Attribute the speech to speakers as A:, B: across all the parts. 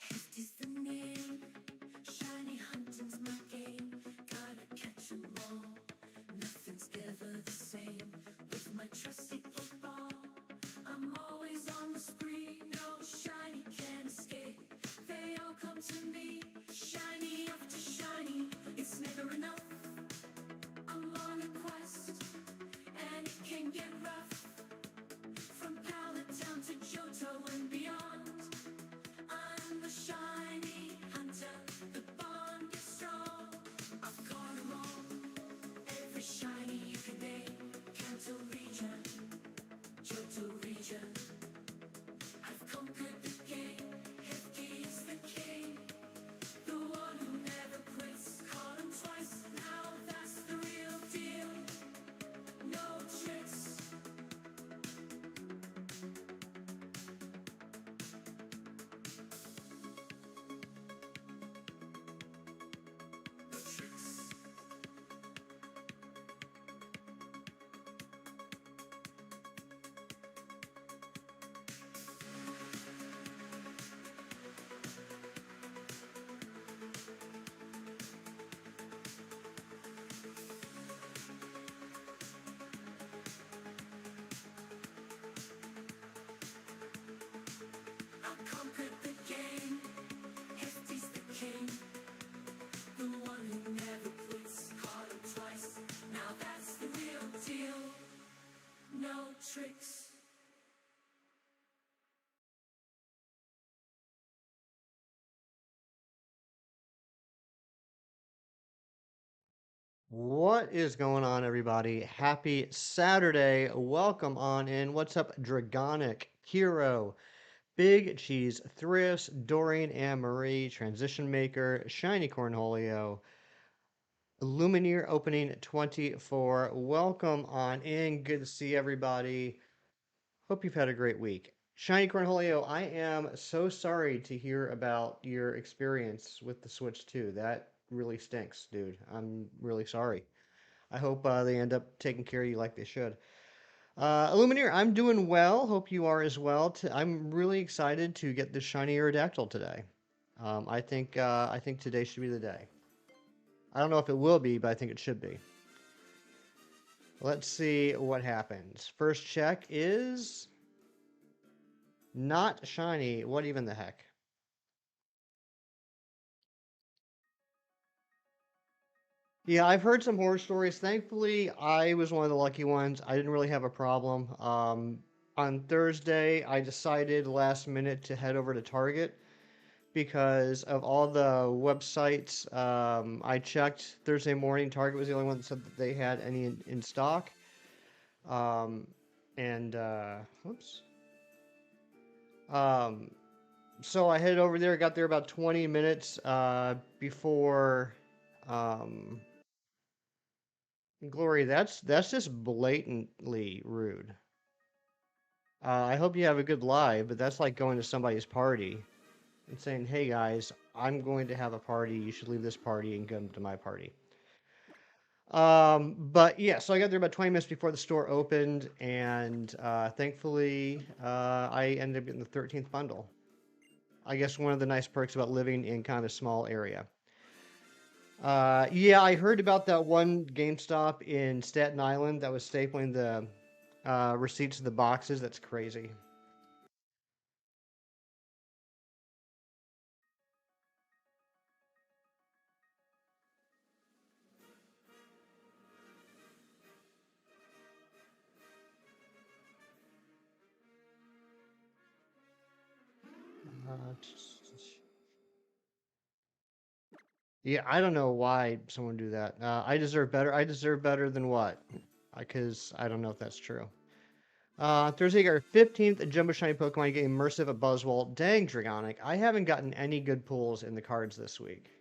A: Hefty's the name, shiny hunting's my game. Gotta catch 'em all, nothing's ever the same. With my trusty football, I'm always on the spree. No shiny can escape, they all come to me. Shiny after shiny, it's never enough. I'm on a quest, and it can get rough. From Pallet Town to Johto and beyond, I'm the shiny hunter, the bond is strong. I've caught 'em all, every shiny you can name. Kanto region, Johto region, I've conquered the game. Hefty is the king, the one who never quits. Caught 'em twice, now that's the real deal. No tricks. I've conquered the game. Hefty's the king, the one who never quits. Caught him twice, now that's the real deal. No tricks.
B: What is going on, everybody? Happy Saturday. Welcome on in. What's up, Dragonic, Hero, Big Cheese, Thrifts, Dorian and Marie, Transition Maker, Shiny Cornholio, Lumineer Opening 24. Welcome on in. Good to see everybody. Hope you've had a great week. Shiny Cornholio, I am so sorry to hear about your experience with the Switch 2. That really stinks, dude. I'm really sorry. I hope they end up taking care of you like they should. Illumineer, I'm doing well. Hope you are as well. I'm really excited to get this shiny Aerodactyl today. I think today should be the day. I don't know if it will be, but I think it should be. Let's see what happens. First check is not shiny. What even the heck? Yeah, I've heard some horror stories. Thankfully, I was one of the lucky ones. I didn't really have a problem. On Thursday, I decided last minute to head over to Target because of all the websites I checked Thursday morning. Target was the only one that said that they had any in stock. Um, and whoops. Um, so I headed over there. Got there about 20 minutes before. Um, Glory, that's just blatantly rude. I hope you have a good live, but that's like going to somebody's party and saying, "Hey guys, I'm going to have a party. You should leave this party and come to my party." But yeah, so I got there about 20 minutes before the store opened, and thankfully, I ended up getting the 13th bundle. I guess one of the nice perks about living in kind of a small area. Yeah, I heard about that one GameStop in Staten Island that was stapling the receipts to the boxes. That's crazy. Uh, yeah, I don't know why someone do that. I deserve better. I deserve better than what? Because I don't know if that's true. Thursday, our 15th Jumbo Shiny Pokemon game, Immersive at Buzzwole. Dang, Dragonic. I haven't gotten any good pulls in the cards this week.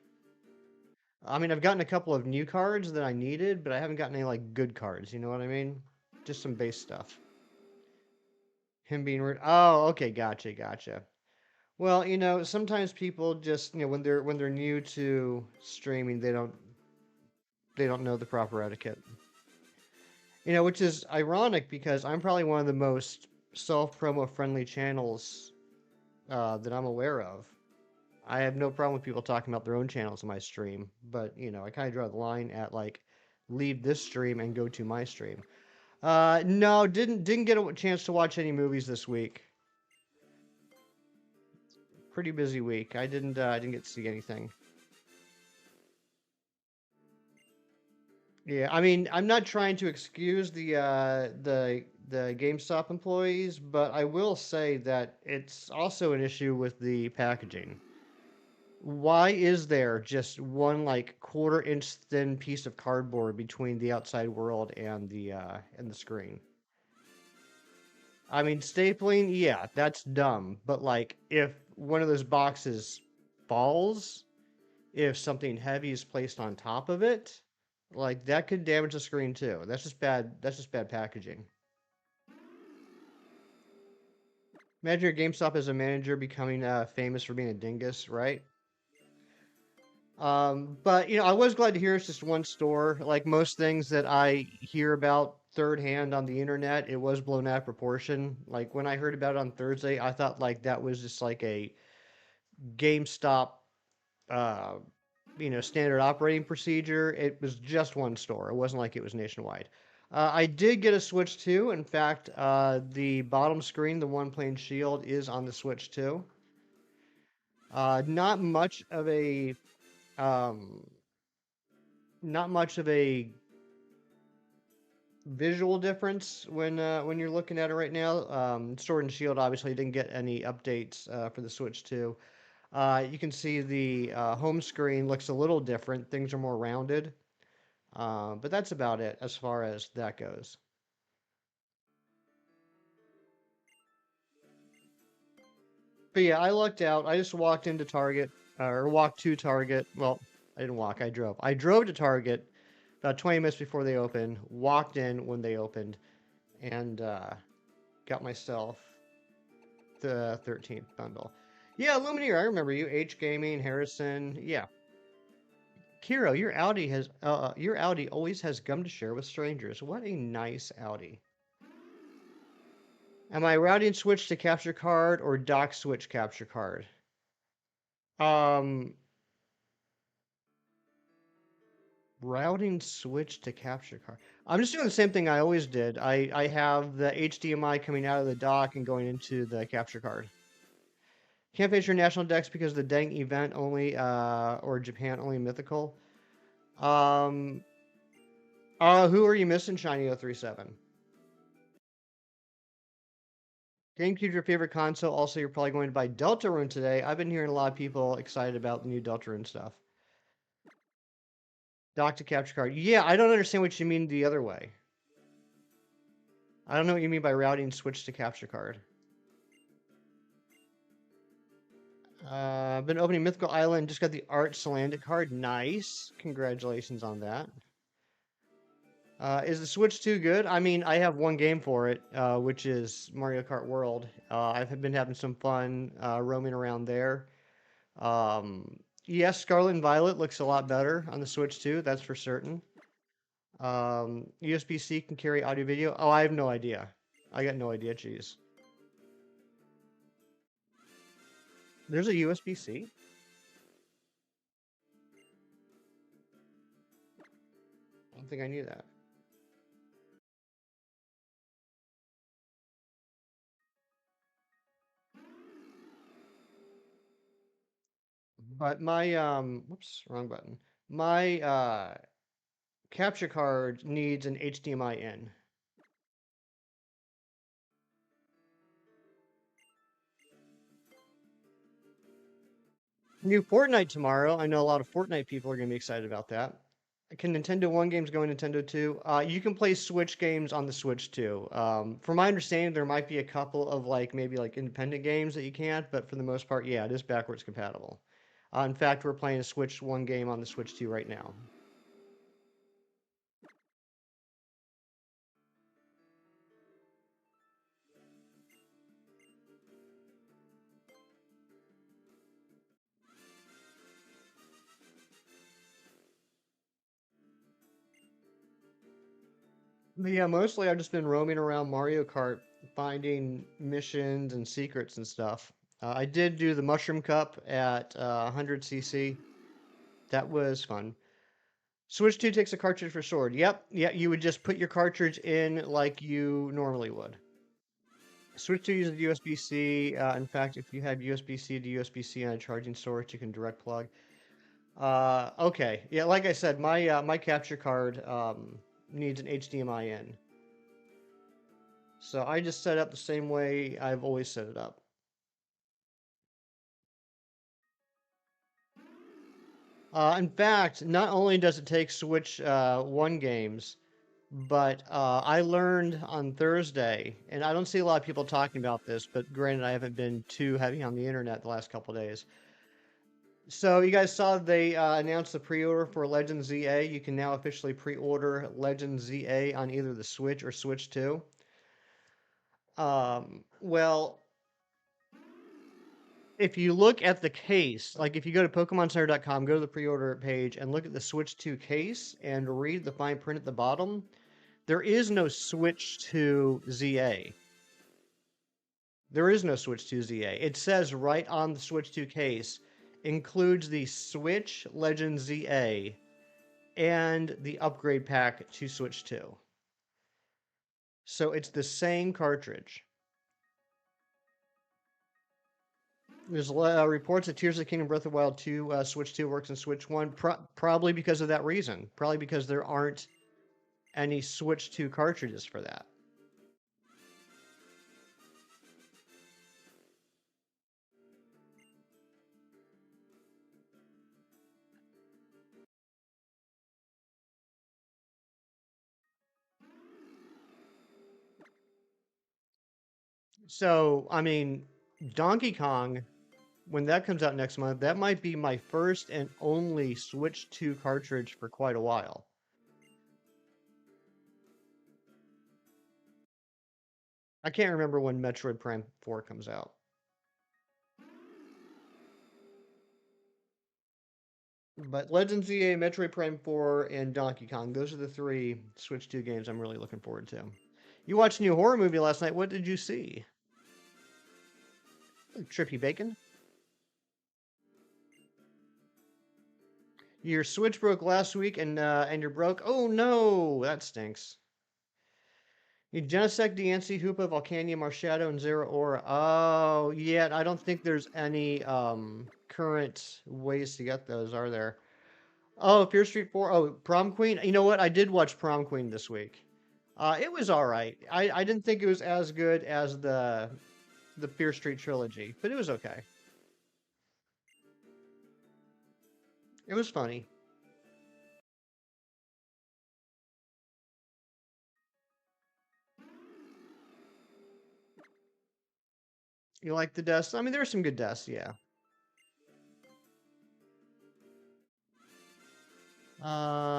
B: I mean, I've gotten a couple of new cards that I needed, but I haven't gotten any, like, good cards. You know what I mean? Just some base stuff. Him being rude. Oh, okay, gotcha, gotcha. Well, sometimes people just, when they're new to streaming, they don't know the proper etiquette. Which is ironic because I'm probably one of the most self-promo friendly channels that I'm aware of. I have no problem with people talking about their own channels on my stream, but you know, I kind of draw the line at like leave this stream and go to my stream. No, didn't get a chance to watch any movies this week. Pretty busy week. I didn't get to see anything. Yeah, I mean, I'm not trying to excuse the GameStop employees, but I will say that it's also an issue with the packaging. Why is there just one like quarter-inch thin piece of cardboard between the outside world and the screen? I mean, stapling, yeah, that's dumb, but like if one of those boxes falls, if something heavy is placed on top of it, like that could damage the screen too. That's just bad packaging. Imagine your GameStop as a manager becoming famous for being a dingus, right? But you know, I was glad to hear it's just one store. Like most things that I hear about third hand on the internet, it was blown out of proportion. Like when I heard about it on Thursday, I thought like that was just like a GameStop, uh, standard operating procedure. It was just one store. It wasn't like it was nationwide. I did get a Switch 2. In fact, the bottom screen, the one playing Shield, is on the Switch 2. Not much of a um, not much of a visual difference when you're looking at it right now. Sword and Shield obviously didn't get any updates for the Switch 2. You can see the home screen looks a little different. Things are more rounded. But that's about it as far as that goes. But yeah, I lucked out. I just walked into Target, or walked to Target. Well, I didn't walk, I drove. I drove to Target about 20 minutes before they opened, walked in when they opened, and got myself the 13th bundle. Yeah, Lumineer, I remember you. H Gaming, Harrison. Yeah. Kiro, your Audi always has gum to share with strangers. What a nice Audi. Am I routing switch to capture card or dock switch capture card? Um, routing switch to capture card. I'm just doing the same thing I always did. I have the HDMI coming out of the dock and going into the capture card. Can't face your national decks because the dang event only, or Japan only mythical. Um, who are you missing, Shiny 037? GameCube your favorite console. Also, you're probably going to buy Deltarune today. I've been hearing a lot of people excited about the new Deltarune stuff. Dock to capture card. Yeah, I don't understand what you mean the other way. I don't know what you mean by routing switch to capture card. Been opening Mythical Island. Just got the Art Salandit card. Nice. Congratulations on that. Is the Switch 2 good? I mean, I have one game for it, which is Mario Kart World. I've been having some fun roaming around there. Yes, Scarlet and Violet looks a lot better on the Switch 2, that's for certain. USB-C can carry audio video. Oh, I have no idea. I got no idea, jeez. There's a USB-C? I don't think I knew that. But my whoops, wrong button. My capture card needs an HDMI in. New Fortnite tomorrow. I know a lot of Fortnite people are going to be excited about that. Can Nintendo 1 games go in Nintendo 2? You can play Switch games on the Switch too. From my understanding, there might be a couple of like maybe like independent games that you can't, but for the most part, yeah, it is backwards compatible. In fact, we're playing a Switch 1 game on the Switch 2 right now. But yeah, mostly I've just been roaming around Mario Kart, finding missions and secrets and stuff. I did do the Mushroom Cup at 100cc. That was fun. Switch 2 takes a cartridge for sword. Yep, yeah, you would just put your cartridge in like you normally would. Switch 2 uses USB-C. In fact, if you had USB-C to USB-C on a charging source, you can direct plug. Okay, yeah, like I said, my capture card needs an HDMI in. So I just set it up the same way I've always set it up. In fact, not only does it take Switch 1 games, but I learned on Thursday, and I don't see a lot of people talking about this, but granted, I haven't been too heavy on the internet the last couple days. So you guys saw they announced the pre-order for Legend ZA. You can now officially pre-order Legend ZA on either the Switch or Switch 2. Well, if you look at the case, like if you go to PokemonCenter.com, go to the pre-order page and look at the Switch 2 case and read the fine print at the bottom, there is no Switch 2 ZA. There is no Switch 2 ZA. It says right on the Switch 2 case, includes the Switch Legend ZA and the upgrade pack to Switch 2. So it's the same cartridge. There's reports that Tears of the Kingdom Breath of the Wild 2 Switch 2 works in Switch 1, probably because of that reason. Probably because there aren't any Switch 2 cartridges for that. So, I mean, Donkey Kong, when that comes out next month, that might be my first and only Switch 2 cartridge for quite a while. I can't remember when Metroid Prime 4 comes out. But Legend ZA, Metroid Prime 4, and Donkey Kong, those are the three Switch 2 games I'm really looking forward to. You watched a new horror movie last night. What did you see? Trippy Bacon? Your Switch broke last week and you're broke? Oh no, that stinks. Genesect, Diancie, Hoopa, Volcania, Marshadow, and Zeraora. Oh, yeah, I don't think there's any current ways to get those, are there? Oh, Fear Street 4. Oh, Prom Queen. You know what? I did watch Prom Queen this week. It was all right. I didn't think it was as good as the Fear Street trilogy, but it was okay. It was funny. You like the deaths? I mean, there were some good deaths, yeah.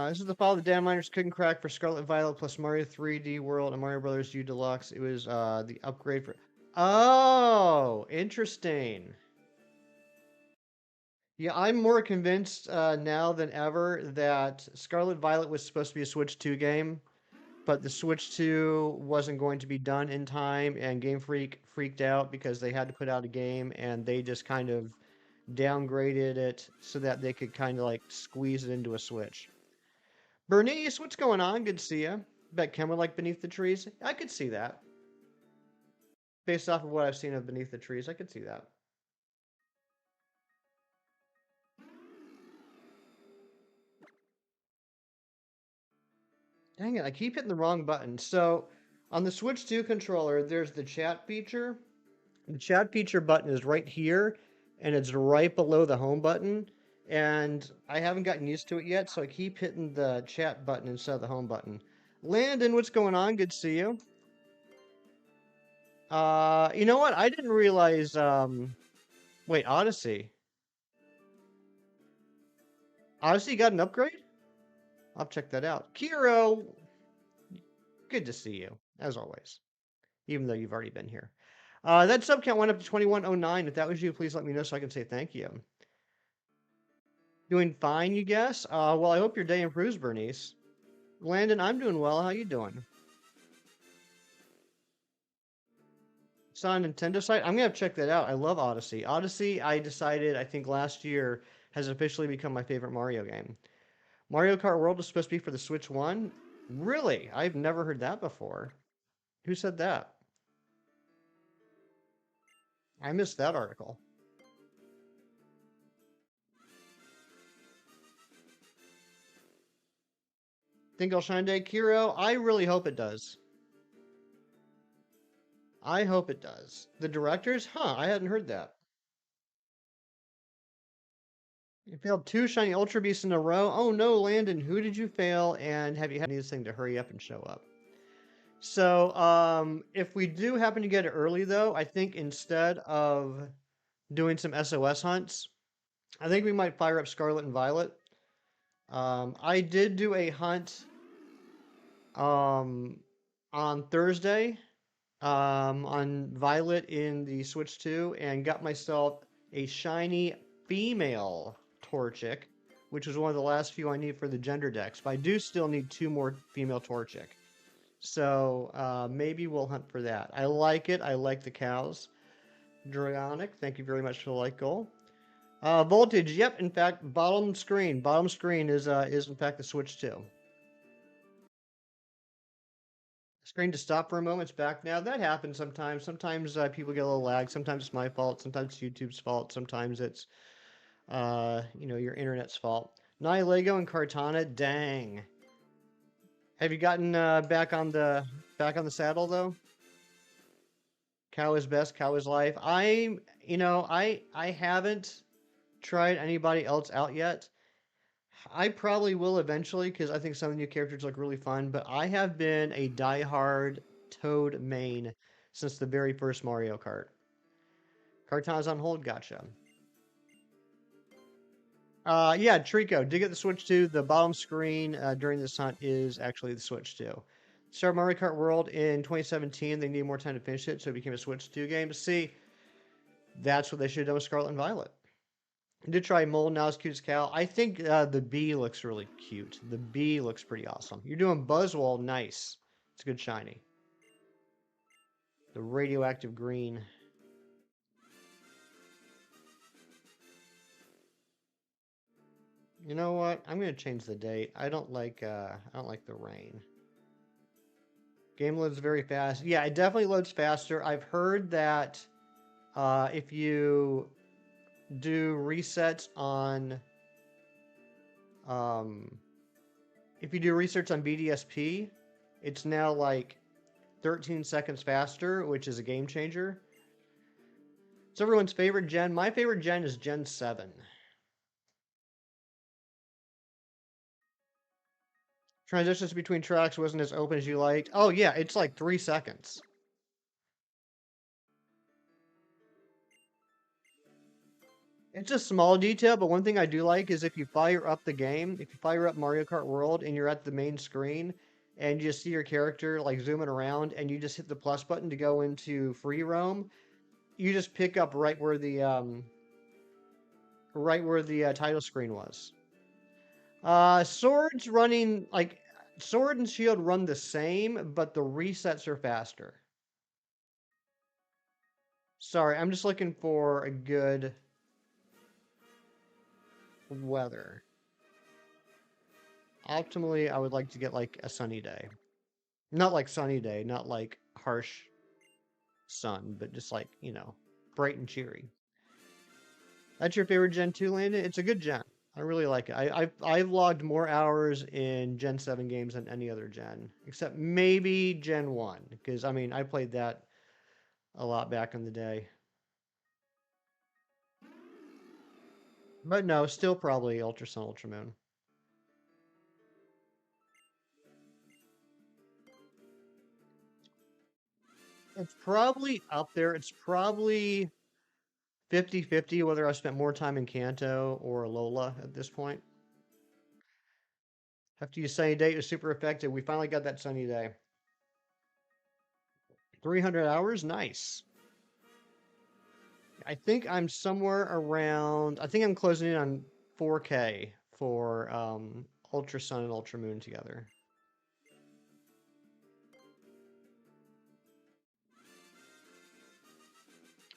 B: This is the fall the data miners couldn't crack for Scarlet Violet plus Mario 3D World and Mario Brothers U Deluxe. It was the upgrade for. Oh, interesting. Yeah, I'm more convinced now than ever that Scarlet Violet was supposed to be a Switch 2 game, but the Switch 2 wasn't going to be done in time, and Game Freak freaked out because they had to put out a game, and they just kind of downgraded it so that they could kind of like squeeze it into a Switch. Bernice, what's going on? Good to see you. Bet Ken would like Beneath the Trees. I could see that. Based off of what I've seen of Beneath the Trees, I could see that. Dang it, I keep hitting the wrong button. So, on the Switch 2 controller, there's the chat feature. The chat feature button is right here, and it's right below the home button. And I haven't gotten used to it yet, so I keep hitting the chat button instead of the home button. Landon, what's going on? Good to see you. You know what? I didn't realize, wait, Odyssey. Odyssey got an upgrade? I'll check that out. Kiro, good to see you, as always, even though you've already been here. That sub count went up to 2109. If that was you, please let me know so I can say thank you. Doing fine, you guess? Well, I hope your day improves, Bernice. Landon, I'm doing well. How you doing? It's on a Nintendo site. I'm gonna have to check that out. I love Odyssey. Odyssey, I decided, I think last year, has officially become my favorite Mario game. Mario Kart World is supposed to be for the Switch 1? Really? I've never heard that before. Who said that? I missed that article. Think it'll shine today, Kiro? I really hope it does. I hope it does. The directors? Huh, I hadn't heard that. You failed 2 shiny Ultra Beasts in a row? Oh no, Landon, who did you fail? And have you had this thing to hurry up and show up? So, if we do happen to get it early, though, I think instead of doing some SOS hunts, I think we might fire up Scarlet and Violet. I did do a hunt um, on Thursday on Violet in the Switch 2 and got myself a shiny female Torchic, which was one of the last few I need for the gender decks. But I do still need 2 more female Torchic. So maybe we'll hunt for that. I like it. I like the cows. Dragonic, thank you very much for the like goal. Voltage, yep. In fact, bottom screen. Bottom screen is in fact the Switch 2. Screen to stop for a moment. It's back now. That happens sometimes. Sometimes people get a little lag. Sometimes it's my fault. Sometimes it's YouTube's fault. Sometimes it's your internet's fault. Nihilego and Cartana, dang. Have you gotten back on the saddle though? Cow is best. Cow is life. I haven't tried anybody else out yet. I probably will eventually because I think some of the new characters look really fun. But I have been a diehard Toad main since the very first Mario Kart. Cartana's on hold. Gotcha. Yeah, Trico, did get the Switch 2. The bottom screen during this hunt is actually the Switch 2. Started Mario Kart World in 2017. They needed more time to finish it, so it became a Switch 2 game. See, that's what they should have done with Scarlet and Violet. I did try Mole, now as cute as Cal. I think the bee looks really cute. The bee looks pretty awesome. You're doing Buzzwole, nice. It's a good shiny. The radioactive green. You know what? I'm gonna change the date. I don't like the rain. Game loads very fast. Yeah, it definitely loads faster. I've heard that if you do resets on BDSP, it's now like 13 seconds faster, which is a game changer. It's everyone's favorite gen. My favorite gen is Gen 7. Transitions between tracks wasn't as open as you liked. Oh yeah, it's like 3 seconds. It's a small detail, but one thing I do like is if you fire up the game, if you fire up Mario Kart World and you're at the main screen and you just see your character like zooming around and you just hit the plus button to go into free roam, you just pick up right where the title screen was. Swords running like Sword and Shield run the same, but the resets are faster. Sorry, I'm just looking for a good weather. Optimally, I would like to get like a sunny day. Not like sunny day, not like harsh sun, but just like, bright and cheery. That's your favorite Gen 2, Landon? It's a good gen. I really like it. I've logged more hours in Gen 7 games than any other gen, except maybe Gen 1, because I mean, I played that a lot back in the day. But no, still probably Ultra Sun, Ultra Moon. It's probably up there. It's probably 50-50 whether I spent more time in Kanto or Alola at this point. Have to use sunny day. It was super effective. We finally got that sunny day. 300 hours? Nice. I think I'm somewhere around, I think I'm closing in on 4K for Ultra Sun and Ultra Moon together.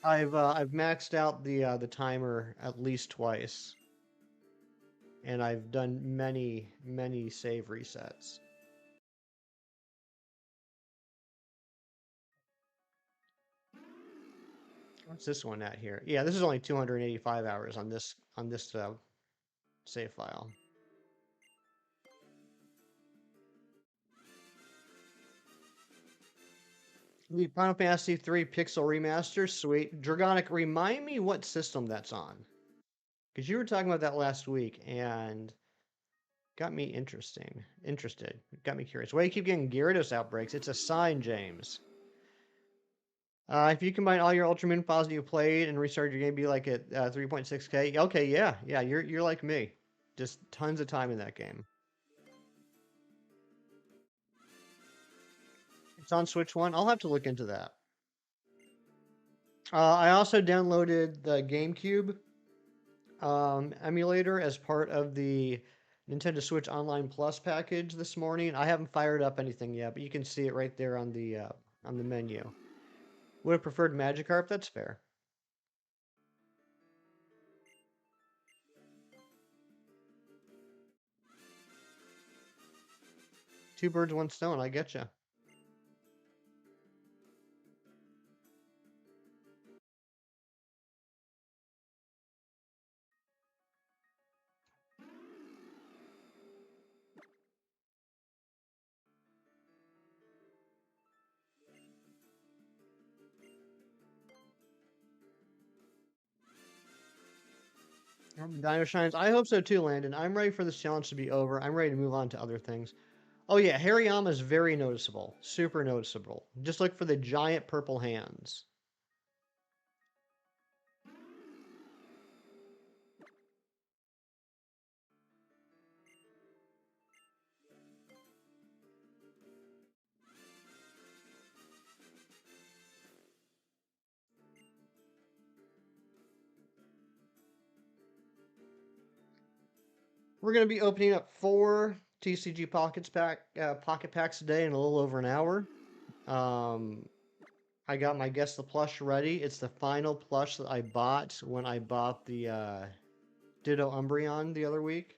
B: I've maxed out the timer at least twice, and I've done many save resets. What's this one at here? Yeah, this is only 285 hours on this save file. The Final Fantasy 3 Pixel Remaster, sweet. Dragonic, remind me what system that's on. Because you were talking about that last week and got me interested. Got me curious. Why do you keep getting Gyarados outbreaks? It's a sign, James. If you combine all your Ultra Moon files that you played and restart your game, be like at 3.6K. Okay, yeah, you're like me. Just tons of time in that game. It's on Switch One. I'll have to look into that. I also downloaded the GameCube emulator as part of the Nintendo Switch Online Plus package this morning. I haven't fired up anything yet, but you can see it right there on the menu. Would have preferred Magikarp. That's fair. Two birds, one stone. I get you. Dino Shines. I hope so too, Landon. I'm ready for this challenge to be over. I'm ready to move on to other things. Oh yeah, Hariyama is very noticeable. Super noticeable. Just look for the giant purple hands. We're going to be opening up 4 TCG pocket packs today in a little over an hour. I got my Guess the Plush ready. It's the final plush that I bought when I bought the Ditto Umbreon the other week.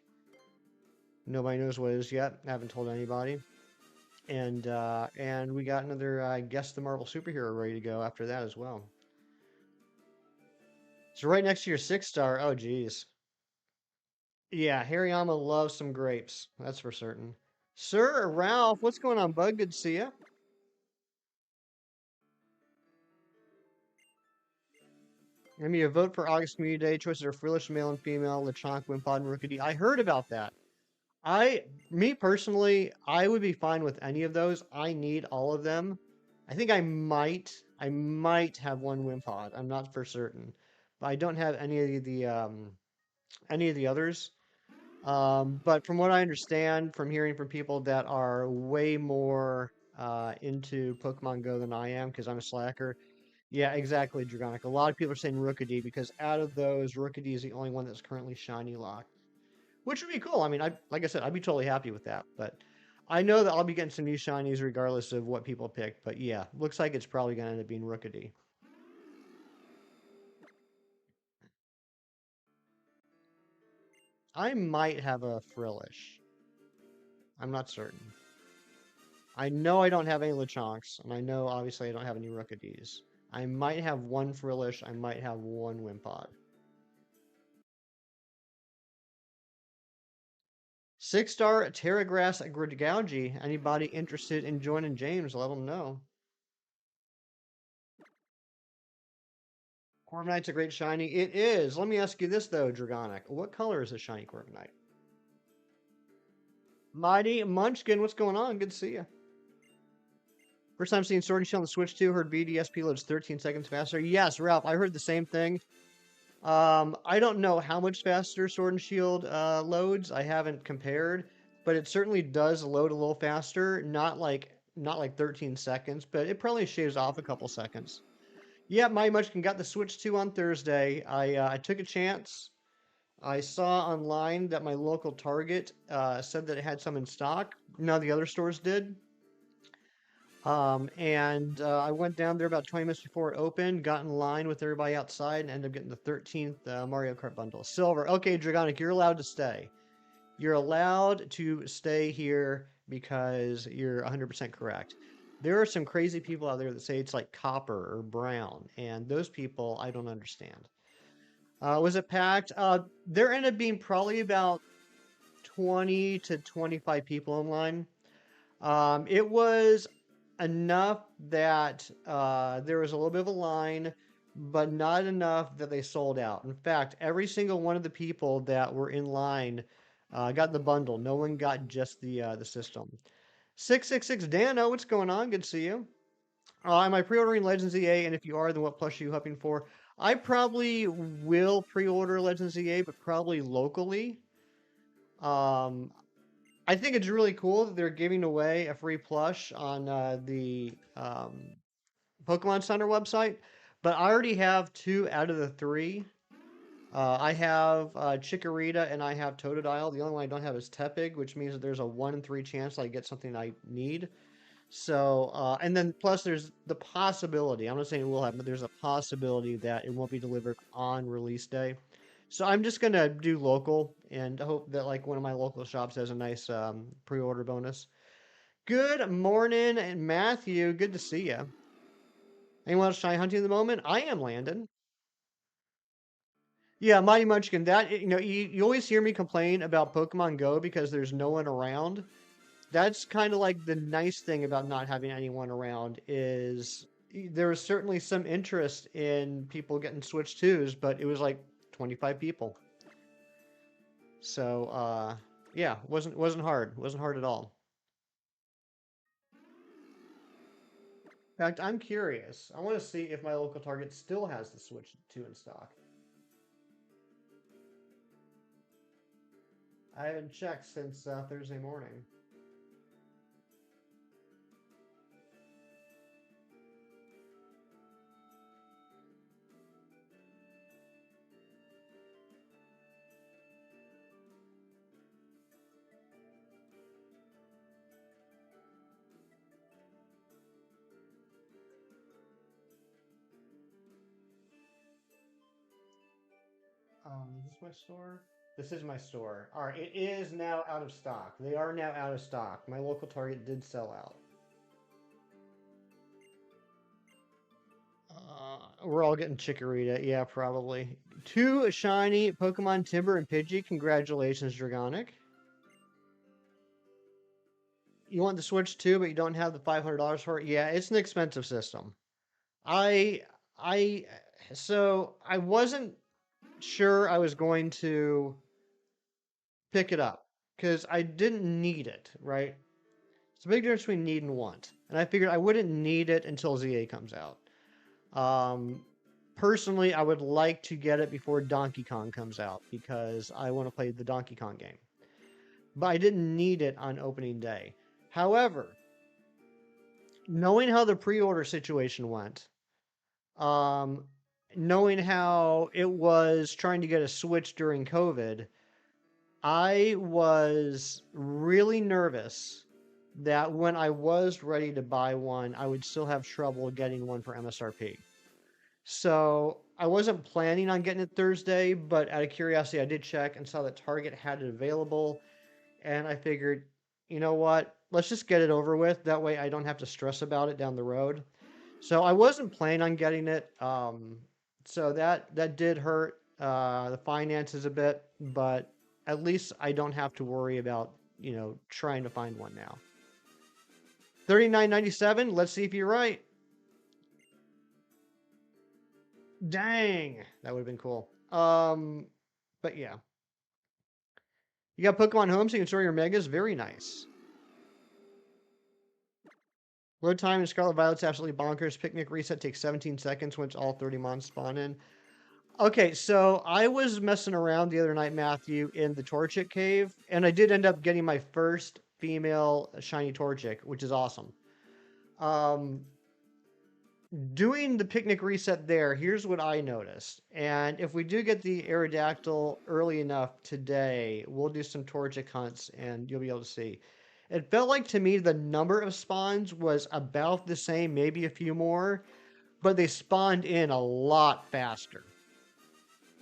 B: Nobody knows what it is yet. I haven't told anybody. And we got another Guess the Marvel Superhero ready to go after that as well. So right next to your 6-star. Oh, geez. Yeah, Hariyama loves some grapes. That's for certain. Sir Ralph, what's going on, bud? Good to see you. I mean, a vote for August Community Day. Choices are Foolish, Male and Female, Lechonk, Wimpod, and Rookidee. I heard about that. Me personally, I would be fine with any of those. I need all of them. I think I might have one Wimpod. I'm not for certain, but I don't have any of the others. But from what I understand, from hearing from people that are way more into Pokemon Go than I am, because I'm a slacker. Yeah, exactly, Dragonic. A lot of people are saying Rookidee because out of those, Rookidee is the only one that's currently shiny locked, which would be cool. I mean, like I said, I'd be totally happy with that. But I know that I'll be getting some new shinies regardless of what people pick. But yeah, looks like it's probably going to end up being Rookidee. I might have a Frillish. I'm not certain. I know I don't have any Lechonks, and I know obviously I don't have any Rookidees. I might have one Frillish, I might have one Wimpod. 6-star Terragrass Gridgougy. Anybody interested in joining James, let them know. Corviknight's a great shiny. It is. Let me ask you this, though, Dragonic. What color is a shiny Corviknight? Mighty Munchkin, what's going on? Good to see you. First time seeing Sword and Shield on the Switch 2. Heard VDSP loads 13 seconds faster. Yes, Ralph, I heard the same thing. I don't know how much faster Sword and Shield loads. I haven't compared, but it certainly does load a little faster. Not like 13 seconds, but it probably shaves off a couple seconds. Yeah, Mighty Munchkin got the Switch 2 on Thursday. I took a chance. I saw online that my local Target said that it had some in stock. None of the other stores did. I went down there about 20 minutes before it opened, got in line with everybody outside, and ended up getting the 13th Mario Kart bundle. Silver. Okay, Dragonic, you're allowed to stay. You're allowed to stay here because you're 100% correct. There are some crazy people out there that say it's like copper or brown, and those people I don't understand. Was it packed? There ended up being probably about 20 to 25 people in line. It was enough that there was a little bit of a line, but not enough that they sold out. In fact, every single one of the people that were in line got the bundle. No one got just the system. 666 Dano, what's going on? Good to see you. Am I pre-ordering Legends EA? And if you are, then what plush are you hoping for? I probably will pre-order Legends EA, but probably locally. Um, I think it's really cool that they're giving away a free plush on the Pokemon Center website, but I already have two out of the three. I have Chikorita and I have Totodile. The only one I don't have is Tepig, which means that there's a 1 in 3 chance I get something I need. So, and then plus there's the possibility, I'm not saying it will happen, but there's a possibility that it won't be delivered on release day. So I'm just gonna do local and hope that like one of my local shops has a nice pre-order bonus. Good morning, Matthew. Good to see you. Anyone else trying hunting at the moment? I am Landon. Yeah, Mighty Munchkin. That you always hear me complain about Pokemon Go because there's no one around. That's kind of like the nice thing about not having anyone around is there was certainly some interest in people getting Switch 2s, but it was like 25 people. So yeah, wasn't hard. Wasn't hard at all. In fact, I'm curious. I want to see if my local Target still has the Switch 2 in stock. I haven't checked since Thursday morning. Is this my store? This is my store. All right, it is now out of stock. They are now out of stock. My local Target did sell out. We're all getting Chikorita. Yeah, probably. Two shiny Pokemon Timber and Pidgey. Congratulations, Dragonic. You want the Switch too, but you don't have the $500 for it. Yeah, it's an expensive system. I, I, so I wasn't sure I was going to pick it up because I didn't need it, right? It's a big difference between need and want. And I figured I wouldn't need it until ZA comes out. Um, Personally, I would like to get it before Donkey Kong comes out because I want to play the Donkey Kong game. But I didn't need it on opening day. However, knowing how the pre-order situation went, um, knowing how it was trying to get a Switch during COVID, I was really nervous that when I was ready to buy one, I would still have trouble getting one for MSRP. So I wasn't planning on getting it Thursday, but out of curiosity, I did check and saw that Target had it available. And I figured, you know what? Let's just get it over with. That way I don't have to stress about it down the road. So I wasn't planning on getting it. So that did hurt the finances a bit, but at least I don't have to worry about, trying to find one now. 39.97. Let's see if you're right. Dang, that would have been cool. But yeah. You got Pokemon Home so you can store your megas. Very nice. Load time in Scarlet Violet's absolutely bonkers. Picnic reset takes 17 seconds once all 30 mons spawn in. Okay, so I was messing around the other night, Matthew, in the Torchic cave, and I did end up getting my first female shiny Torchic, which is awesome. Doing the picnic reset there, here's what I noticed. And if we do get the Aerodactyl early enough today, we'll do some Torchic hunts and you'll be able to see. It felt like to me the number of spawns was about the same, maybe a few more, but they spawned in a lot faster.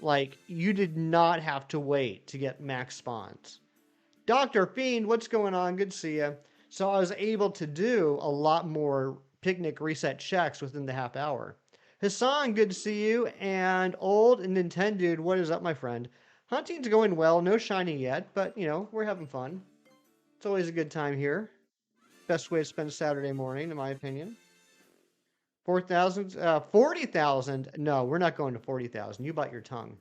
B: Like, you did not have to wait to get max spawns. Dr. Fiend, what's going on? Good to see you. So I was able to do a lot more picnic reset checks within the half hour. Hassan, good to see you. And Old and Nintendo, what is up, my friend? Hunting's going well. No shiny yet, but, we're having fun. It's always a good time here. Best way to spend a Saturday morning, in my opinion. 4,000? 40,000? No, we're not going to 40,000. You bite your tongue.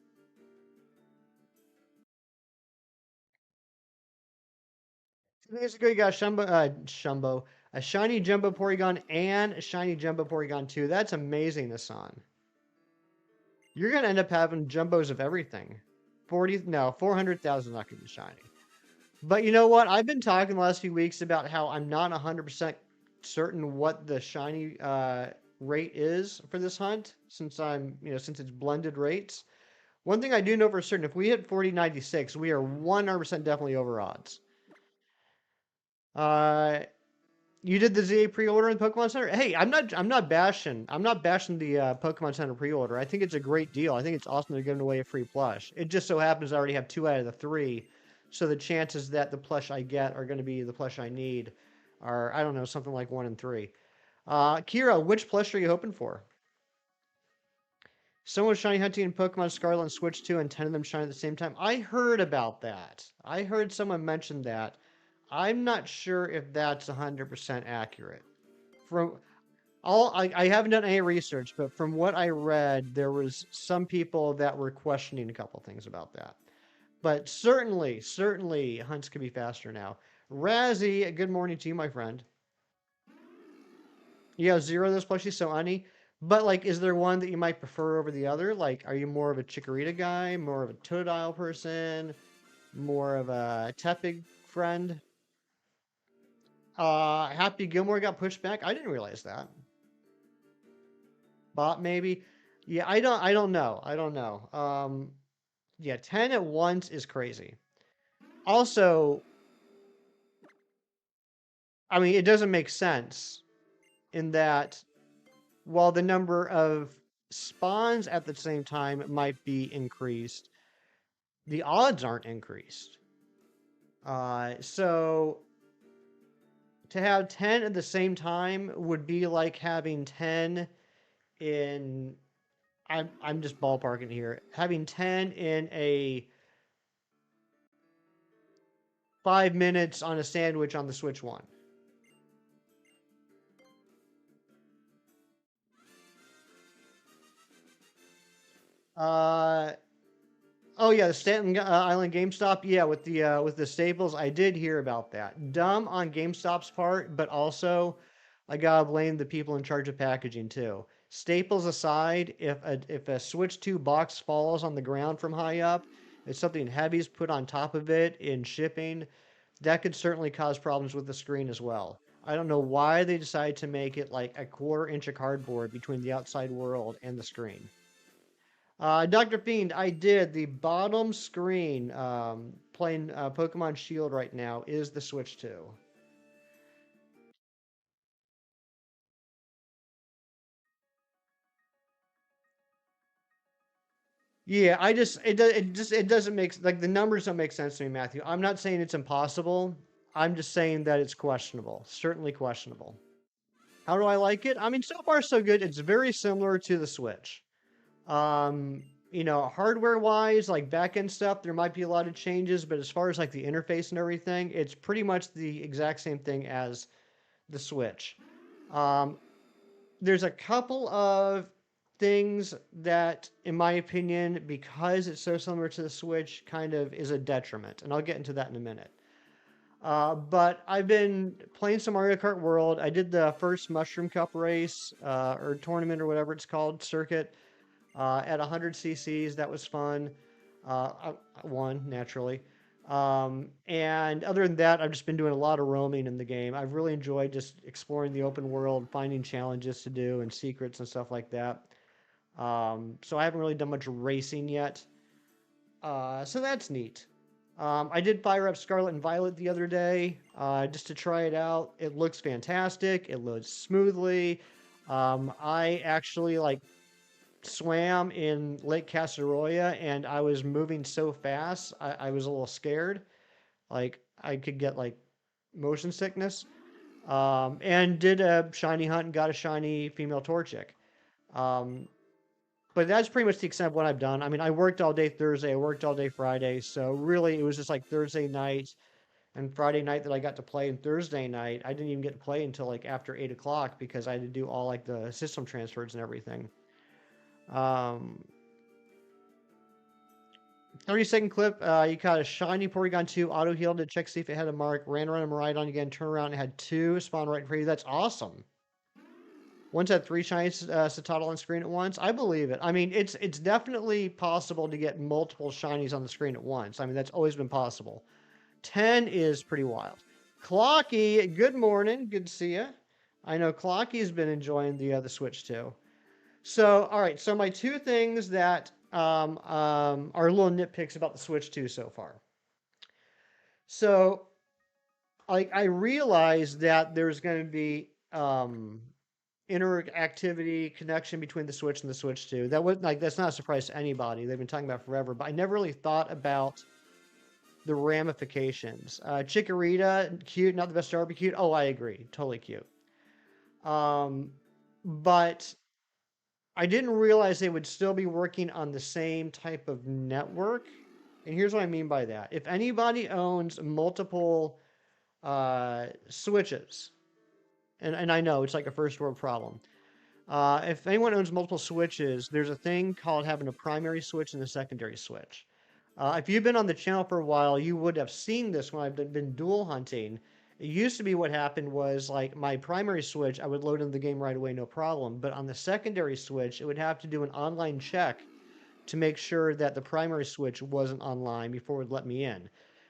B: Years ago, you got a shiny Jumbo Porygon and a shiny Jumbo Porygon 2. That's amazing, Hassan. You're going to end up having Jumbos of everything. 400,000 is not going to be shiny. But you know what? I've been talking the last few weeks about how I'm not 100% certain what the shiny rate is for this hunt since since it's blended rates. One thing I do know for certain, if we hit 4096, we are 100% definitely over odds. You did the ZA pre-order in Pokemon Center? Hey, I'm not bashing the Pokemon Center pre-order. I think it's a great deal. I think it's awesome they're giving away a free plush. It just so happens I already have 2 out of the 3, so the chances that the plush I get are going to be the plush I need are, I don't know, something like 1 in 3. Kira, which plush are you hoping for? Someone was shiny hunting in Pokemon Scarlet and Switch 2 and 10 of them shine at the same time. I heard about that. I heard someone mention that. I'm not sure if that's 100% accurate. From I haven't done any research, but from what I read, there was some people that were questioning a couple things about that. But certainly, hunts could be faster now. Razzie, good morning to you, my friend. You have 0 of those plushies, so Ani. But like, is there one that you might prefer over the other? Like, are you more of a Chikorita guy, more of a Totodile person, more of a Tepig friend? Happy Gilmore got pushed back. I didn't realize that. Bot maybe. Yeah, I don't know. I don't know. Yeah, 10 at once is crazy. Also, I mean, it doesn't make sense in that while the number of spawns at the same time might be increased, the odds aren't increased. So to have 10 at the same time would be like having 10 in I'm just ballparking here. Having 10 in a 5 minutes on a sandwich on the Switch 1. Uh oh yeah, the Stanton Island GameStop. Yeah, with the staples, I did hear about that. Dumb on GameStop's part, but also I gotta blame the people in charge of packaging too. Staples aside, if a Switch 2 box falls on the ground from high up, if something heavy is put on top of it in shipping, that could certainly cause problems with the screen as well. I don't know why they decided to make it like a quarter-inch of cardboard between the outside world and the screen. Dr. Fiend, I did. The bottom screen playing Pokemon Shield right now is the Switch 2. Yeah, it doesn't make like the numbers don't make sense to me, Matthew. I'm not saying it's impossible. I'm just saying that it's questionable. Certainly questionable. How do I like it? I mean, so far so good. It's very similar to the Switch. Hardware wise, like back end stuff, there might be a lot of changes, but as far as like the interface and everything, it's pretty much the exact same thing as the Switch. Um, there's a couple of things that, in my opinion, because it's so similar to the Switch, kind of is a detriment, and I'll get into that in a minute. But I've been playing some Mario Kart World. I did the first Mushroom Cup race, or tournament, or whatever it's called, circuit, at 100 cc's. That was fun. I won, naturally. And other than that, I've just been doing a lot of roaming in the game. I've really enjoyed just exploring the open world, finding challenges to do and secrets and stuff like that. So I haven't really done much racing yet. So that's neat. I did fire up Scarlet and Violet the other day just to try it out. It looks fantastic. It loads smoothly. I actually like swam in Lake Casaroya and I was moving so fast, I was a little scared. Like I could get like motion sickness. And did a shiny hunt and got a shiny female Torchic. Um, but that's pretty much the extent of what I've done. I mean, I worked all day Thursday, I worked all day Friday, so really it was just like Thursday night and Friday night that I got to play, and Thursday night I didn't even get to play until like after 8 o'clock because I had to do all like the system transfers and everything. Um, 30-second clip. You caught a shiny Porygon 2 auto healed to check see if it had a mark. Ran around him right on again. Turn around and had two spawn right for you. That's awesome. Once had three shinies Citadel on screen at once. I believe it. I mean, it's definitely possible to get multiple shinies on the screen at once. I mean, that's always been possible. 10 is pretty wild. Clocky, good morning. Good to see you. I know Clocky's been enjoying the Switch too. So, all right. So my two things that are little nitpicks about the Switch 2 so far. So, I realized that there's going to be interactivity connection between the Switch and the Switch 2. That would like that's not a surprise to anybody. They've been talking about it forever, but I never really thought about the ramifications. Chikorita, cute, not the best star, but cute. Oh, I agree, totally cute. Um, but I didn't realize they would still be working on the same type of network. And here's what I mean by that. If anybody owns multiple Switches, and I know it's like a first world problem. If anyone owns multiple Switches, there's a thing called having a primary Switch and a secondary Switch. If you've been on the channel for a while, you would have seen this when I've been dual hunting. It used to be what happened was like my primary Switch, I would load into the game right away, no problem. But on the secondary Switch, it would have to do an online check to make sure that the primary Switch wasn't online before it would let me in.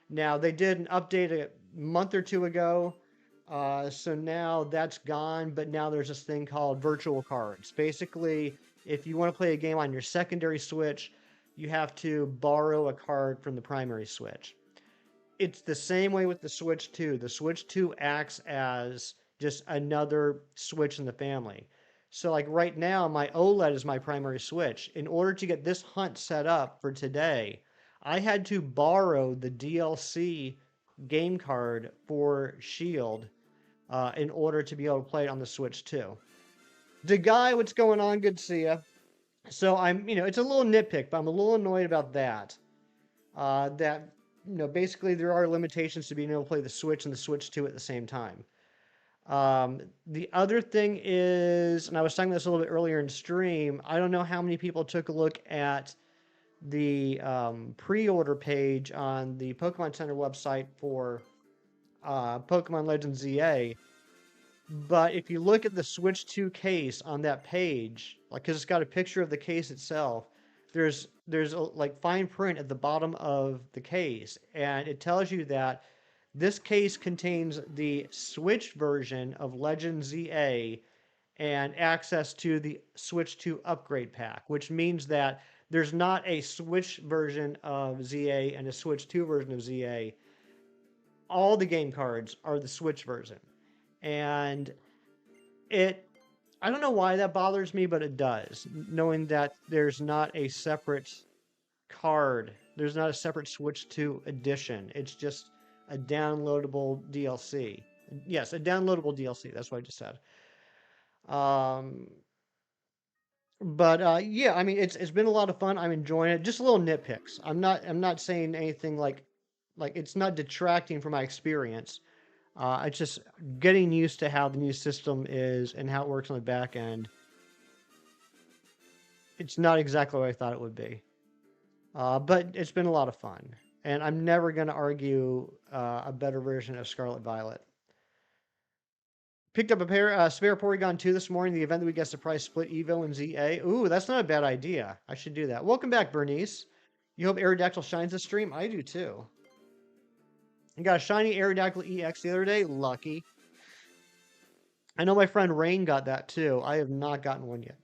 B: Now, they did an update a month or two ago, so now that's gone, but now there's this thing called virtual cards. Basically, if you want to play a game on your secondary Switch, you have to borrow a card from the primary Switch. It's the same way with the Switch 2. The Switch 2 acts as just another Switch in the family. So like right now, my OLED is my primary Switch. In order to get this hunt set up for today, I had to borrow the DLC game card for Shield in order to be able to play it on the Switch 2. The guy, what's going on? Good to see you. So it's a little nitpick, but I'm a little annoyed about that. That basically there are limitations to being able to play the Switch and the Switch 2 at the same time. The other thing is, and I was talking about this a little bit earlier in stream, I don't know how many people took a look at the pre-order page on the Pokemon Center website for Pokemon Legends ZA. But if you look at the Switch 2 case on that page, like because it's got a picture of the case itself, there's like fine print at the bottom of the case, and it tells you that this case contains the Switch version of Legend ZA and access to the Switch 2 upgrade pack, which means that there's not a Switch version of ZA and a Switch 2 version of ZA. All the game cards are the Switch version. And I don't know why that bothers me, but it does, knowing that there's not a separate card. There's not a separate Switch 2 edition. It's just a downloadable DLC. Yes, a downloadable DLC. That's what I just said. But yeah, I mean, it's been a lot of fun. I'm enjoying it. Just little nitpicks. I'm not saying anything like it's not detracting from my experience. It's just getting used to how the new system is and how it works on the back end. It's not exactly what I thought it would be. But it's been a lot of fun. And I'm never going to argue a better version of Scarlet Violet. Picked up a spare Porygon 2 this morning. The event that we get surprise split Evo and ZA. Ooh, that's not a bad idea. I should do that. Welcome back, Bernice. You hope Aerodactyl shines this stream? I do too. I got a shiny Aerodactyl EX the other day. Lucky. I know my friend Rain got that too. I have not gotten one yet.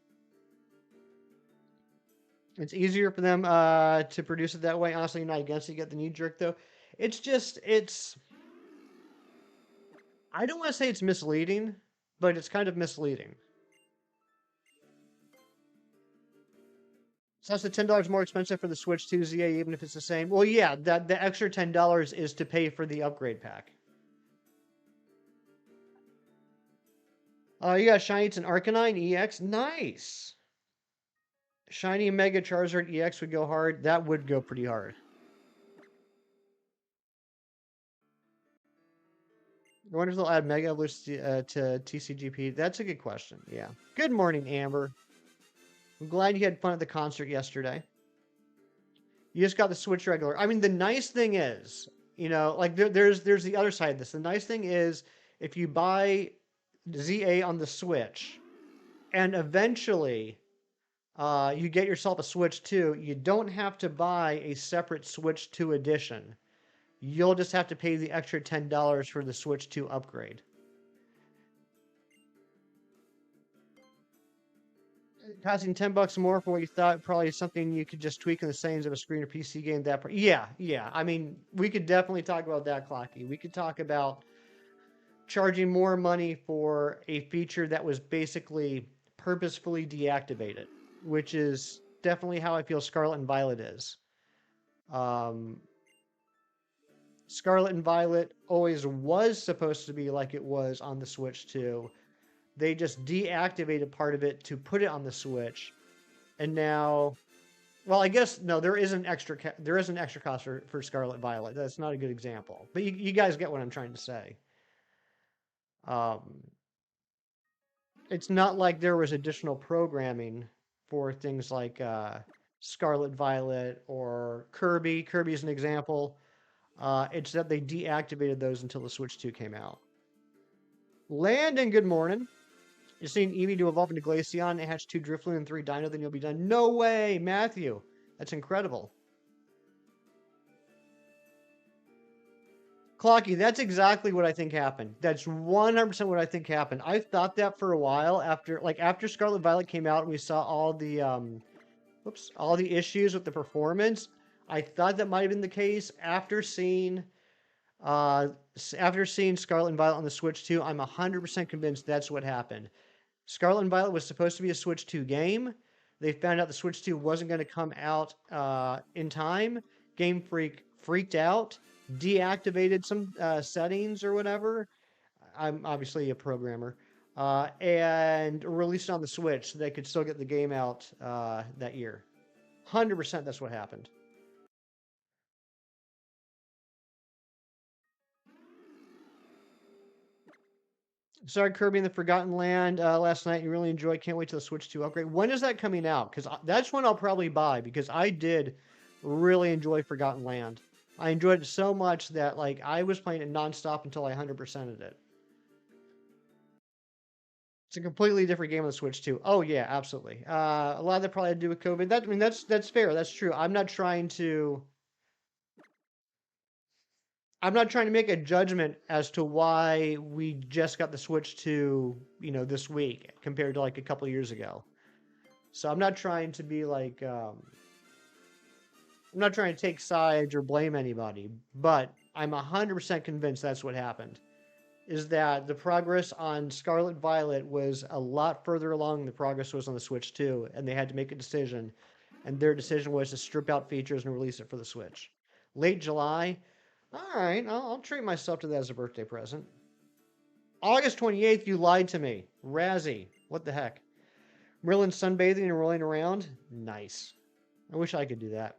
B: It's easier for them to produce it that way. Honestly, not against it. You get the knee jerk though. It's just it's. I don't want to say it's misleading, but it's kind of misleading. So that's the $10 more expensive for the Switch 2 ZA, even if it's the same. Well, yeah, that the extra $10 is to pay for the upgrade pack. You got Shiny, it's an Arcanine EX. Nice. Shiny and Mega Charizard EX would go hard. That would go pretty hard. I wonder if they'll add Mega Evolution to TCGP. That's a good question. Yeah. Good morning, Amber. I'm glad you had fun at the concert yesterday. You just got the Switch regular. I mean, the nice thing is, like there's the other side of this. The nice thing is if you buy ZA on the Switch, and eventually you get yourself a Switch 2, you don't have to buy a separate Switch 2 edition. You'll just have to pay the extra $10 for the Switch 2 upgrade. Costing $10 more for what you thought probably something you could just tweak in the settings of a screen or PC game. Yeah. I mean, we could definitely talk about that, Clocky. We could talk about charging more money for a feature that was basically purposefully deactivated, which is definitely how I feel Scarlet and Violet is. Scarlet and Violet always was supposed to be like it was on the Switch 2. They just deactivated part of it to put it on the Switch, and now, well, I guess no, there is an extra cost for Scarlet Violet. That's not a good example, but you guys get what I'm trying to say. It's not like there was additional programming for things like Scarlet Violet or Kirby. Kirby is an example. It's that they deactivated those until the Switch 2 came out. Landon, good morning. You're seeing Eevee to evolve into Glaceon and hatch 2 Drifloon and 3 Dino, then you'll be done. No way, Matthew. That's incredible. Clocky, that's exactly what I think happened. That's 100% what I think happened. I thought that for a while after Scarlet Violet came out and we saw all the issues with the performance. I thought that might have been the case after seeing Scarlet and Violet on the Switch 2. I'm 100% convinced that's what happened. Scarlet and Violet was supposed to be a Switch 2 game. They found out the Switch 2 wasn't going to come out in time. Game Freak freaked out, deactivated some settings or whatever. I'm obviously a programmer. And released it on the Switch so they could still get the game out that year. 100% that's what happened. Started Kirby in the Forgotten Land last night. You really enjoyed. Can't wait till the Switch 2 upgrade. When is that coming out? Because that's when I'll probably buy, because I did really enjoy Forgotten Land. I enjoyed it so much that like I was playing it nonstop until I 100%ed it. It's a completely different game on the Switch 2. Oh yeah, absolutely. A lot of that probably had to do with COVID. That's fair. That's true. I'm not trying to make a judgment as to why we just got the Switch 2, this week compared to like a couple years ago. So I'm not trying to be like, I'm not trying to take sides or blame anybody, but I'm 100% convinced that's what happened. Is that the progress on Scarlet Violet was a lot further along than the progress was on the Switch 2, and they had to make a decision, and their decision was to strip out features and release it for the Switch. Late July. All right, I'll treat myself to that as a birthday present. August 28th, you lied to me. Razzie, what the heck? Merlin sunbathing and rolling around? Nice. I wish I could do that.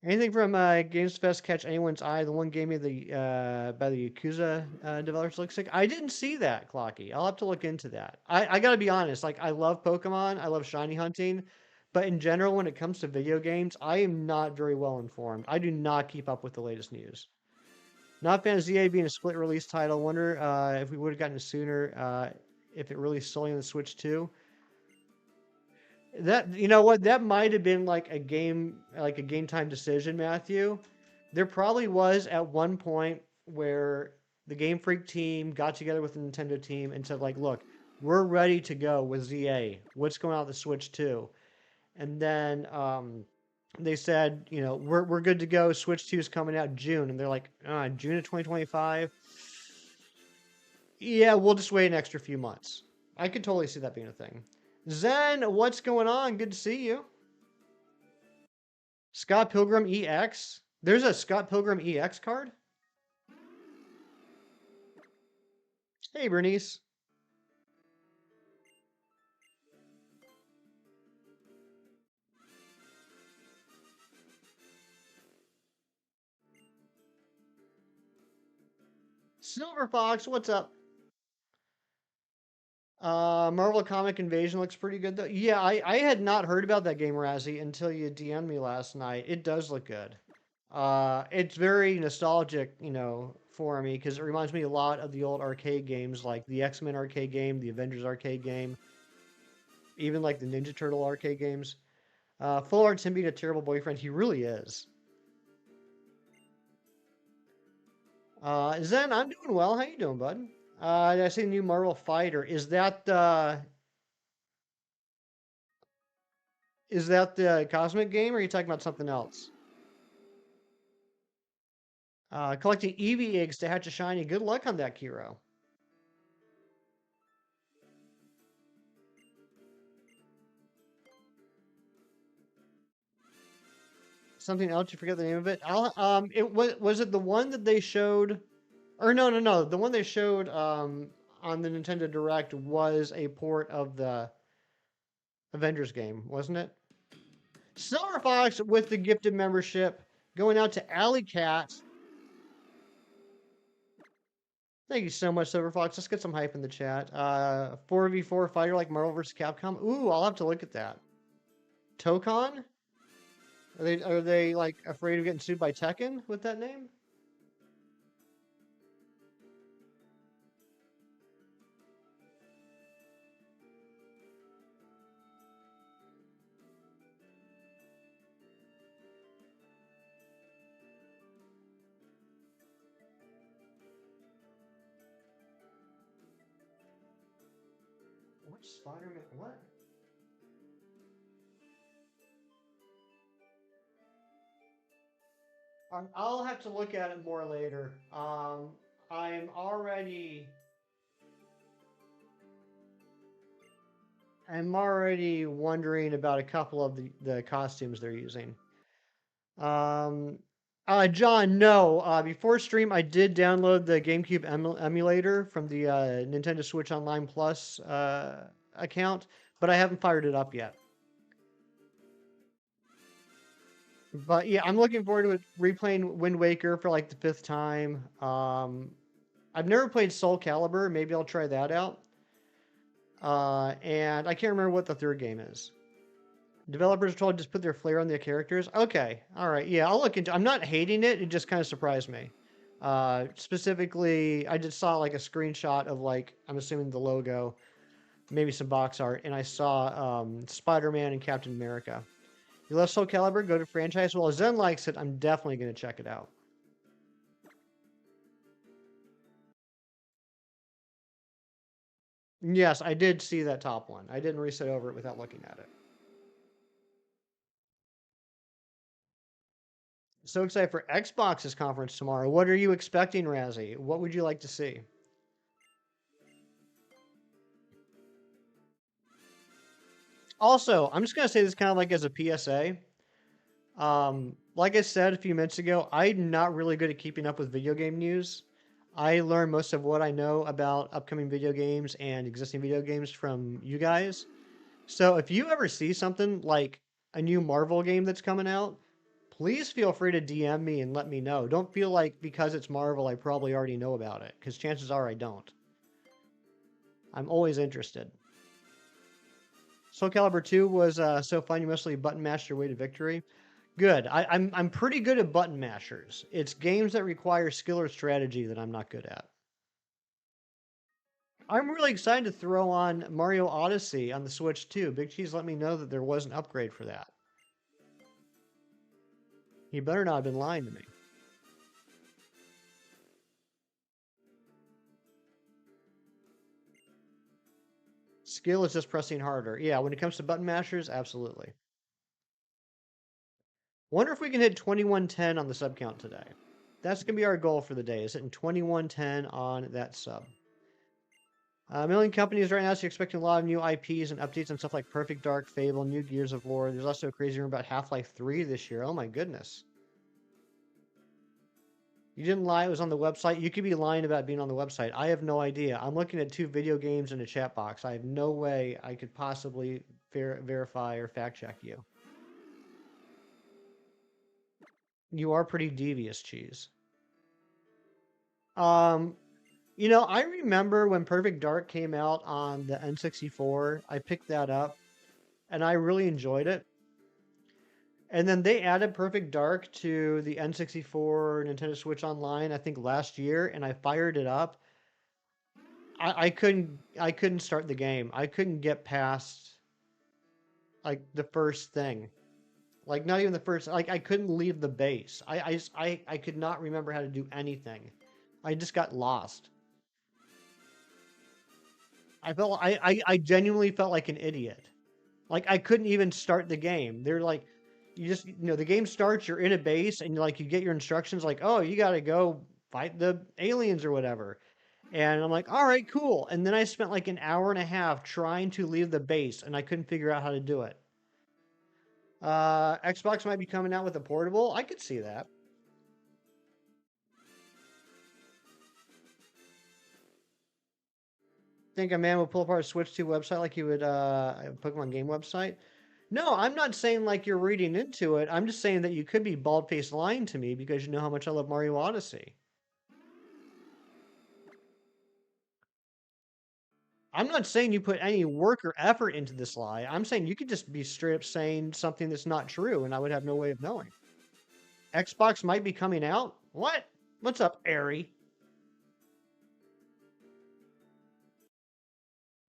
B: Anything from Games Fest catch anyone's eye? The one gave me by the Yakuza developers looks like. I didn't see that, Clocky. I'll have to look into that. I gotta be honest. Like I love Pokemon. I love shiny hunting, but in general, when it comes to video games, I am not very well informed. I do not keep up with the latest news. Not a fan of ZA being a split release title. Wonder if we would have gotten it sooner. If it released solely on the Switch 2. That, you know what, that might have been like a game time decision, Matthew. There probably was at one point where the Game Freak team got together with the Nintendo team and said, like, look, we're ready to go with ZA. What's going on with the Switch 2? And then they said, you know, we're good to go. Switch 2 is coming out June. And they're like, June of 2025? Yeah, we'll just wait an extra few months. I could totally see that being a thing. Zen, what's going on? Good to see you. Scott Pilgrim EX? There's a Scott Pilgrim EX card? Hey, Bernice. Silver Fox, what's up? Marvel Comic Invasion looks pretty good though. Yeah, I had not heard about that game, Razzie, until you DM'd me last night. It does look good. It's very nostalgic, you know, for me because it reminds me a lot of the old arcade games, like the X-Men arcade game, the Avengers arcade game, even like the Ninja Turtle arcade games. Full Art's him being a terrible boyfriend. He really is. Zen, I'm doing well. How you doing, bud? I see the new Marvel Fighter. Is that the Cosmic game, or are you talking about something else? Collecting Eevee eggs to hatch a shiny. Good luck on that, Kiro. Something else? You forget the name of it? It was it the one that they showed, or no. The one they showed on the Nintendo Direct was a port of the Avengers game, wasn't it? Silver Fox with the gifted membership going out to Alley Cat. Thank you so much, Silver Fox. Let's get some hype in the chat. 4v4 fighter like Marvel vs. Capcom. Ooh, I'll have to look at that. Tokon? Are they like afraid of getting sued by Tekken with that name? Which Spider-Man? What? I'll have to look at it more later. I'm already I'm already wondering about a couple of the costumes they're using. Um, John, no. Before stream, I did download the GameCube emulator from the Nintendo Switch Online Plus account, but I haven't fired it up yet. But yeah, I'm looking forward to replaying Wind Waker for like the fifth time. I've never played Soul Calibur. Maybe I'll try that out. And I can't remember what the third game is. Developers are told to just put their flair on their characters. Okay, all right, yeah, I'll look into. I'm not hating it. It just kind of surprised me. Specifically, I just saw like a screenshot of like I'm assuming the logo, maybe some box art, and I saw Spider-Man and Captain America. You love Soul Calibur? Go to franchise. Well, Zen likes it. I'm definitely going to check it out. Yes, I did see that top one. I didn't reset over it without looking at it. So excited for Xbox's conference tomorrow. What are you expecting, Razzie? What would you like to see? Also, I'm just going to say this kind of like as a PSA. Like I said a few minutes ago, I'm not really good at keeping up with video game news. I learn most of what I know about upcoming video games and existing video games from you guys. So if you ever see something like a new Marvel game that's coming out, please feel free to DM me and let me know. Don't feel like because it's Marvel, I probably already know about it, because chances are I don't. I'm always interested. Soul Calibur 2 was so fun you mostly button mashed your way to victory. Good. I'm pretty good at button mashers. It's games that require skill or strategy that I'm not good at. I'm really excited to throw on Mario Odyssey on the Switch too. Big Cheese let me know that there was an upgrade for that. He better not have been lying to me. Skill is just pressing harder. Yeah, when it comes to button mashers, absolutely. Wonder if we can hit 2110 on the sub count today. That's going to be our goal for the day, is hitting 2110 on that sub. A million companies right now, so you're expecting a lot of new IPs and updates and stuff like Perfect Dark, Fable, new Gears of War. There's also a crazy rumor about Half-Life 3 this year. Oh my goodness. You didn't lie, it was on the website. You could be lying about being on the website. I have no idea. I'm looking at 2 video games in a chat box. I have no way I could possibly verify or fact check you. You are pretty devious, Cheese. You know, I remember when Perfect Dark came out on the N64, I picked that up and I really enjoyed it. And then they added Perfect Dark to the N64 Nintendo Switch Online, I think last year, and I fired it up. I couldn't start the game. I couldn't get past like the first thing. Like not even the first, like I couldn't leave the base. I could not remember how to do anything. I just got lost. I genuinely felt like an idiot. Like I couldn't even start the game. They're like, you just, you know, the game starts, you're in a base, and like you get your instructions like, oh, you got to go fight the aliens or whatever. And I'm like, all right, cool. And then I spent like an hour and a half trying to leave the base, and I couldn't figure out how to do it. Xbox might be coming out with a portable. I could see that. Think a man would pull apart a Switch 2 website like he would a Pokemon game website? No, I'm not saying like you're reading into it. I'm just saying that you could be bald-faced lying to me because you know how much I love Mario Odyssey. I'm not saying you put any work or effort into this lie. I'm saying you could just be straight up saying something that's not true and I would have no way of knowing. Xbox might be coming out? What? What's up, Airy?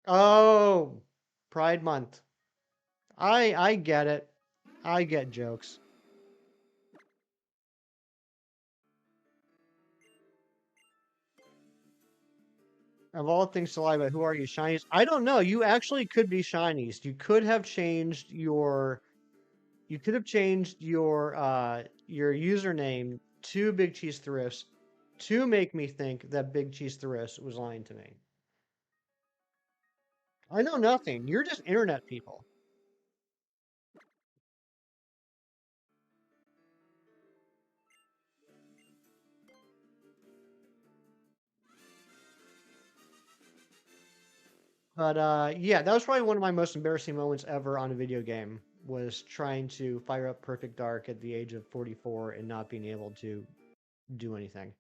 B: Oh, Pride Month. I get it. I get jokes. Of all things to lie about, who are you, Shinies? I don't know. You actually could be Shinies. You could have changed your your username to Big Cheese Thrifts to make me think that Big Cheese Thrifts was lying to me. I know nothing. You're just internet people. But yeah, that was probably one of my most embarrassing moments ever on a video game, was trying to fire up Perfect Dark at the age of 44 and not being able to do anything.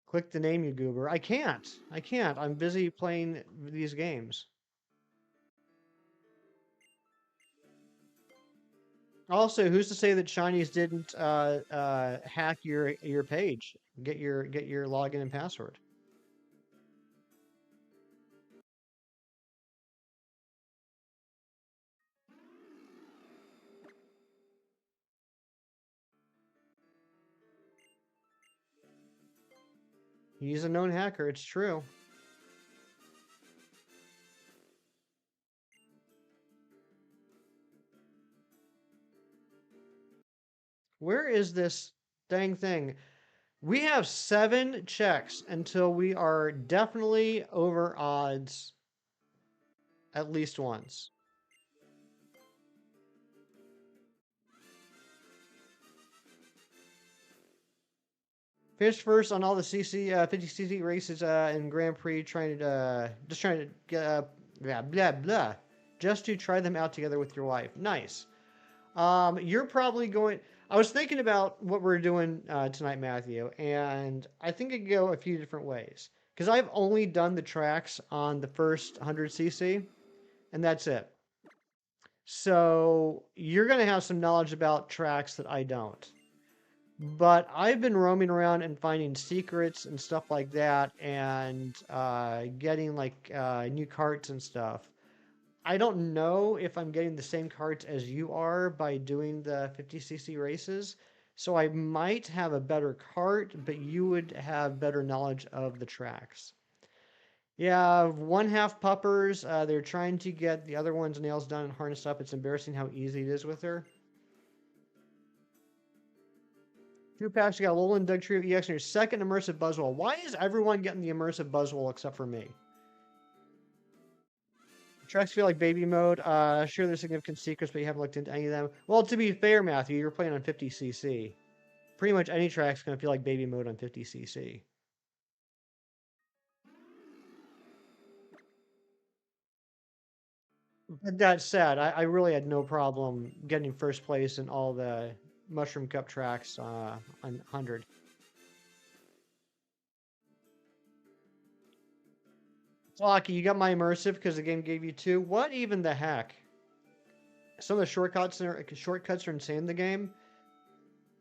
B: Click the name, you goober. I can't. I can't. I'm busy playing these games. Also, who's to say that Shinies didn't hack your page? Get your login and password. He's a known hacker. It's true. Where is this dang thing? We have 7 checks until we are definitely over odds at least once. Finish first on all the 50cc races in Grand Prix, trying to just trying to get blah blah blah, just to try them out together with your wife. Nice. You're probably going. I was thinking about what we're doing tonight, Matthew, and I think it could go a few different ways. Because I've only done the tracks on the first 100cc, and that's it. So you're going to have some knowledge about tracks that I don't. But I've been roaming around and finding secrets and stuff like that, and getting like new carts and stuff. I don't know if I'm getting the same carts as you are by doing the 50cc races. So I might have a better cart, but you would have better knowledge of the tracks. Yeah, one half puppers. They're trying to get the other one's nails done and harnessed up. It's embarrassing how easy it is with her. Two packs, you got Alolan Dugtrio EX and your second immersive Buzzwole. Why is everyone getting the immersive Buzzwole except for me? Tracks feel like baby mode. Sure, there's significant secrets, but you haven't looked into any of them. Well, to be fair, Matthew, you're playing on 50cc. Pretty much any track's gonna feel like baby mode on 50cc. But that said, I really had no problem getting first place in all the Mushroom Cup tracks on 100. Flocky, you got my immersive because the game gave you two. What even the heck? Some of the shortcuts are insane in the game.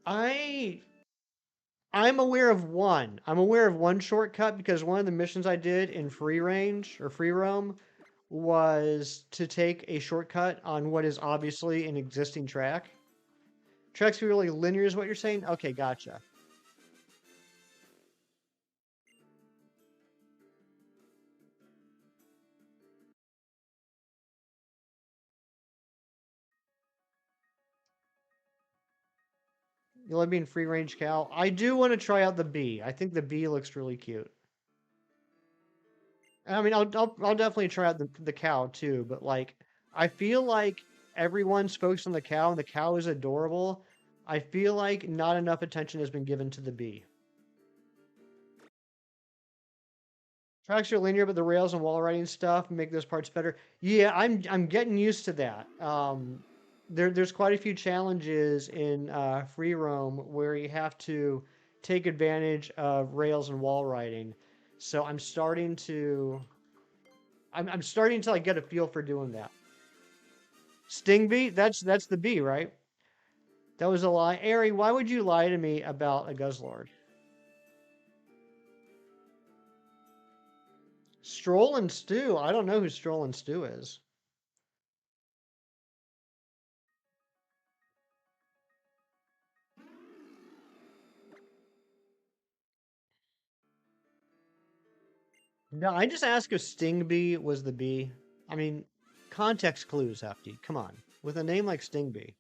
B: I I'm aware of one. I'm aware of one shortcut because one of the missions I did in free range or free roam was to take a shortcut on what is obviously an existing track. Tracks feel really linear is what you're saying? Okay, gotcha. You let me in free range Cal. I do want to try out the bee. I think the bee looks really cute. I mean, I'll definitely try out the cow too, but like, I feel like everyone's focused on the cow, and the cow is adorable. I feel like not enough attention has been given to the bee. Tracks are linear, but the rails and wall riding stuff make those parts better. Yeah, I'm getting used to that. There's quite a few challenges in free roam where you have to take advantage of rails and wall riding. So I'm starting to like get a feel for doing that. Sting bee? That's the bee, right? That was a lie. Ari, why would you lie to me about a Guzzlord? Stroll and Stew. I don't know who Stroll and Stew is. No, I just asked if Sting bee was the bee. I mean, context clues, Hefty. Come on. With a name like Sting bee.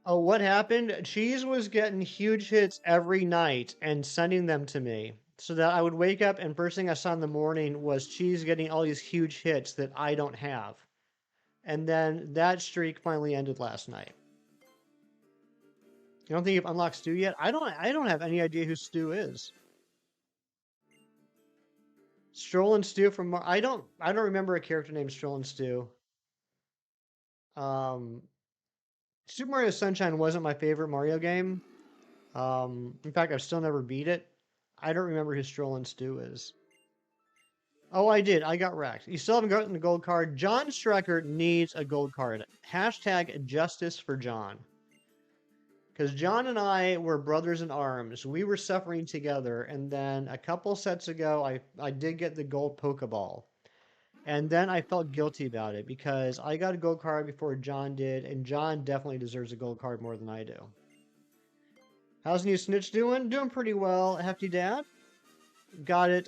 B: Oh, what happened? Cheese was getting huge hits every night and sending them to me. So that I would wake up and first thing I saw in the morning was Cheese getting all these huge hits that I don't have. And then that streak finally ended last night. You don't think you've unlocked Stu yet? I don't have any idea who Stu is. Stroll and Stu from I don't remember a character named Stroll and Stu. Um Super Mario Sunshine wasn't my favorite Mario game. In fact, I've still never beat it. I don't remember who Stroll and Stu is. Oh, I did. I got wrecked. You still haven't gotten the gold card. John Strecker needs a gold card. Hashtag justice for John. Because John and I were brothers in arms. We were suffering together. And then a couple sets ago, I did get the gold Pokeball. And then I felt guilty about it because I got a gold card before John did. And John definitely deserves a gold card more than I do. How's new Snitch doing? Doing pretty well, Hefty Dad. Got it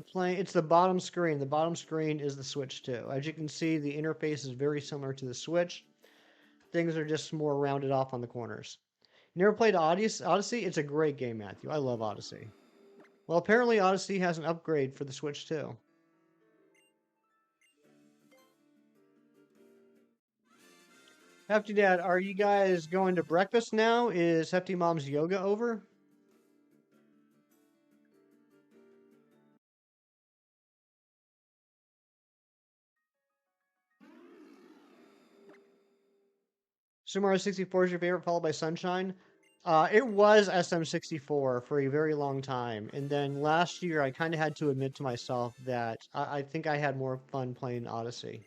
B: playing. It's the bottom screen. The bottom screen is the Switch too. As you can see, the interface is very similar to the Switch. Things are just more rounded off on the corners. You never played Odyssey? It's a great game, Matthew. I love Odyssey. Well, apparently Odyssey has an upgrade for the Switch too. Hefty Dad, are you guys going to breakfast now? Is Hefty Mom's yoga over? Super Mario 64 is your favorite, followed by Sunshine. It was SM64 for a very long time, and then last year I kind of had to admit to myself that I think I had more fun playing Odyssey.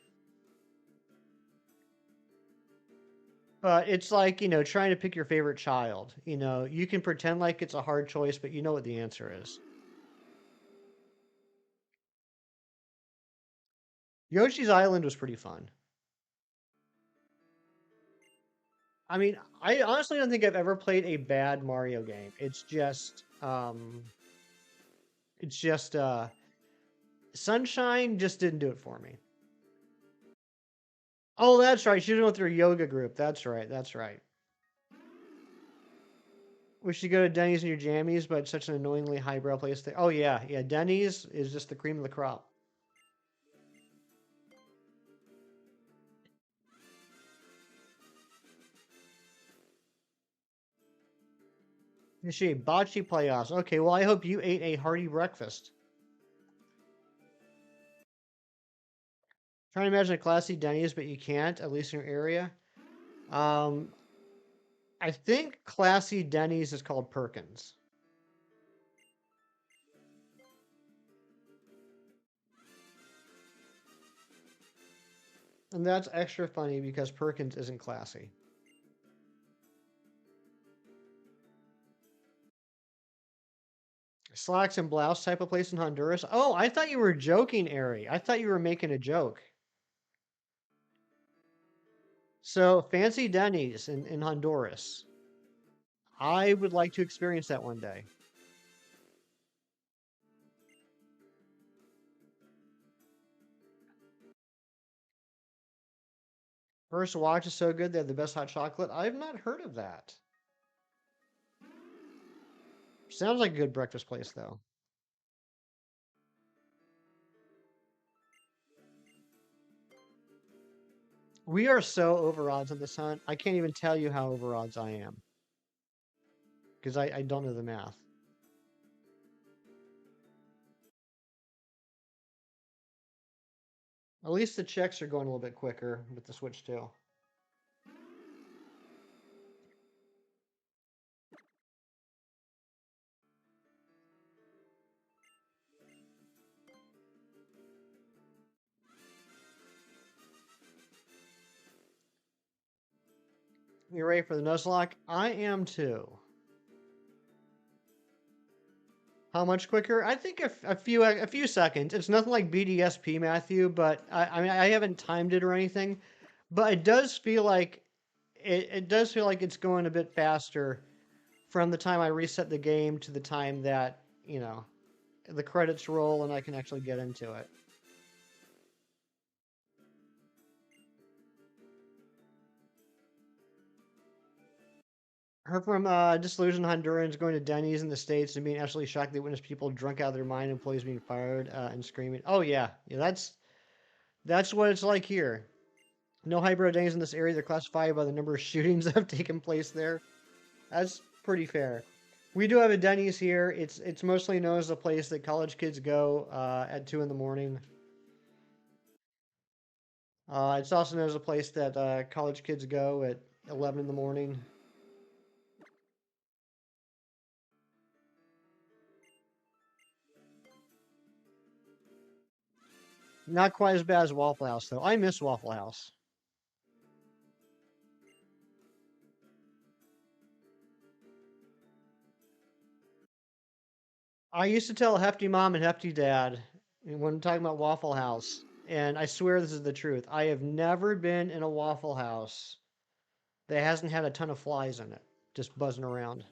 B: But it's like, trying to pick your favorite child. You can pretend like it's a hard choice, but you know what the answer is. Yoshi's Island was pretty fun. I mean, I honestly don't think I've ever played a bad Mario game. It's just Sunshine just didn't do it for me. Oh, that's right. She was with her yoga group. That's right. That's right. We should go to Denny's in your jammies, but it's such an annoyingly highbrow place. Oh yeah, yeah. Denny's is just the cream of the crop. Is she bocce playoffs? Okay, well I hope you ate a hearty breakfast. Trying to imagine a classy Denny's, but you can't, at least in your area. Um, I think classy Denny's is called Perkins. And that's extra funny because Perkins isn't classy. Slacks and blouse type of place in Honduras. Oh, I thought you were joking, Ari. I thought you were making a joke. So, fancy Denny's in Honduras. I would like to experience that one day. First Watch is so good. They have the best hot chocolate. I've not heard of that. Sounds like a good breakfast place, though. We are so over odds on this hunt. I can't even tell you how over odds I am because I don't know the math. At least the checks are going a little bit quicker with the Switch 2. You ready for the Nuzlocke? I am too. How much quicker? I think a few seconds. It's nothing like BDSP, Matthew, but I mean I haven't timed it or anything, but it does feel like it's going a bit faster from the time I reset the game to the time that the credits roll and I can actually get into it. Heard from disillusioned Hondurans going to Denny's in the States and being absolutely shocked they witnessed people drunk out of their mind, employees being fired and screaming. Oh yeah, yeah, that's what it's like here. No highbrow Denny's in this area. They're classified by the number of shootings that have taken place there. That's pretty fair. We do have a Denny's here. It's mostly known as a place that college kids go at 2 in the morning. It's also known as a place that college kids go at 11 in the morning. Not quite as bad as Waffle House though. I miss Waffle House. I used to tell Hefty Mom and Hefty Dad when talking about Waffle House, and I swear this is the truth. I have never been in a Waffle House that hasn't had a ton of flies in it, just buzzing around.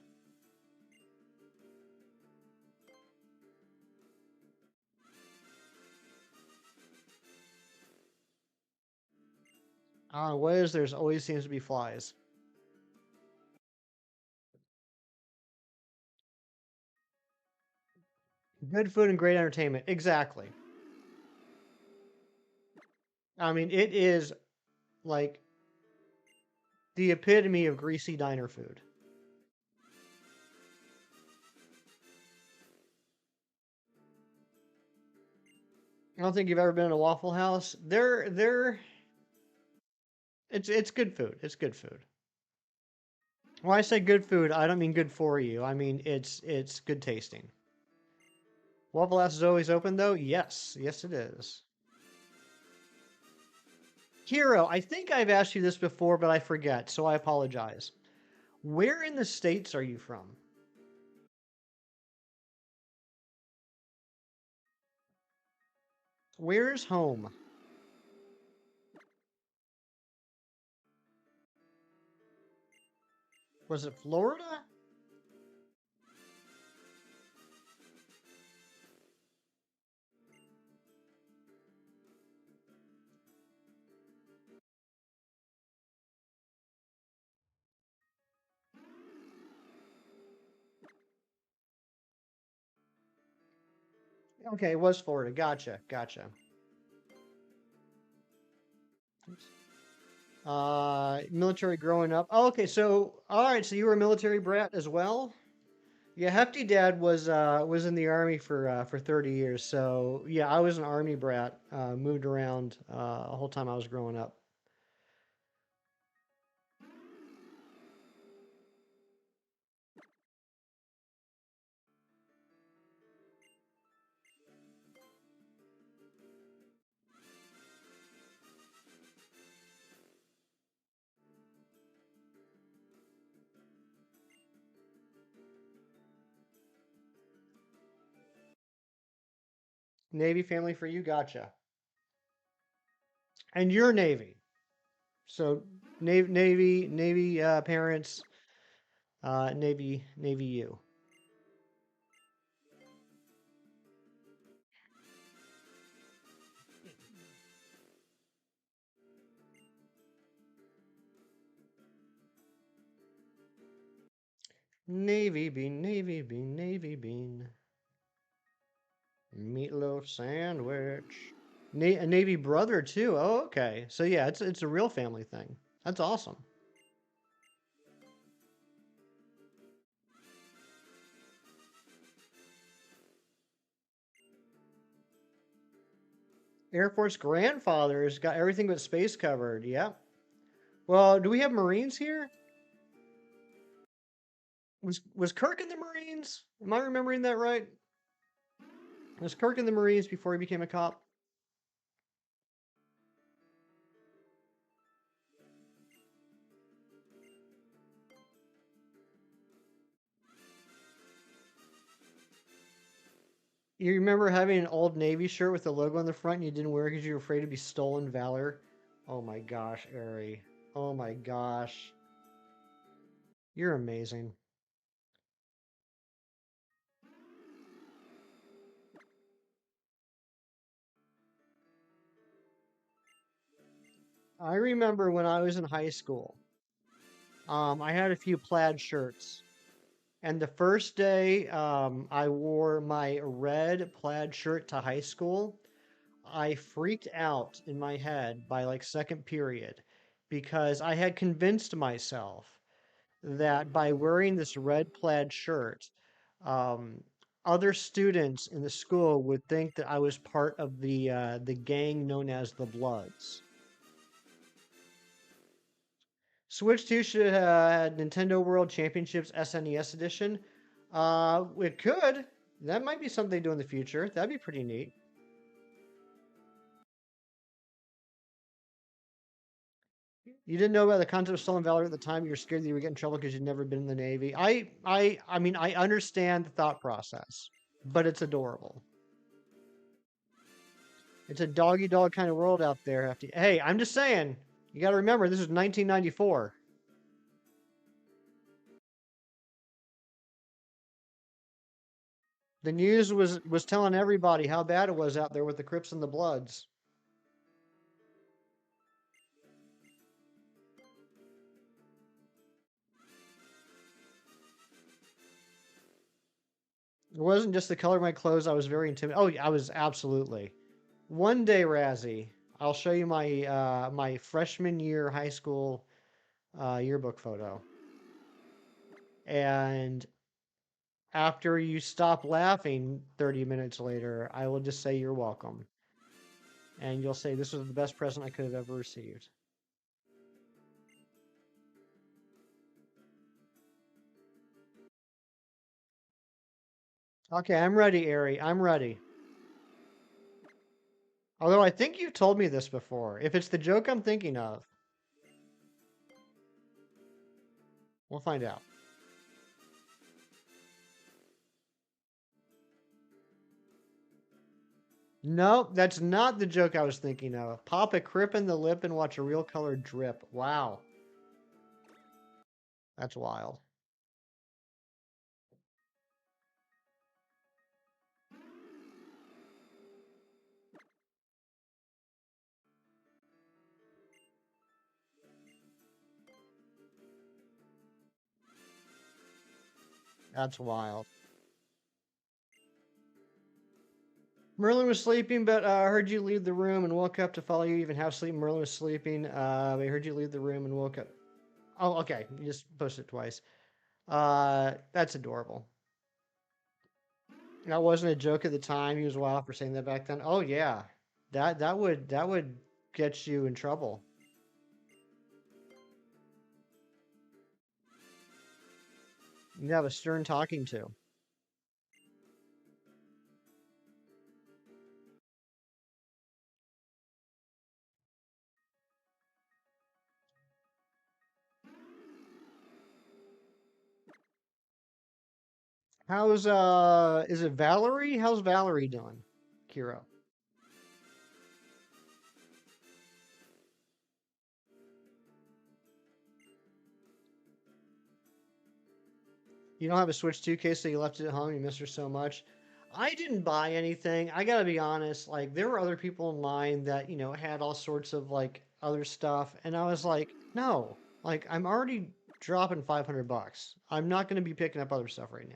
B: I don't know what it is. There's always seems to be flies. Good food and great entertainment. Exactly. I mean, it is like the epitome of greasy diner food. I don't think you've ever been in a Waffle House. It's good food. It's good food. When I say good food, I don't mean good for you. I mean it's good tasting. Waffle House is always open though. Yes, yes it is. Hero, I think I've asked you this before, but I forget, so I apologize. Where in the States are you from? Where's home? Was it Florida? Okay, it was Florida. Gotcha. Gotcha. Oops. Military growing up. Oh, okay, so all right, so you were a military brat as well? Yeah, Hefty Dad was in the army for 30 years. So yeah, I was an army brat. Moved around the whole time I was growing up. Navy family for you, gotcha. And you're Navy, so Navy parents, Navy you. Navy bean, Navy bean, Navy bean. Meatloaf sandwich. A Navy brother too. Oh, okay. So yeah, it's a real family thing. That's awesome. Air Force grandfather's got everything but space covered. Yep. Well, do we have Marines here? Was Kirk in the Marines? Am I remembering that right? Was Kirk in the Marines before he became a cop? You remember having an old Navy shirt with the logo on the front and you didn't wear it because you were afraid to be stolen valor? Oh my gosh, Ari. Oh my gosh. You're amazing. I remember when I was in high school, I had a few plaid shirts. And the first day I wore my red plaid shirt to high school, I freaked out in my head by like second period because I had convinced myself that by wearing this red plaid shirt, um, other students in the school would think that I was part of the gang known as the Bloods. Switch 2 should have Nintendo World Championships SNES edition. It could. That might be something they do in the future. That'd be pretty neat. You didn't know about the concept of stolen valor at the time. You were scared that you would get in trouble because you'd never been in the Navy. I mean, I understand the thought process, but it's adorable. It's a doggy dog kind of world out there. Hey, I'm just saying. You got to remember, this is 1994. The news was telling everybody how bad it was out there with the Crips and the Bloods. It wasn't just the color of my clothes. I was very intimidated. Oh, yeah, I was absolutely. One day, Razzie, I'll show you my freshman year high school yearbook photo. And after you stop laughing 30 minutes later, I will just say you're welcome. And you'll say this was the best present I could have ever received. Okay, I'm ready, Ari. I'm ready. Although I think you've told me this before. If it's the joke I'm thinking of, we'll find out. No, that's not the joke I was thinking of. Pop a crip in the lip and watch a real color drip. Wow. That's wild. That's wild. Merlin was sleeping, but I heard you leave the room and woke up to follow you even half sleep. Merlin was sleeping. I heard you leave the room and woke up. Oh, okay. You just posted it twice. That's adorable. That wasn't a joke at the time. He was wild for saying that back then. Oh yeah, that would get you in trouble. You have a stern talking to. How's is it Valerie? How's Valerie doing, Kiro? You don't have a Switch 2 case, so you left it at home. You miss her so much. I didn't buy anything. I gotta be honest. Like there were other people in line that had all sorts of like other stuff, and I was like, no, like I'm already dropping $500. I'm not gonna be picking up other stuff right now.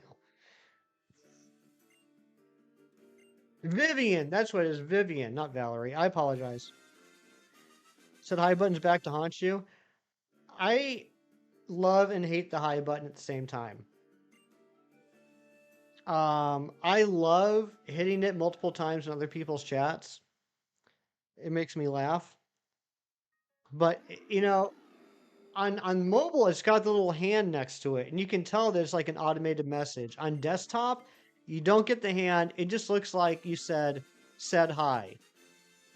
B: Vivian, that's what it is. Vivian, not Valerie. I apologize. Said high button's back to haunt you. I love and hate the high button at the same time. I love hitting it multiple times in other people's chats. It makes me laugh. But on mobile, it's got the little hand next to it, and you can tell there's like an automated message. On desktop, you don't get the hand. It just looks like you said hi,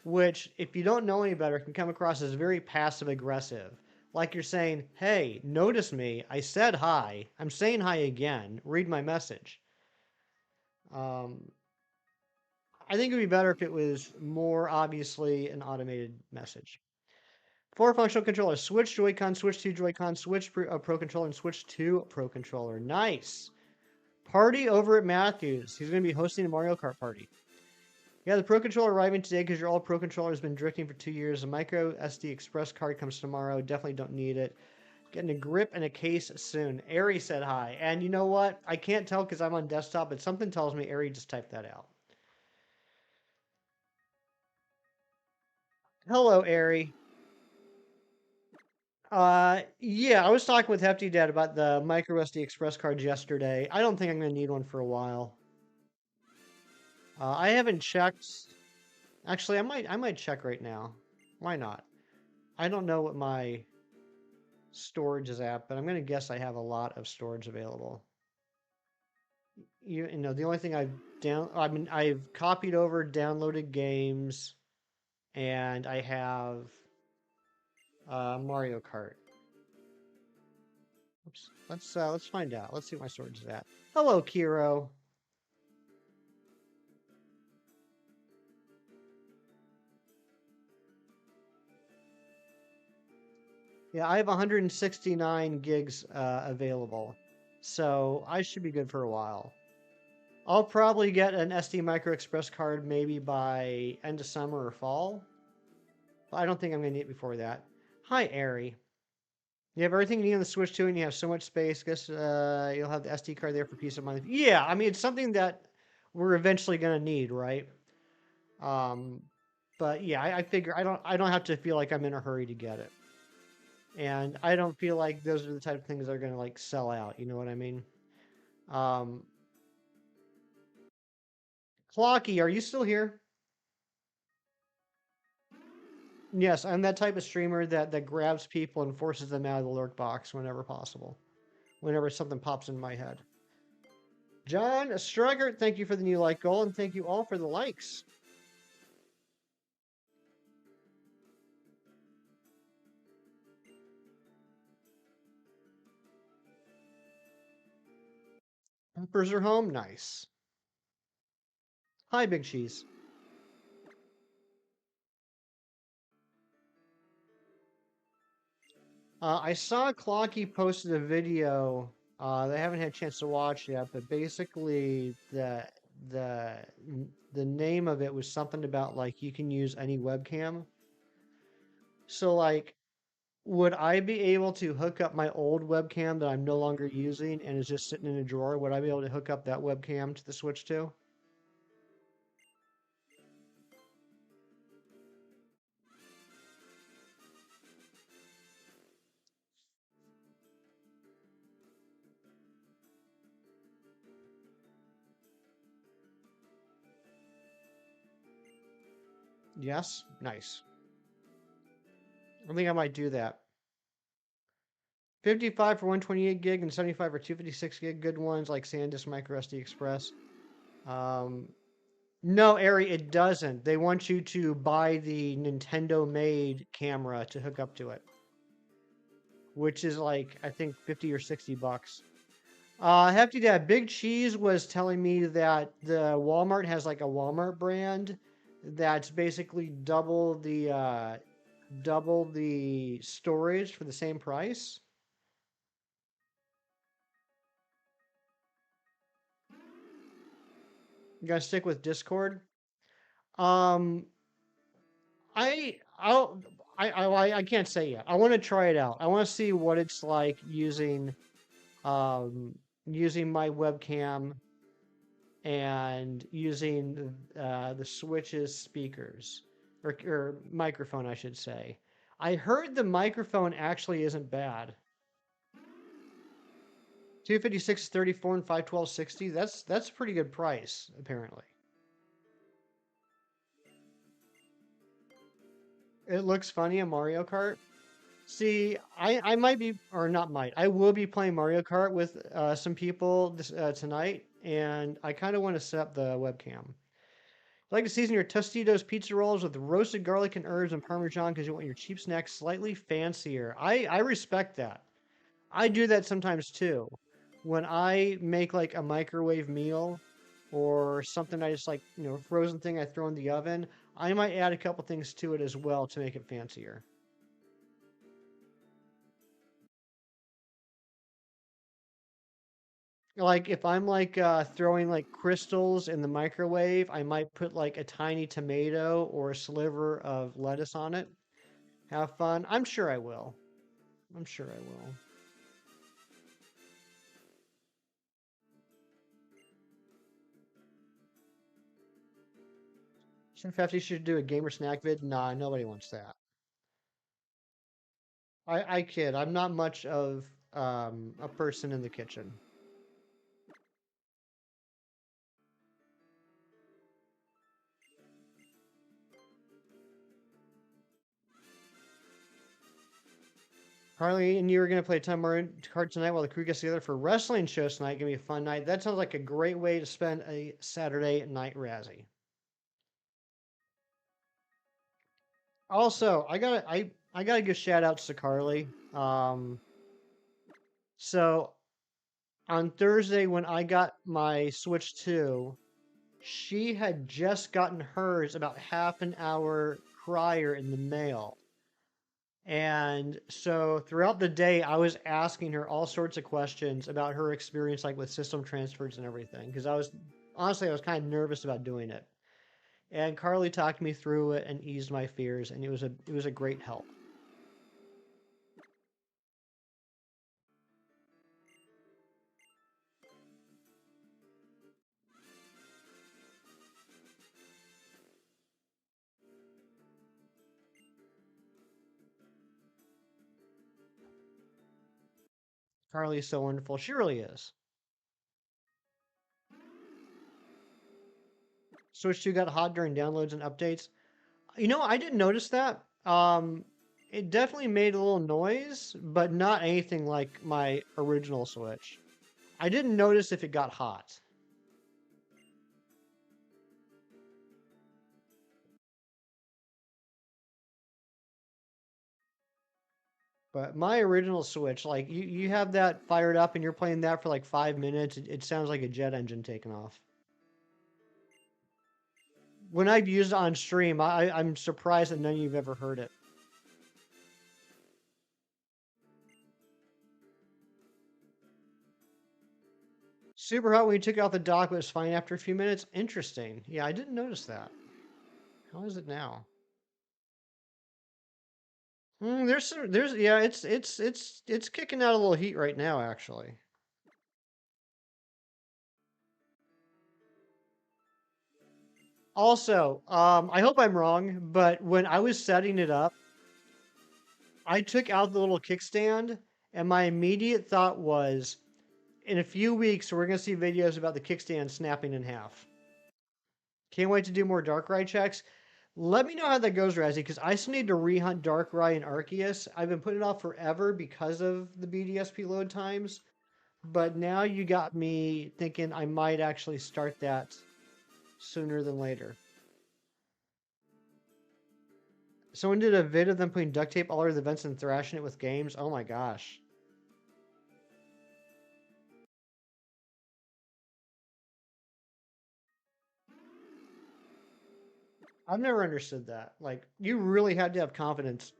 B: which if you don't know any better can come across as very passive aggressive. Like you're saying, "Hey, notice me. I said hi. I'm saying hi again. Read my message." Um, I think it would be better if it was more obviously an automated message. Four functional controllers: Switch Joy-Con, Switch 2 Joy-Con, Switch Pro Controller, and Switch 2 Pro Controller. Nice. Party over at Matthews. He's going to be hosting a Mario Kart party. Yeah, the Pro Controller arriving today because your old Pro Controller has been drifting for 2 years. A micro SD express card comes tomorrow. Definitely don't need it. Getting a grip and a case soon. Ari said hi. And you know what? I can't tell because I'm on desktop, but something tells me Ari just typed that out. Hello, Ari. Yeah, I was talking with Hefty Dad about the micro SD express cards yesterday. I don't think I'm going to need one for a while. I haven't checked. Actually, I might check right now. Why not? I don't know what my storage is at, but I'm going to guess I have a lot of storage available. The only thing I've copied over, downloaded games, and I have Mario Kart. Oops. Let's find out. Let's see what my storage is at. Hello, Kiro. Yeah, I have 169 gigs available, so I should be good for a while. I'll probably get an SD Micro Express card maybe by end of summer or fall. But I don't think I'm going to need it before that. Hi, Ari. You have everything you need on the Switch 2, and you have so much space. Guess you'll have the SD card there for peace of mind. Yeah, I mean, it's something that we're eventually going to need, right? Um, but yeah, I figure I don't have to feel like I'm in a hurry to get it. And I don't feel like those are the type of things that are going to like sell out. You know what I mean? Um, Clocky, are you still here? Yes, I'm that type of streamer that grabs people and forces them out of the lurk box whenever possible. Whenever something pops in my head. John Struggert, thank you for the new like goal, and thank you all for the likes. Peppers are home, nice. Hi, Big Cheese. I saw Clocky posted a video. They haven't had a chance to watch yet, but basically the the name of it was something about like you can use any webcam. So like, would I be able to hook up my old webcam that I'm no longer using and is just sitting in a drawer? Would I be able to hook up that webcam to the Switch too? Yes? Nice. I think I might do that. 55 for 128 gig and 75 for 256 gig. Good ones like SanDisk, MicroSD Express. Um, no, Ari, it doesn't. They want you to buy the Nintendo-made camera to hook up to it, which is like I think 50 or 60 bucks. Hefty Dad, Big Cheese was telling me that the Walmart has like a Walmart brand that's basically double the storage for the same price. You gotta stick with Discord. Um, I'll I can't say yet. I want to try it out. I want to see what it's like um using my webcam and using the Switch's speakers or microphone, I should say. I heard the microphone actually isn't bad. 256 34 and 512 60. That's a pretty good price apparently. It looks funny in Mario Kart. See, I might be, or not might, I will be playing Mario Kart with some people tonight, and I kind of want to set up the webcam. I like to season your Tostitos pizza rolls with roasted garlic and herbs and Parmesan because you want your cheap snacks slightly fancier. I respect that. I do that sometimes too. When I make like a microwave meal or something I just like, frozen thing I throw in the oven, I might add a couple things to it as well to make it fancier. Like if I'm like throwing like crystals in the microwave, I might put like a tiny tomato or a sliver of lettuce on it. Have fun. I'm sure I will. I'm sure I will. Chef Hefty should do a gamer snack vid. Nah, nobody wants that. I kid. I'm not much of a person in the kitchen. Harley and you were gonna play Time Mario Kart tonight while the crew gets together for wrestling shows tonight. Gonna be a fun night. That sounds like a great way to spend a Saturday night, Razzie. Also, I gotta give shout outs to Carly. So on Thursday when I got my Switch 2, she had just gotten hers about half an hour prior in the mail. And so throughout the day, I was asking her all sorts of questions about her experience, like with system transfers and everything, because I was kind of nervous about doing it. And Carly talked me through it and eased my fears, and it was a great help. Carly is so wonderful. She really is. Switch 2 got hot during downloads and updates. I didn't notice that. It definitely made a little noise, but not anything like my original Switch. I didn't notice if it got hot. But my original Switch, like you have that fired up and you're playing that for like 5 minutes, it sounds like a jet engine taking off. When I've used it on stream, I'm surprised that none of you've ever heard it. Super hot when you took it off the dock, but it was fine after a few minutes. Interesting. Yeah, I didn't notice that. How is it now? Yeah, it's kicking out a little heat right now, actually. Also, I hope I'm wrong, but when I was setting it up, I took out the little kickstand, and my immediate thought was, in a few weeks, we're gonna see videos about the kickstand snapping in half. Can't wait to do more Darkrai checks. Let me know how that goes, Razzie, because I still need to rehunt Darkrai and Arceus. I've been putting it off forever because of the BDSP load times, but now you got me thinking I might actually start that sooner than later. Someone did a vid of them putting duct tape all over the vents and thrashing it with games. Oh my gosh. I've never understood that. Like, you really had to have confidence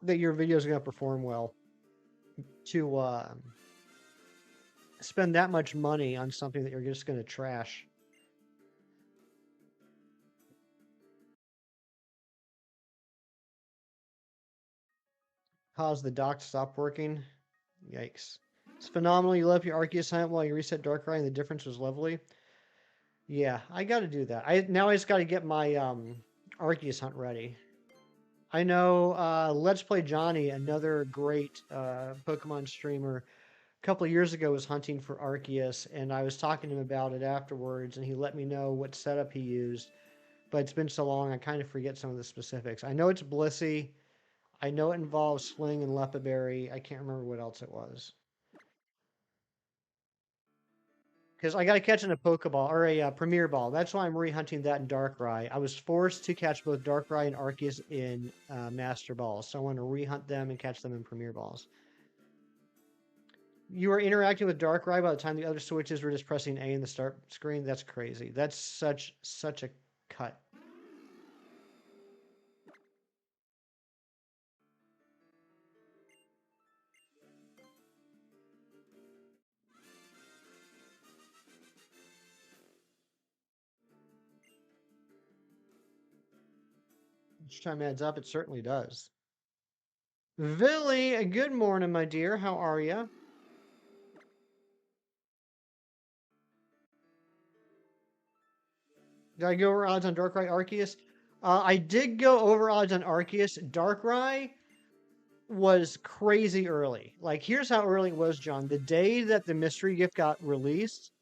B: that your video is going to perform well to spend that much money on something that you're just going to trash. Cause the dock stopped working. Yikes. It's phenomenal. You left your Arceus hunt while you reset Darkrai, and the difference was lovely. Yeah, I got to do that. I just got to get my Arceus hunt ready. I know Let's Play Johnny, another great Pokemon streamer, a couple of years ago was hunting for Arceus, and I was talking to him about it afterwards, and he let me know what setup he used. But it's been so long, I kind of forget some of the specifics. I know it's Blissey. I know it involves Sling and Lepaberry. I can't remember what else it was. Because I got to catch in a Pokeball or a Premier Ball. That's why I'm rehunting that in Darkrai. I was forced to catch both Darkrai and Arceus in Master Balls, so I want to rehunt them and catch them in Premier Balls. You were interacting with Darkrai by the time the other switches were just pressing A in the start screen. That's crazy. That's such a cut. Each time adds up, it certainly does. Villy, good morning, my dear. How are you? Did I go over odds on Darkrai Arceus? I did go over odds on Arceus. Darkrai was crazy early. Like, here's how early it was, John. The day that the mystery gift got released,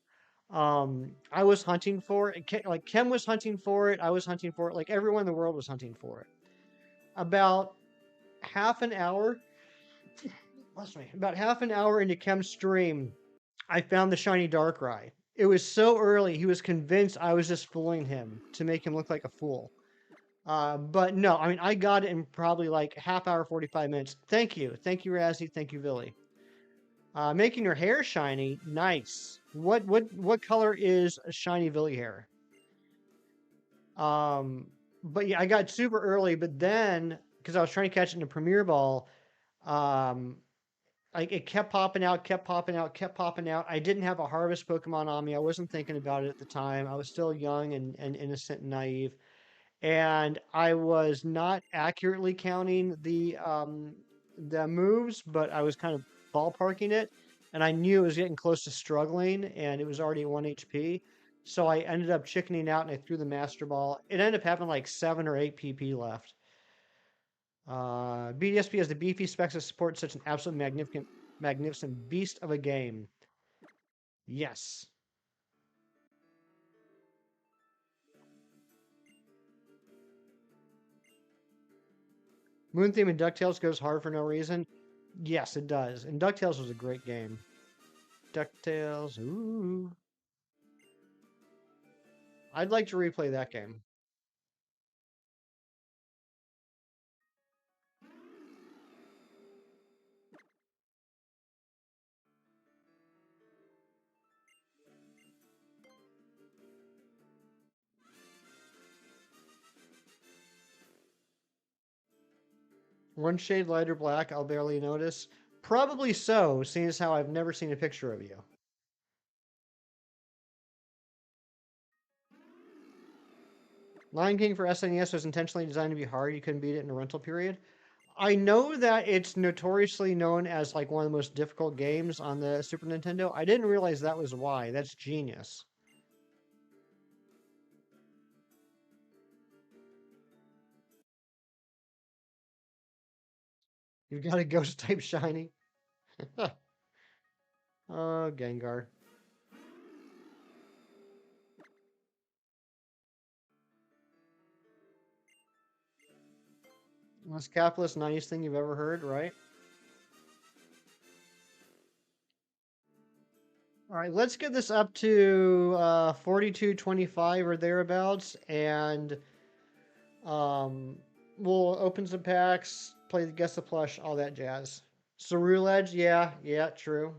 B: I was hunting for it. Like, Kem was hunting for it. I was hunting for it. Like, everyone in the world was hunting for it. About half an hour, about half an hour into Kem's stream, I found the shiny Darkrai. It was so early, he was convinced I was just fooling him to make him look like a fool. But no, I mean, I got it in probably like half hour, 45 minutes. Thank you. Thank you, Razzie. Thank you, Billy. Making your hair shiny. Nice. What color is a shiny Billy hair? Um, but yeah, I got super early, but then, because I was trying to catch it in a Premier Ball, um, like it kept popping out, kept popping out, kept popping out. I didn't have a harvest Pokemon on me. I wasn't thinking about it at the time. I was still young and innocent and naive. And I was not accurately counting the moves, but I was kind of ballparking it, and I knew it was getting close to struggling, and it was already at 1 HP. So I ended up chickening out, and I threw the Master Ball. It ended up having like 7 or 8 PP left. BDSP has the beefy specs to support such an absolute magnificent beast of a game. Yes. Moon Theme and DuckTales goes hard for no reason. Yes, it does. And DuckTales was a great game. DuckTales. Ooh. I'd like to replay that game. One shade lighter black, I'll barely notice. Probably so, seeing as how I've never seen a picture of you. Lion King for SNES was intentionally designed to be hard. You couldn't beat it in a rental period. I know that it's notoriously known as like one of the most difficult games on the Super Nintendo. I didn't realize that was why. That's genius. You've got a ghost type shiny. Oh, Gengar. Most capitalist, nice thing you've ever heard, right? All right, let's get this up to 42.25 or thereabouts, and um, we'll open some packs, play the Guess the Plush, all that jazz. Ceruledge, Edge, yeah, true.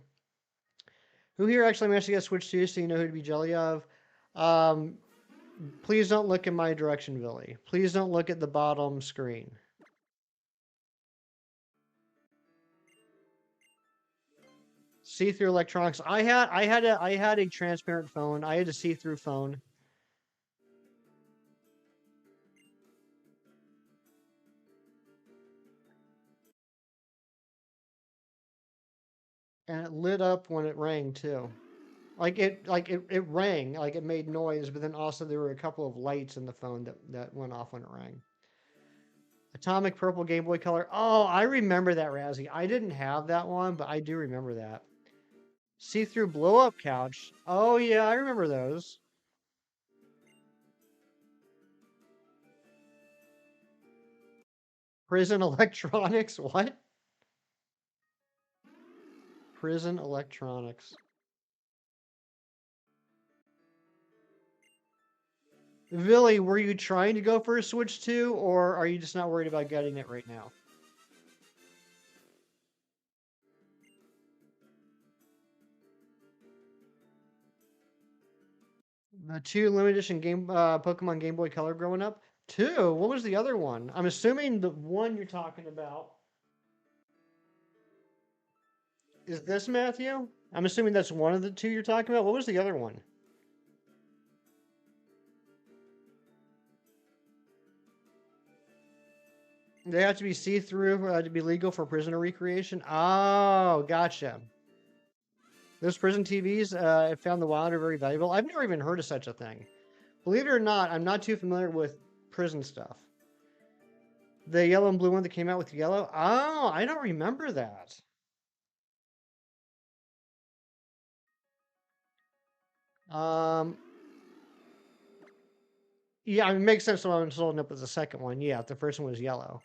B: Who here actually managed to get Switch 2 so you know who to be jelly of? Um, please don't look in my direction, Billy. Please don't look at the bottom screen. See-through electronics. I had a transparent phone. I had a see-through phone. And it lit up when it rang too. It rang, like it made noise, but then also there were a couple of lights in the phone that went off when it rang. Atomic Purple Game Boy Color. Oh, I remember that, Razzie. I didn't have that one, but I do remember that. See-through blow-up couch. Oh yeah, I remember those. Prison Electronics. What? Prison Electronics. Billy, were you trying to go for a Switch 2, or are you just not worried about getting it right now? The two limited edition Pokemon Game Boy Color growing up. Two. What was the other one? I'm assuming the one you're talking about is this, Matthew. I'm assuming that's one of the two you're talking about. What was the other one? They have to be see-through to be legal for prisoner recreation. Oh, gotcha. Those prison TVs, I found the wild are very valuable. I've never even heard of such a thing. Believe it or not, I'm not too familiar with prison stuff. The yellow and blue one that came out with yellow? Oh, I don't remember that. Um, yeah, I mean, it makes sense when I'm holding up with the second one. Yeah, the first one was yellow.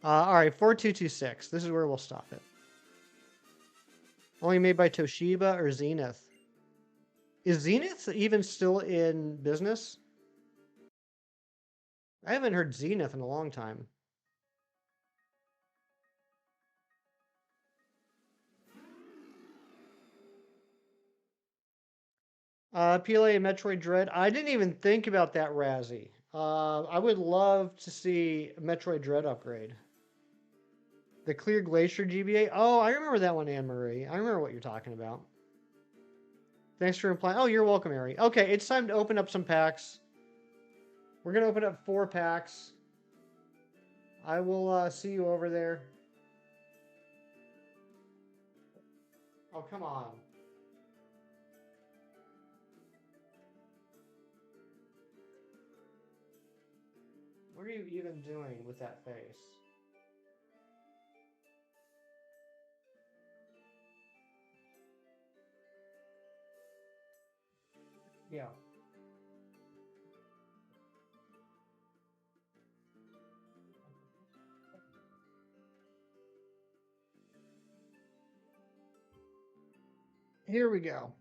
B: All right, 4226. This is where we'll stop it. Only made by Toshiba or Zenith. Is Zenith even still in business? I haven't heard Zenith in a long time. PLA and Metroid Dread. I didn't even think about that, Razzie. I would love to see Metroid Dread upgrade. The Clear Glacier GBA. Oh, I remember that one, Anne Marie. I remember what you're talking about. Thanks for replying. Oh, you're welcome, Ari. Okay, it's time to open up some packs. We're gonna open up 4 packs. I will see you over there. Oh, come on. What are you even doing with that face? Yeah. Here we go.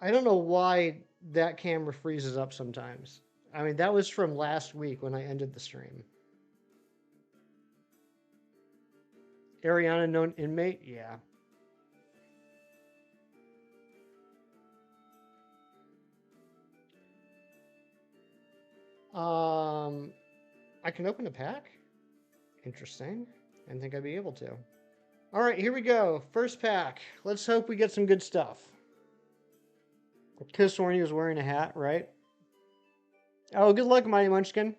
B: I don't know why that camera freezes up sometimes. I mean, that was from last week when I ended the stream. Ariana known inmate? Yeah. I can open a pack? Interesting. I didn't think I'd be able to. All right, here we go. First pack. Let's hope we get some good stuff. Kissorny was wearing a hat, right? Oh, good luck, Mighty Munchkin.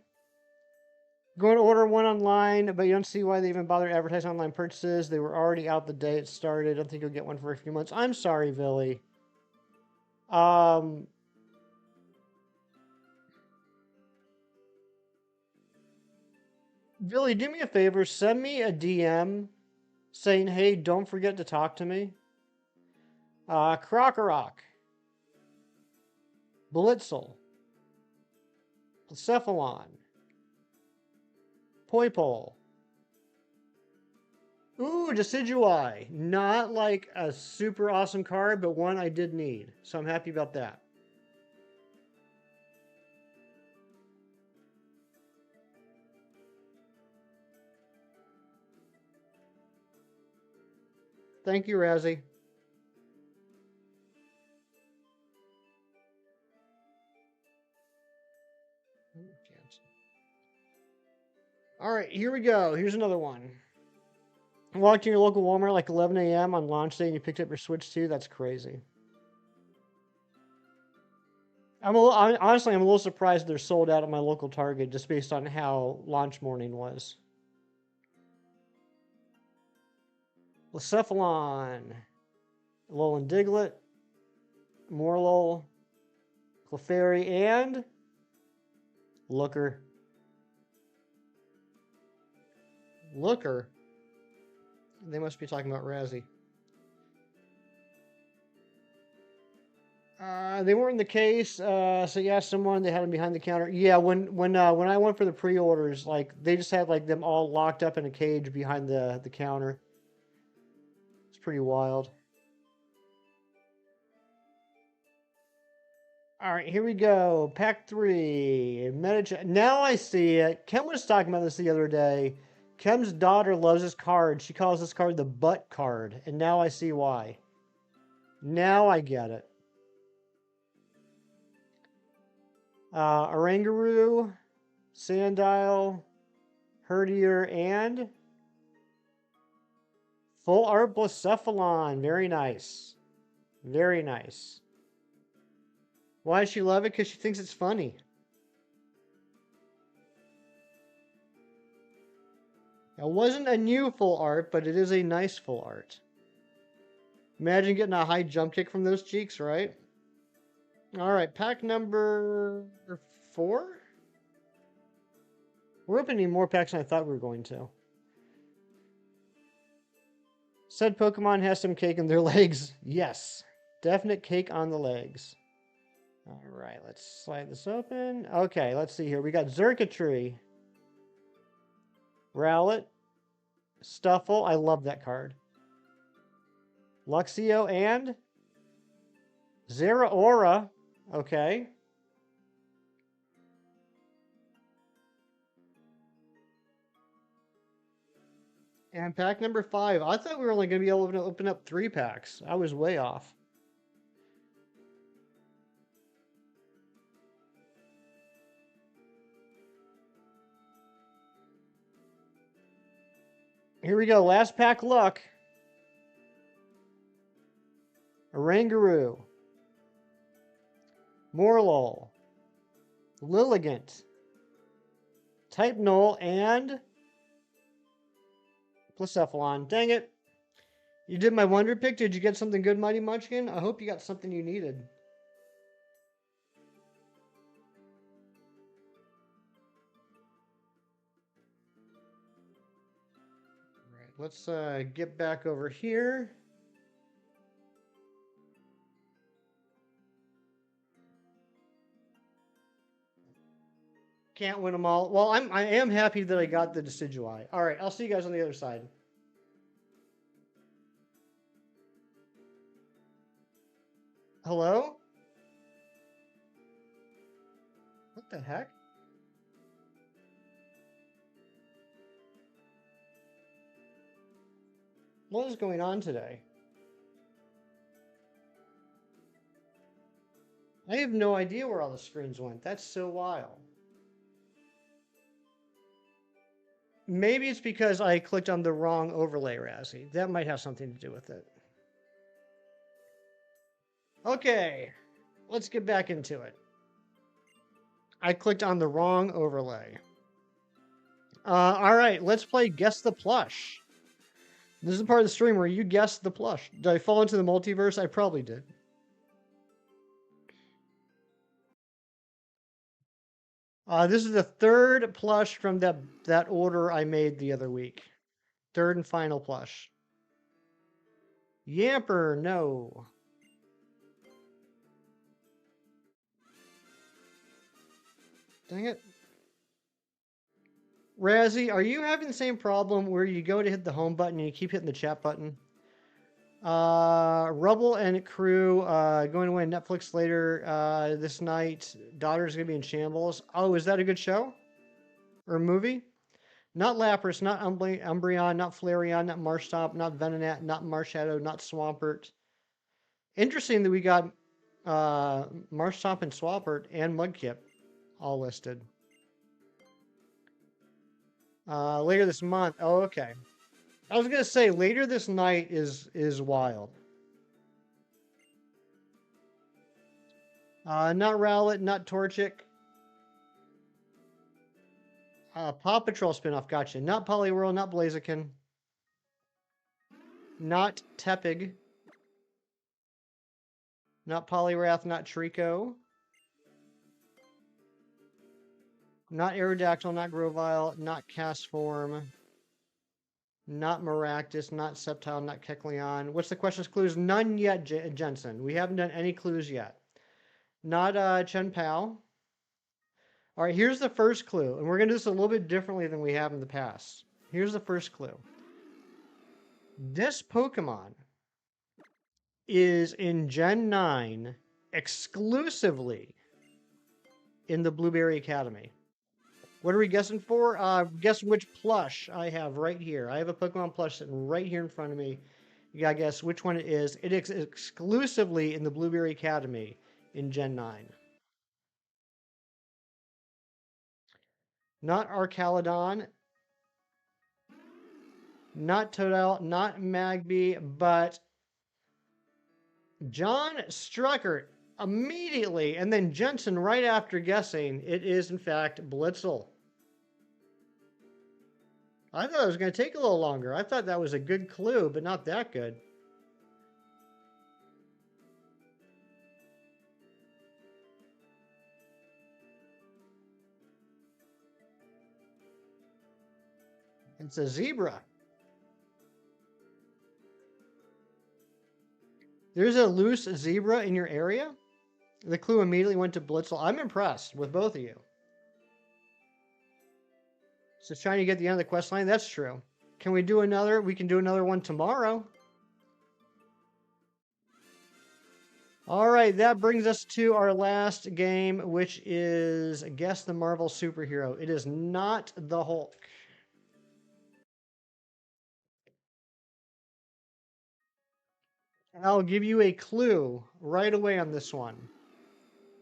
B: Going to order one online, but you don't see why they even bother advertising online purchases. They were already out the day it started. I don't think you'll get one for a few months. I'm sorry, Billy. Billy, do me a favor. Send me a DM saying, hey, don't forget to talk to me. Krokorok. Blitzel. Cephalon. Poipole. Ooh, Decidueye. Not like a super awesome card, but one I did need. So I'm happy about that. Thank you, Razzie. All right, here we go. Here's another one. Walked to your local Walmart like 11 a.m. on launch day and you picked up your Switch 2? That's crazy. Honestly, I'm a little surprised they're sold out at my local Target just based on how launch morning was. Cephalon, Alolan Diglett, Morlul, Clefairy, and Looker. Looker? They must be talking about Razzie. They weren't in the case, so you asked someone, they had them behind the counter. Yeah, when I went for the pre-orders, like they just had like them all locked up in a cage behind the counter. It's pretty wild. All right, here we go. Pack 3. Now I see it. Ken was talking about this the other day. Ken's daughter loves this card. She calls this card the butt card, and now I see why. Now I get it. Oranguru, Sandile, Herdier, and Full Art Blacephalon. Very nice. Very nice. Why does she love it? Because she thinks it's funny. It wasn't a new full art, but it is a nice full art. Imagine getting a high jump kick from those cheeks, right? All right, pack number 4? We're opening more packs than I thought we were going to. Said Pokemon has some cake in their legs. Yes, definite cake on the legs. All right, let's slide this open. Okay, let's see here. We got Xurkitree, Rowlet, Stuffle. I love that card. Luxio and Zeraora. Okay. And pack number 5. I thought we were only going to be able to open up 3 packs. I was way off. Here we go. Last pack luck. Oranguru, Morlul, Lilligant, Type Null, and Blacephalon. Dang it. You did my wonder pick. Did you get something good, Mighty Munchkin? I hope you got something you needed. All right, let's get back over here. Can't win them all. Well, I am happy that I got the Decidueye. All right, I'll see you guys on the other side. Hello? What the heck? What is going on today? I have no idea where all the screens went. That's so wild. Maybe it's because I clicked on the wrong overlay, Razzie. That might have something to do with it. Okay, let's get back into it. I clicked on the wrong overlay. All right, let's play Guess the Plush. This is the part of the stream where you guess the plush. Did I fall into the multiverse? I probably did. This is the third plush from that order I made the other week. Third and final plush. Yamper, no. Dang it. Razzie, are you having the same problem where you go to hit the home button and you keep hitting the chat button? Rubble and Crew going away on Netflix later this night. Daughter's gonna be in shambles. Oh, is that a good show or movie? Not Lapras, not Umbreon, not Flareon, not Marshtomp, not Venonat, not Marshadow, not Swampert. Interesting that we got Marshtomp and Swampert and Mudkip all listed. Later this month. Oh, okay. I was gonna say later this night is wild. Not Rowlet, not Torchic. Paw Patrol spinoff, gotcha. Not Poliwhirl, not Blaziken. Not Tepig. Not Poliwrath, not Trico. Not Aerodactyl, not Grovyle, not Castform. Not Maractus, not Sceptile, not Kecleon. What's the question's clues? None yet, Jensen. We haven't done any clues yet. Not Chen Pao. All right, here's the first clue, and we're going to do this a little bit differently than we have in the past. Here's the first clue. This Pokemon is in Gen 9 exclusively in the Blueberry Academy. What are we guessing for? Guess which plush I have right here. I have a Pokemon plush sitting right here in front of me. You gotta guess which one it is. It is exclusively in the Blueberry Academy in Gen 9. Not Arcaludon. Not Totodile. Not Magby. But John Struckert immediately, and then Jensen right after guessing, it is in fact Blitzel. I thought it was going to take a little longer. I thought that was a good clue, but not that good. It's a zebra. There's a loose zebra in your area? The clue immediately went to Blitzel. I'm impressed with both of you. So trying to get the end of the quest line? That's true. Can we do another? We can do another one tomorrow. All right, that brings us to our last game, which is Guess the Marvel Superhero. It is not the Hulk. I'll give you a clue right away on this one.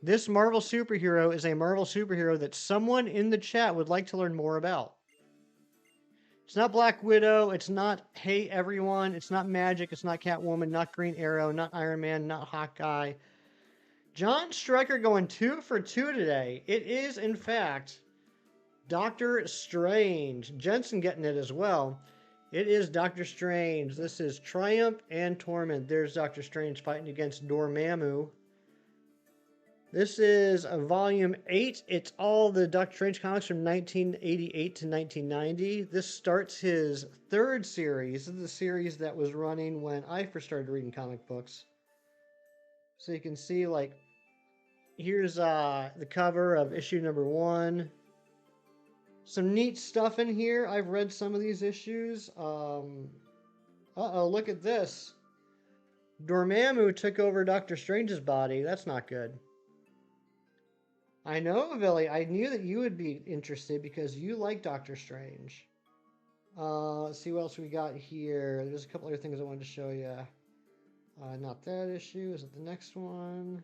B: This Marvel superhero is a Marvel superhero that someone in the chat would like to learn more about. It's not Black Widow. It's not Hey Everyone. It's not Magic. It's not Catwoman. Not Green Arrow. Not Iron Man. Not Hawkeye. John Stryker going 2 for 2 today. It is, in fact, Doctor Strange. Jensen getting it as well. It is Doctor Strange. This is Triumph and Torment. There's Doctor Strange fighting against Dormammu. This is volume 8. It's all the Doctor Strange comics from 1988 to 1990. This starts his third series. This is the series that was running when I first started reading comic books. So you can see, like, here's the cover of issue number 1. Some neat stuff in here. I've read some of these issues. Uh-oh, look at this. Dormammu took over Doctor Strange's body. That's not good. I know, Billy. I knew that you would be interested because you like Doctor Strange. Let's see what else we got here. There's a couple other things I wanted to show you. Not that issue. Is it the next one?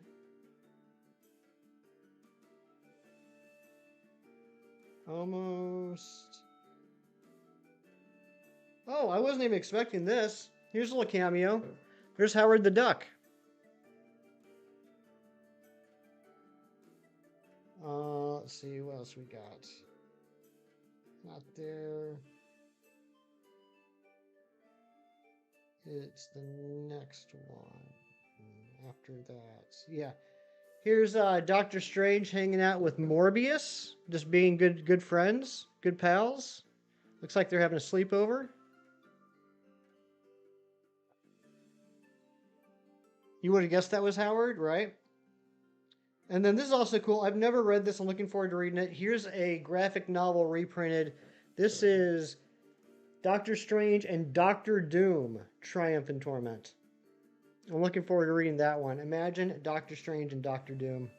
B: Almost. Oh, I wasn't even expecting this. Here's a little cameo. There's Howard the Duck. Let's see what else we got. Not there. It's the next one. After that, yeah. Here's Doctor Strange hanging out with Morbius, just being good friends, good pals. Looks like they're having a sleepover. You would have guessed that was Howard, right? And then this is also cool. I've never read this. I'm looking forward to reading it. Here's a graphic novel reprinted. This is Doctor Strange and Doctor Doom, Triumph and Torment. I'm looking forward to reading that one. Imagine Doctor Strange and Doctor Doom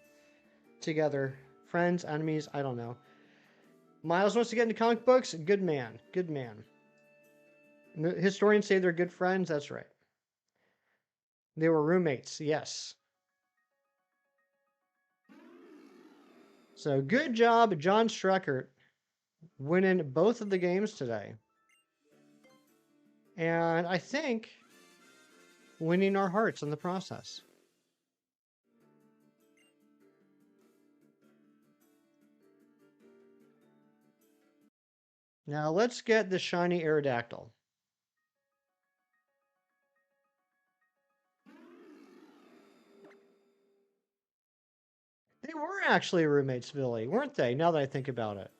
B: together. Friends, enemies, I don't know. Miles wants to get into comic books. Good man. Good man. Historians say they're good friends. That's right. They were roommates. Yes. So good job, John Streckert, winning both of the games today. And I think winning our hearts in the process. Now let's get the shiny Aerodactyl. They were actually roommates, Billy, weren't they? Now that I think about it.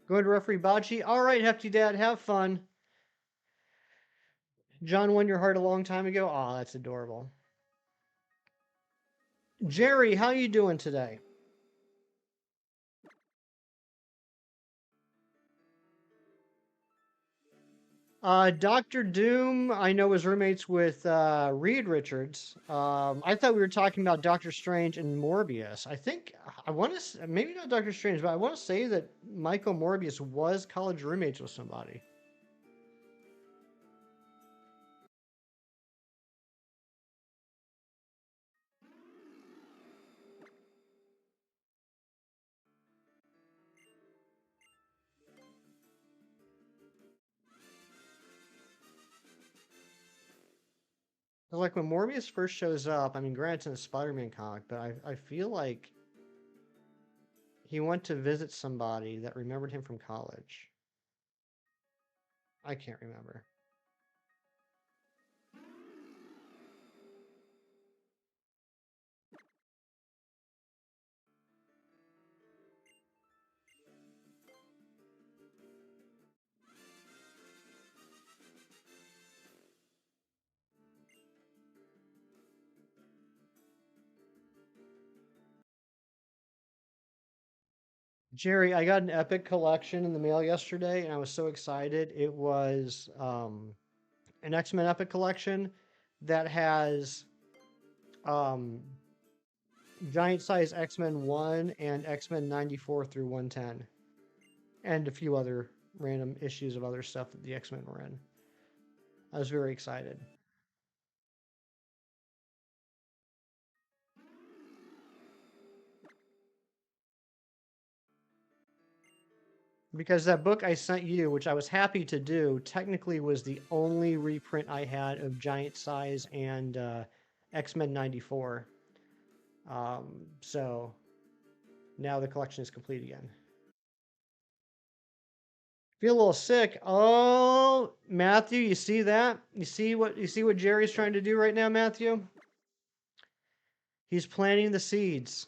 B: Going to referee Bocce. All right, Hefty Dad, have fun. John won your heart a long time ago. Aw, that's adorable. Jerry, how you doing today? Dr. Doom, I know, was roommates with Reed Richards. I thought we were talking about Doctor Strange and Morbius. I think I want to, maybe not Doctor Strange, but I want to say that Michael Morbius was college roommates with somebody. Like when Morbius first shows up, I mean, granted, it's in a Spider-Man comic, but I feel like he went to visit somebody that remembered him from college. I can't remember. Jerry, I got an Epic collection in the mail yesterday, and I was so excited. It was an X-Men Epic collection that has um, giant size X-Men 1 and X-Men 94 through 110, and a few other random issues of other stuff that the X-Men were in. I was very excited. Because that book I sent you, which I was happy to do, technically was the only reprint I had of Giant Size and X-Men 94. So now the collection is complete again. Feel a little sick. Oh, Matthew, you see that? You see what Jerry's trying to do right now, Matthew? He's planting the seeds.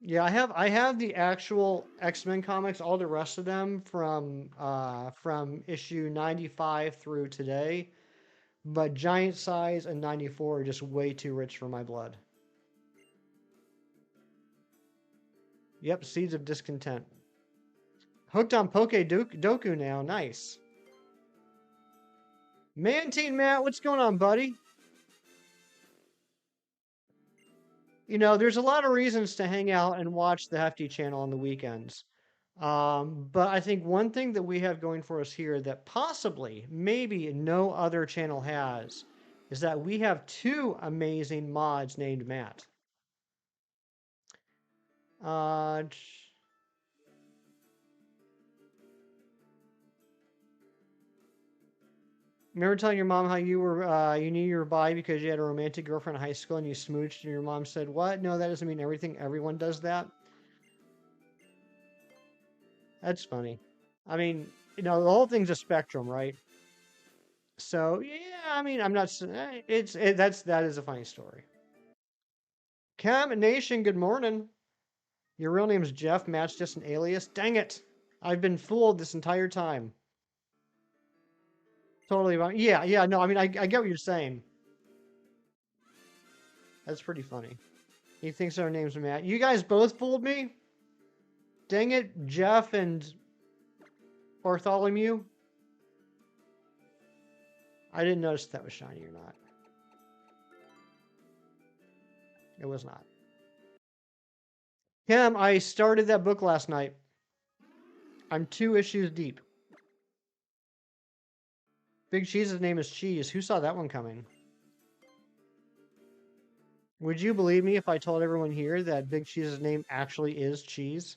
B: Yeah, I have the actual X-Men comics, all the rest of them from issue 95 through today. But Giant Size and 94 are just way too rich for my blood. Yep, Seeds of Discontent. Hooked on Doku now. Nice. Mantine Matt, what's going on, buddy? You know, there's a lot of reasons to hang out and watch the Hefty channel on the weekends. But I think one thing that we have going for us here that possibly, maybe no other channel has, is that we have two amazing mods named Matt. Uh, Remember telling your mom how you knew you were bi because you had a romantic girlfriend in high school and you smooched and your mom said, "What? No, that doesn't mean everything. Everyone does that." That's funny. I mean, the whole thing's a spectrum, right? So yeah, I mean, I'm not. That is a funny story. Cam Nation, good morning. Your real name's Jeff. Matt's just an alias. Dang it! I've been fooled this entire time. Totally wrong. Yeah, yeah. No, I mean, I get what you're saying. That's pretty funny. He thinks our name's Matt. You guys both fooled me. Dang it, Jeff and Bartholomew. I didn't notice if that was shiny or not. It was not. Kim, I started that book last night. I'm 2 issues deep. Big Cheese's name is Cheese. Who saw that one coming? Would you believe me if I told everyone here that Big Cheese's name actually is Cheese?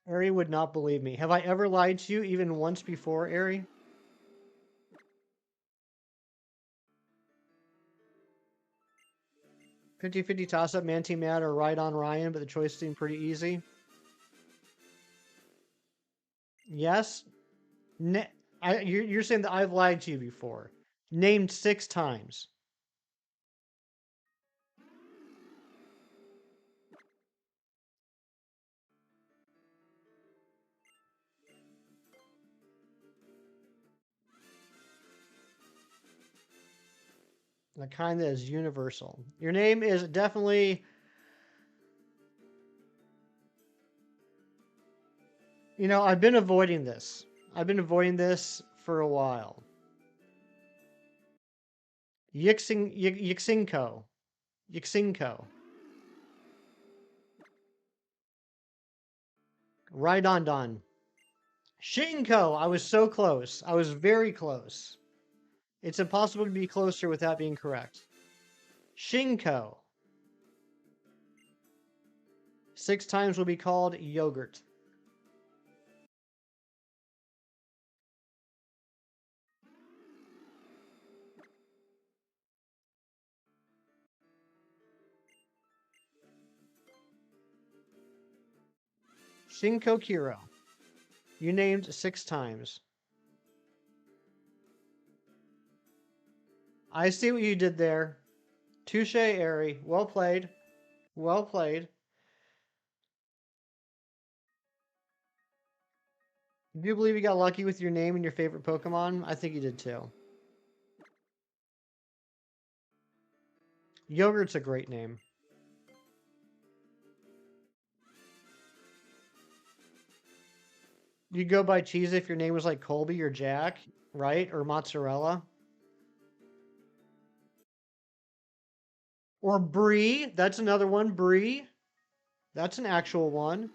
B: Ari would not believe me. Have I ever lied to you even once before, Ari? "50-50 toss-up, Man Team Matt or Ride on Ryan, but the choice seemed pretty easy." Yes? You're saying that I've lied to you before. Named 6 times. The kind that is universal. Your name is definitely... I've been avoiding this. I've been avoiding this for a while. Yixinko. Right on Don. Shinko! I was so close. I was very close. It's impossible to be closer without being correct. Shinko. 6 times will be called yogurt. Shinko Kiro. You named 6 times. I see what you did there. Touche, Airy. Well played. Well played. Do you believe you got lucky with your name and your favorite Pokemon? I think you did too. Yogurt's a great name. You'd go by cheese if your name was like Colby or Jack, right? Or mozzarella. Or Brie. That's another one. Brie. That's an actual one.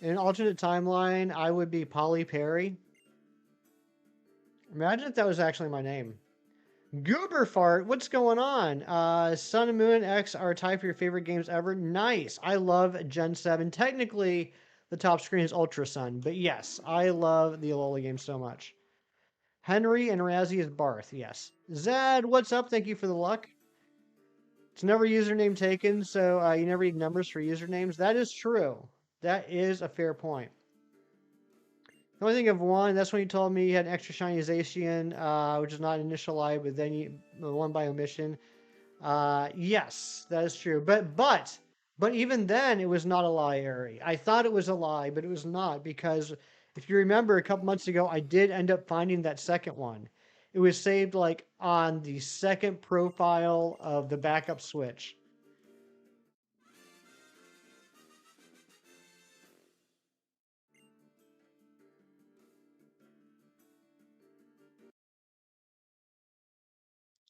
B: In an alternate timeline, I would be Polly Perry. Imagine if that was actually my name. Gooberfart, what's going on? Sun and Moon X are tied for your favorite games ever. Nice. I love Gen 7. Technically, the top screen is Ultra Sun, but yes, I love the Alola game so much. Henry and Razzie is Barth, yes. Zed, what's up? Thank you for the luck. It's never username taken, so you never need numbers for usernames. That is true. That is a fair point. The only thing of one, that's when you told me you had an extra shiny Zacian, which is not initial lie, but then you one by omission. Yes, that is true. But even then, it was not a lie, Ari. I thought it was a lie, but it was not, because if you remember a couple months ago, I did end up finding that second one. It was saved like on the second profile of the backup switch.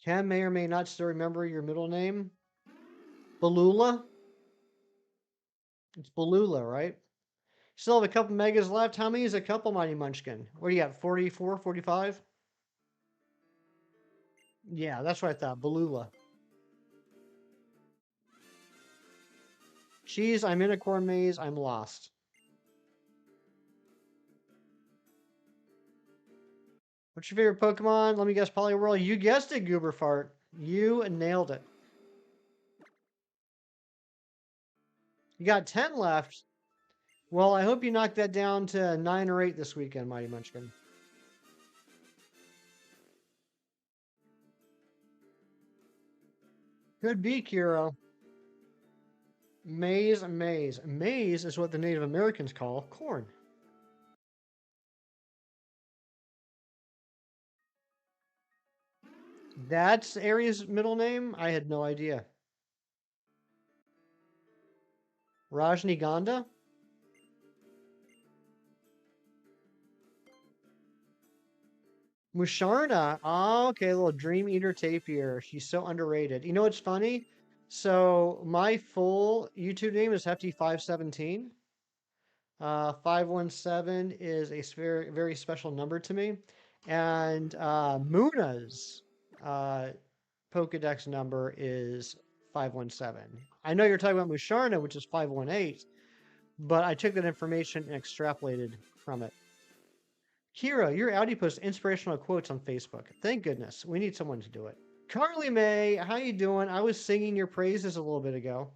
B: Cam may or may not still remember your middle name. Balula? It's Balula, right? Still have a couple megas left. How many is a couple, Mighty Munchkin? What do you got, 44, 45? Yeah, that's what I thought. Balula. Cheese, I'm in a corn maze. I'm lost. What's your favorite Pokemon? Let me guess, Poliwhirl. You guessed it, Gooberfart. You nailed it. You got 10 left. Well, I hope you knock that down to 9 or 8 this weekend, Mighty Munchkin. Could be, Kiro. Maize, maize. Maize is what the Native Americans call corn. That's Aries' middle name? I had no idea. Rajniganda? Musharna. Oh, okay, little Dream Eater Tapir. She's so underrated. You know what's funny? So my full YouTube name is Hefty517. 517 is a very, very special number to me. And Muna's Pokedex number is 517. I know you're talking about Musharna, which is 518, but I took that information and extrapolated from it. Kira, your Audi posts inspirational quotes on Facebook. Thank goodness. We need someone to do it. Carly May, how you doing? I was singing your praises a little bit ago.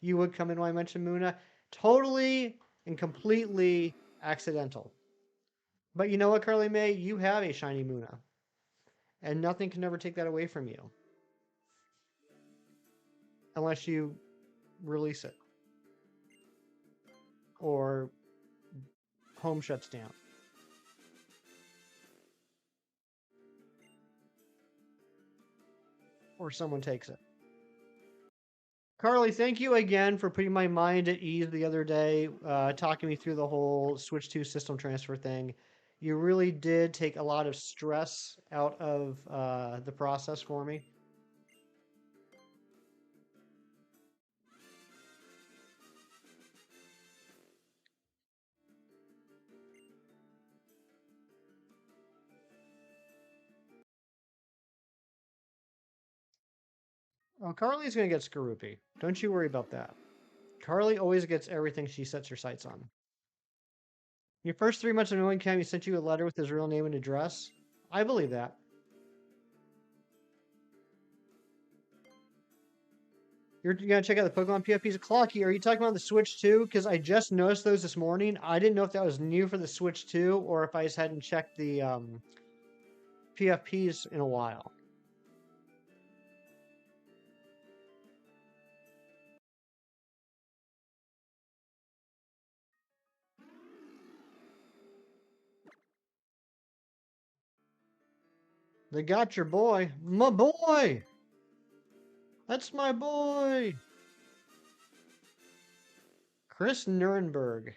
B: You would come in when I mentioned Muna. Totally and completely accidental. But you know what, Carly May? You have a shiny Muna. And nothing can ever take that away from you. Unless you release it. Or home shuts down. Or someone takes it. Carly, thank you again for putting my mind at ease the other day, talking me through the whole Switch 2 system transfer thing. You really did take a lot of stress out of the process for me. Oh, Carly's going to get Skorupi. Don't you worry about that. Carly always gets everything she sets her sights on. Your first 3 months of knowing Cam, he sent you a letter with his real name and address. I believe that. You're going to check out the Pokemon PFPs. Clocky, are you talking about the Switch 2? Because I just noticed those this morning. I didn't know if that was new for the Switch 2 or if I just hadn't checked the PFPs in a while. They got your boy. My boy! That's my boy! Chris Nuremberg.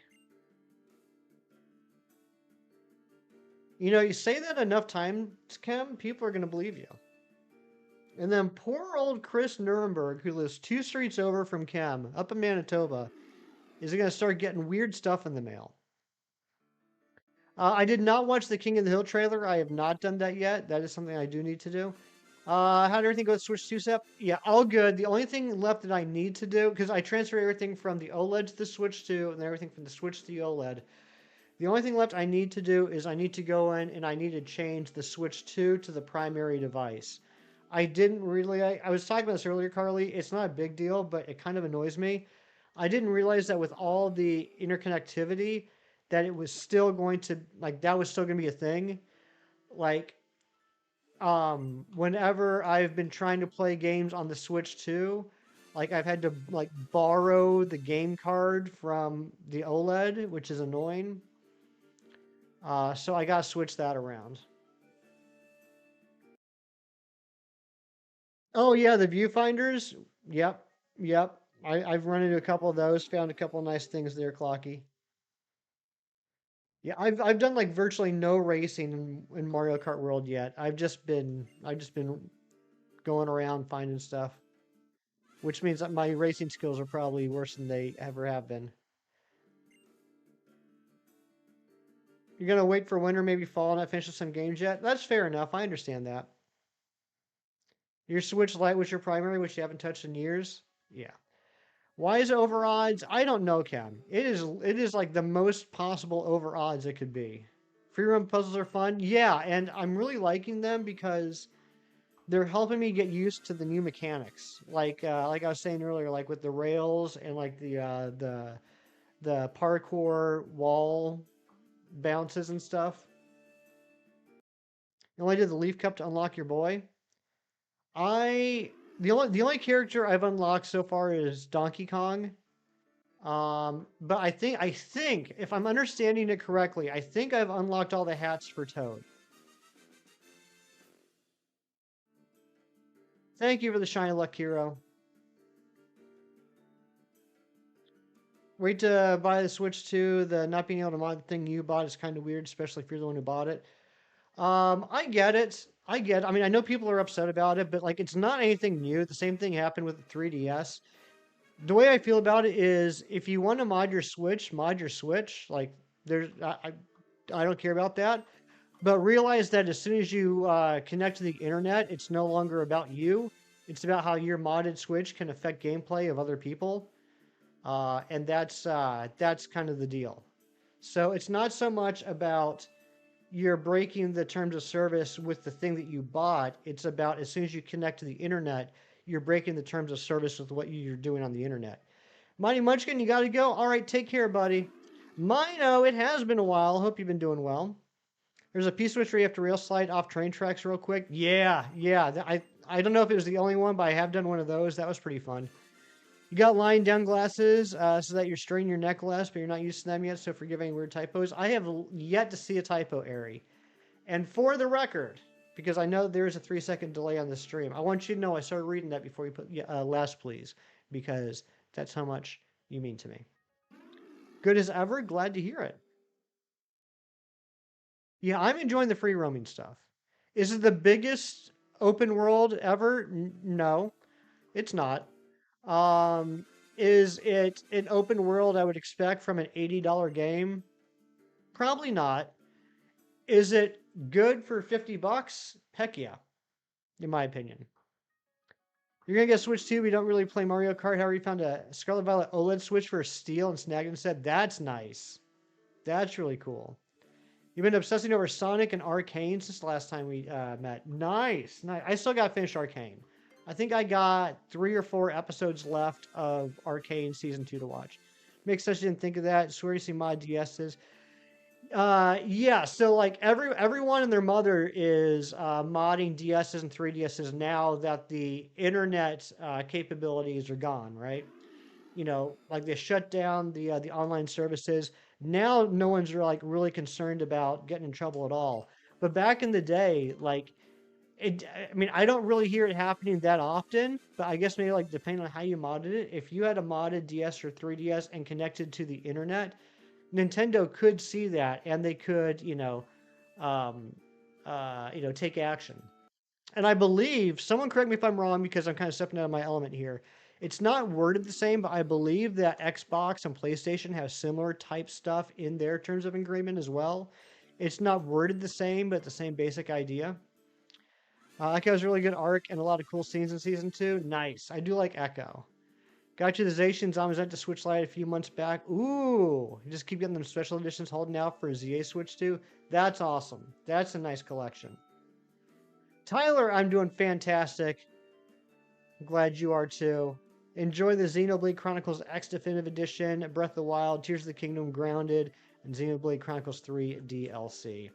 B: You know, you say that enough times, Kim, people are going to believe you. And then poor old Chris Nuremberg, who lives 2 streets over from Kim, up in Manitoba, is going to start getting weird stuff in the mail. I did not watch the King of the Hill trailer. I have not done that yet. That is something I do need to do. How did everything go with Switch 2 step? Yeah, all good. The only thing left that I need to do, because I transferred everything from the OLED to the Switch 2 and everything from the Switch to the OLED. The only thing left I need to do is I need to go in and I need to change the Switch 2 to the primary device. I didn't really, I was talking about this earlier, Carly. It's not a big deal, but it kind of annoys me. I didn't realize that with all the interconnectivity, that it was still going to, like, that was still going to be a thing. Like, whenever I've been trying to play games on the Switch 2, like, I've had to, like, borrow the game card from the OLED, which is annoying. So I gotta switch that around. Oh yeah, the viewfinders. Yep, yep. I've run into a couple of those. Found a couple of nice things there, Clocky. Yeah, I've done like virtually no racing in Mario Kart World yet. I've just been going around finding stuff, which means that my racing skills are probably worse than they ever have been. You're gonna wait for winter, maybe fall, not finish some games yet. That's fair enough. I understand that. Your Switch Lite was your primary, which you haven't touched in years. Yeah. Why is it over odds? I don't know, Cam. It is like the most possible over odds it could be. Free roam puzzles are fun. Yeah, and I'm really liking them because they're helping me get used to the new mechanics. Like I was saying earlier, like with the rails and like the parkour wall bounces and stuff. You only did the Leaf Cup to unlock your boy. I the only character I've unlocked so far is Donkey Kong. But I think if I'm understanding it correctly, I think I've unlocked all the hats for Toad. Thank you for the shiny luck hero. Wait to buy the Switch 2. The not being able to mod the thing you bought is kind of weird, especially if you're the one who bought it. I get it. I get it. I mean, I know people are upset about it, but like, it's not anything new. The same thing happened with the 3DS. The way I feel about it is, if you want to mod your Switch, mod your Switch. Like, there's, I don't care about that. But realize that as soon as you connect to the internet, it's no longer about you. It's about how your modded Switch can affect gameplay of other people, and that's kind of the deal. So it's not so much about you're breaking the terms of service with the thing that you bought. It's about as soon as you connect to the internet, you're breaking the terms of service with what you're doing on the internet. Mighty Munchkin, you got to go. All right, take care, buddy. Mino, it has been a while. Hope you've been doing well. There's a piece switch where you have to rail slide off train tracks real quick. Yeah, yeah. I don't know if it was the only one, but I have done one of those. That was pretty fun. You got lying down glasses so that you're straining your neck less, but you're not used to them yet, so forgive any weird typos. I have yet to see a typo, Ari. And for the record, because I know there is a 3-second delay on the stream, I want you to know I started reading that before you put last, please, because that's how much you mean to me. Good as ever. Glad to hear it. Yeah, I'm enjoying the free roaming stuff. Is it the biggest open world ever? No, it's not. Um, is it an open world I would expect from an $80 game? Probably not. Is it good for 50 bucks? Heck yeah, in my opinion. You're gonna get Switch 2, we don't really play Mario Kart. However, you found a Scarlet Violet OLED Switch for a steal and snagged it instead. That's nice. That's really cool. You've been obsessing over Sonic and Arcane since the last time we met. Nice, nice. I still got to finish Arcane. I think I got 3 or 4 episodes left of Arcane season 2 to watch. Makes sense you didn't think of that. Swear you see mod DSs. Yeah. So like everyone and their mother is modding DSs and 3DSs now that the internet capabilities are gone, right? You know, like they shut down the online services. Now no one's like really concerned about getting in trouble at all. But back in the day, like it, I mean, I don't really hear it happening that often. But I guess maybe like depending on how you modded it, if you had a modded DS or 3DS and connected to the internet, Nintendo could see that and they could, um, take action. And I believe, someone correct me if I'm wrong because I'm kind of stepping out of my element here. It's not worded the same, but I believe that Xbox and PlayStation have similar type stuff in their terms of agreement as well. It's not worded the same, but the same basic idea. Echo has a really good arc and a lot of cool scenes in season 2. Nice. I do like Echo. Got you the Zacian Zombies to Switch Lite a few months back. Ooh, you just keep getting them special editions holding out for ZA Switch 2. That's awesome. That's a nice collection. Tyler, I'm doing fantastic. I'm glad you are too. Enjoy the Xenoblade Chronicles X Definitive Edition, Breath of the Wild, Tears of the Kingdom, Grounded, and Xenoblade Chronicles 3 DLC.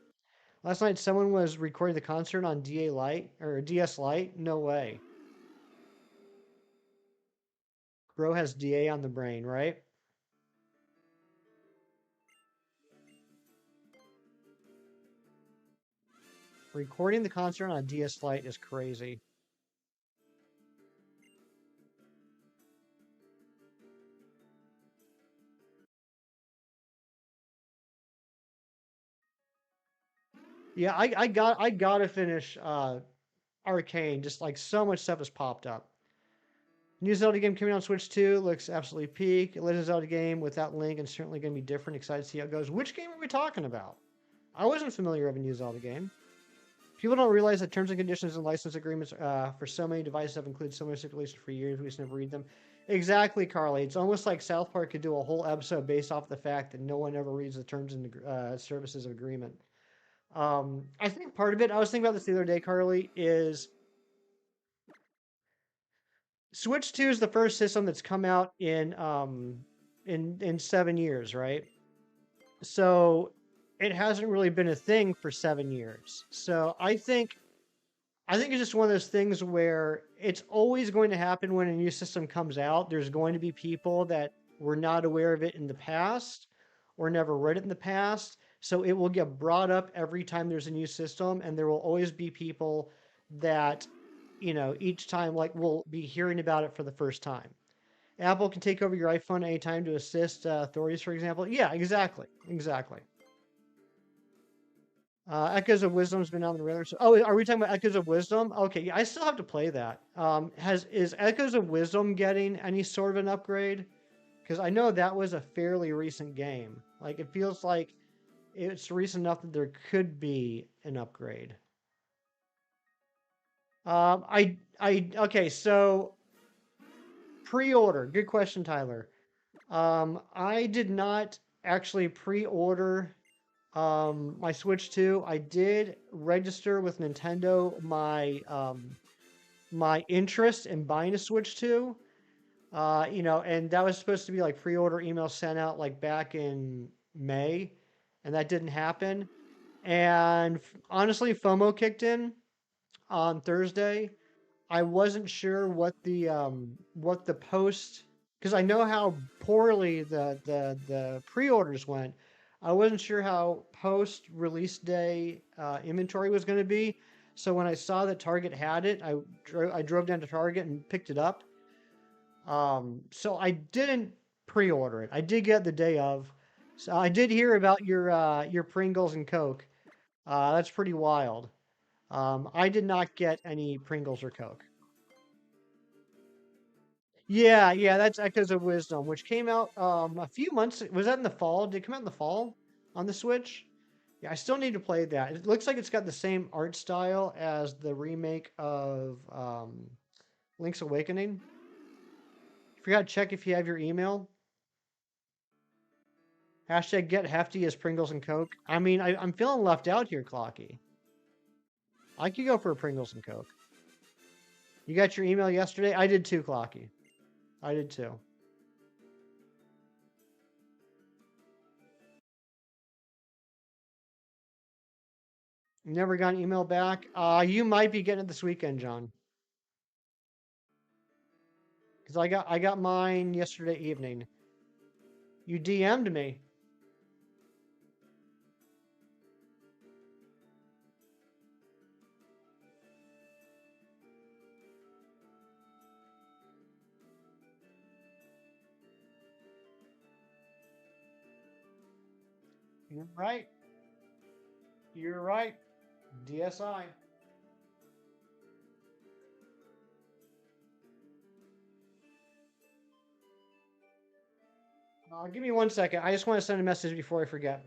B: Last night, someone was recording the concert on DA Lite or DS Lite. No way. Bro has DA on the brain, right? Recording the concert on a DS Lite is crazy. Yeah, I gotta finish Arcane. Just like so much stuff has popped up. New Zelda game coming out on Switch 2 looks absolutely peak. Legend of Zelda game without Link and certainly going to be different. Excited to see how it goes. Which game are we talking about? I wasn't familiar with a new Zelda game. People don't realize that terms and conditions and license agreements for so many devices have included so many stipulations for years. We just never read them. Exactly, Carly. It's almost like South Park could do a whole episode based off the fact that no one ever reads the terms and services of agreement. I think part of it, I was thinking about this the other day, Carly, is Switch 2 is the first system that's come out in 7 years, right? So it hasn't really been a thing for 7 years. So I think it's just one of those things where it's always going to happen when a new system comes out. There's going to be people that were not aware of it in the past or never read it in the past. So it will get brought up every time there's a new system, and there will always be people that, each time like will be hearing about it for the first time. Apple can take over your iPhone anytime to assist authorities, for example. Yeah, exactly, exactly. Echoes of Wisdom's been on the radar. Oh, are we talking about Echoes of Wisdom? Okay, yeah, I still have to play that. Is Echoes of Wisdom getting any sort of an upgrade? Because I know that was a fairly recent game. Like it feels like it's recent enough that there could be an upgrade. Okay, so pre-order. Good question, Tyler. I did not actually pre-order my Switch 2. I did register with Nintendo my interest in buying a Switch 2. And that was supposed to be like pre-order email sent out like back in May, and that didn't happen. And honestly, FOMO kicked in on Thursday. I wasn't sure what the post, because I know how poorly the pre-orders went. I wasn't sure how post release day inventory was going to be. So when I saw that Target had it, I drove down to Target and picked it up. So I didn't pre-order it. I did get the day of. So I did hear about your Pringles and Coke. That's pretty wild. I did not get any Pringles or Coke. Yeah, yeah, that's Echoes of Wisdom, which came out a few months. Was that in the fall? Did it come out in the fall on the Switch? Yeah, I still need to play that. It looks like it's got the same art style as the remake of Link's Awakening. Forgot to check if you have your email. Hashtag get hefty as Pringles and Coke. I mean, I'm feeling left out here, Clocky. I could go for a Pringles and Coke. You got your email yesterday? I did too, Clocky. I did too. Never got an email back. You might be getting it this weekend, John. Because I got mine yesterday evening. You DM'd me. You're right. You're right. DSI. Give me 1 second. I just want to send a message before I forget.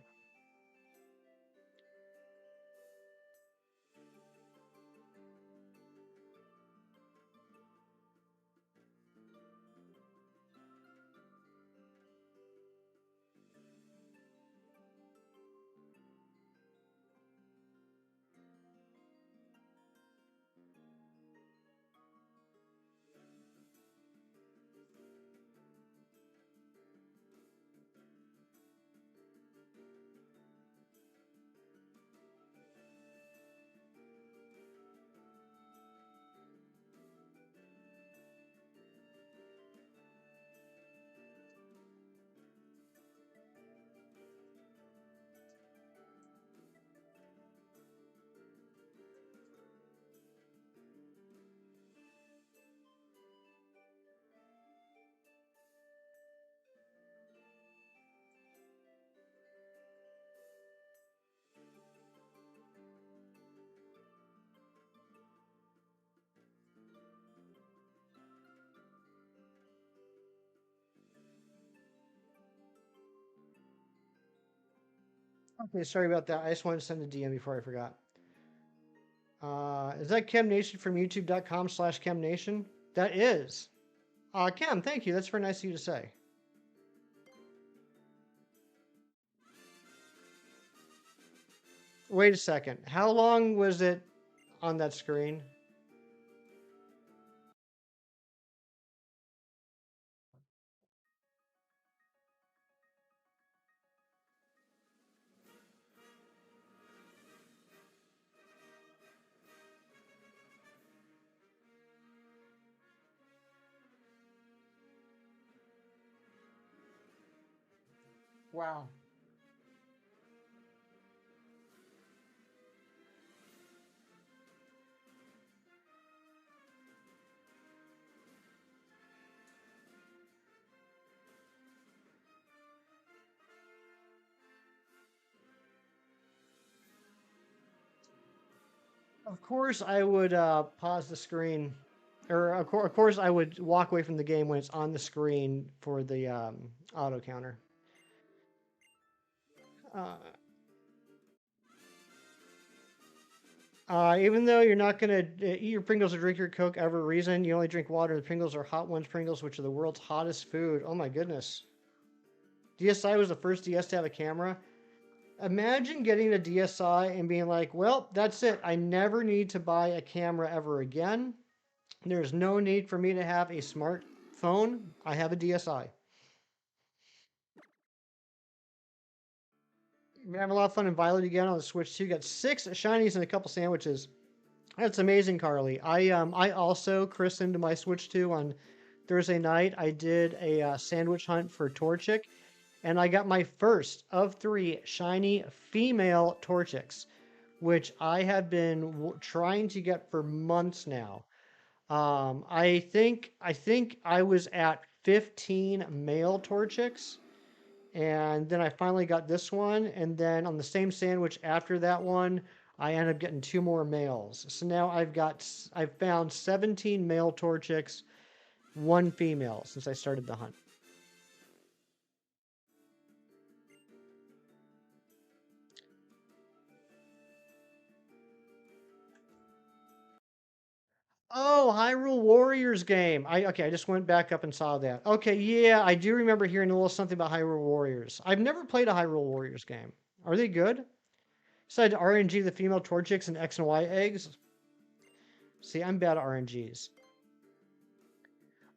B: Okay, sorry about that. I just wanted to send a DM before I forgot. Is that Chem Nation from youtube.com/Chem Nation? That is. Chem, thank you. That's very nice of you to say. Wait a second. How long was it on that screen? Wow. Of course, I would pause the screen, or of course, I would walk away from the game when it's on the screen for the auto counter. Uh, even though you're not gonna eat your Pringles or drink your Coke ever reason, you only drink water. The Pringles are Hot Ones Pringles, which are the world's hottest food. Oh my goodness. DSi was the first DS to have a camera. Imagine getting a DSi and being like, well, that's it. I never need to buy a camera ever again. There's no need for me to have a smartphone. I have a DSi. We're having a lot of fun in Violet again on the Switch too. Got 6 shinies and a couple sandwiches. That's amazing, Carly. I also christened my Switch 2 on Thursday night. I did a sandwich hunt for Torchic, and I got my first of 3 shiny female Torchics, which I have been trying to get for months now. I think I was at 15 male Torchics, and then I finally got this one, and then on the same sandwich after that one, I ended up getting 2 more males. So now I've found 17 male Torchics, 1 female since I started the hunt. Oh, Hyrule Warriors game. I just went back up and saw that. Okay, yeah, I do remember hearing a little something about Hyrule Warriors. I've never played a Hyrule Warriors game. Are they good? Besides RNG, the female Torchics, and X and Y eggs. See, I'm bad at RNGs.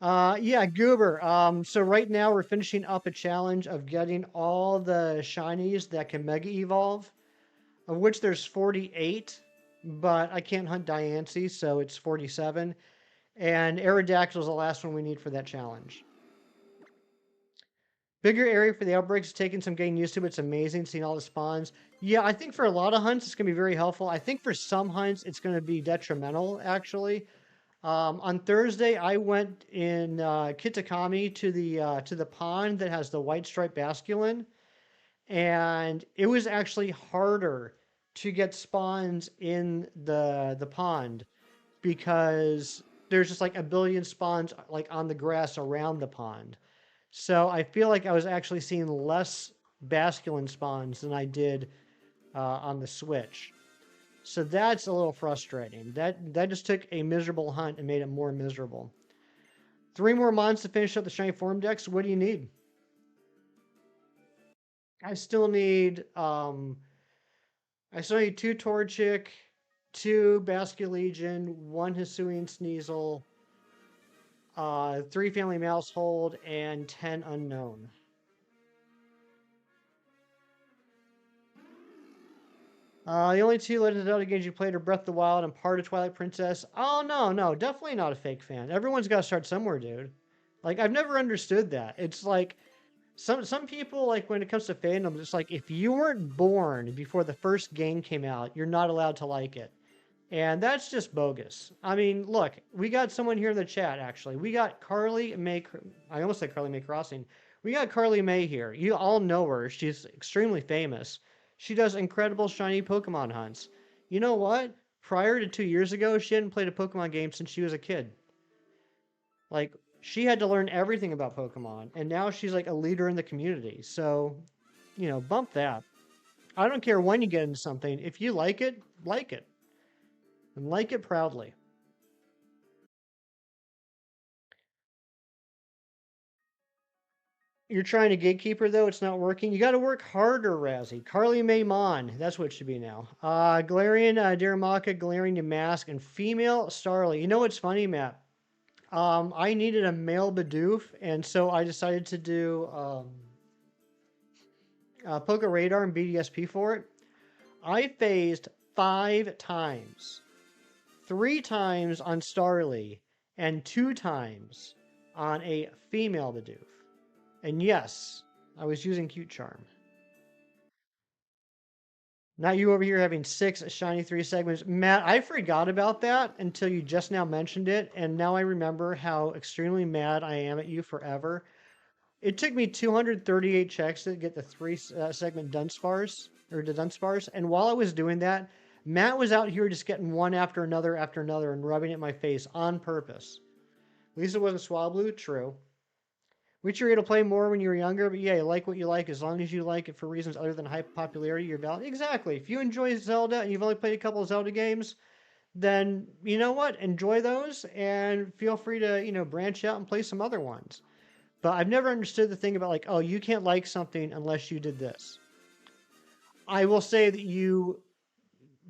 B: Yeah, Goober. So right now we're finishing up a challenge of getting all the shinies that can Mega Evolve, of which there's 48, but I can't hunt Diancie, so it's 47. And Aerodactyl is the last one we need for that challenge. Bigger area for the outbreaks is taking some getting used to, but it's amazing seeing all the spawns. Yeah, I think for a lot of hunts it's going to be very helpful. I think for some hunts it's going to be detrimental, actually. On Thursday, I went in Kitakami to the pond that has the white striped basculin, and it was actually harder to get spawns in the pond because there's just like a billion spawns like on the grass around the pond. So I feel like I was actually seeing less basculin spawns than I did on the Switch. So that's a little frustrating. That just took a miserable hunt and made it more miserable. 3 more months to finish up the shiny form decks. What do you need? I still need I still need 2 Torchic, 2 Basculegion, 1 Hisuian Sneasel, 3 Family Mousehold, and 10 Unknown. The only 2 Legend of Zelda games you played are Breath of the Wild and part of Twilight Princess. Oh, no, definitely not a fake fan. Everyone's got to start somewhere, dude. Like, I've never understood that. It's like, some people, like, when it comes to fandom, it's like, if you weren't born before the first game came out, you're not allowed to like it. And that's just bogus. I mean, look, we got someone here in the chat, actually. We got Carly May, I almost said Carly May Crossing. We got Carly May here. You all know her. She's extremely famous. She does incredible shiny Pokemon hunts. You know what? Prior to 2 years ago, she hadn't played a Pokemon game since she was a kid. Like, she had to learn everything about Pokemon, and now she's like a leader in the community. So, bump that. I don't care when you get into something. If you like it, and like it proudly. You're trying to gatekeeper though, it's not working. You got to work harder, Razzie. Carly Mae Mon, that's what it should be now. Galarian Daramaka, Galarian Yamask, and female Starly. You know what's funny, Matt? I needed a male Bidoof, and so I decided to do Poke Radar and BDSP for it. I phased 5 times. 3 times on Starly, and 2 times on a female Bidoof. And yes, I was using Cute Charm. Not you over here having 6 shiny 3 segments. Matt, I forgot about that until you just now mentioned it, and now I remember how extremely mad I am at you forever. It took me 238 checks to get the 3 segment Dunsparce, or the Dunsparce, and while I was doing that, Matt was out here just getting one after another and rubbing it in my face on purpose. Lisa wasn't Swablu, true. Which you're able to play more when you were younger, but yeah, you like what you like as long as you like it for reasons other than high popularity. You're valid. Exactly. If you enjoy Zelda and you've only played a couple of Zelda games, then you know what? Enjoy those and feel free to, branch out and play some other ones. But I've never understood the thing about like, oh, you can't like something unless you did this. I will say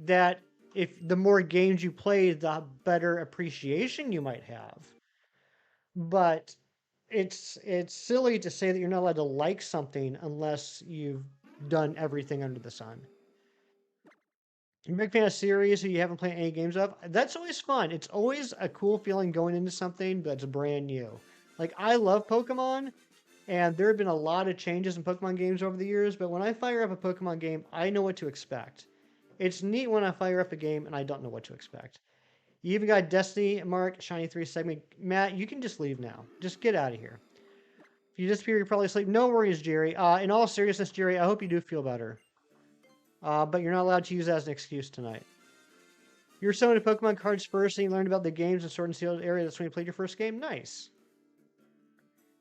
B: that if the more games you play, the better appreciation you might have. But it's silly to say that you're not allowed to like something unless you've done everything under the sun. You're a big fan of series who you haven't played any games of. That's always fun. It's always a cool feeling going into something that's brand new. Like I love Pokemon, and there have been a lot of changes in Pokemon games over the years, but when I fire up a Pokemon game, I know what to expect. It's neat when I fire up a game and I don't know what to expect. You even got Destiny, Mark, Shiny 3 segment. Matt, you can just leave now. Just get out of here. If you disappear, you're probably asleep. No worries, Jerry. In all seriousness, Jerry, I hope you do feel better. But you're not allowed to use that as an excuse tonight. You were so into Pokemon cards first, and you learned about the games in Sword and Shield area. That's when you played your first game. Nice.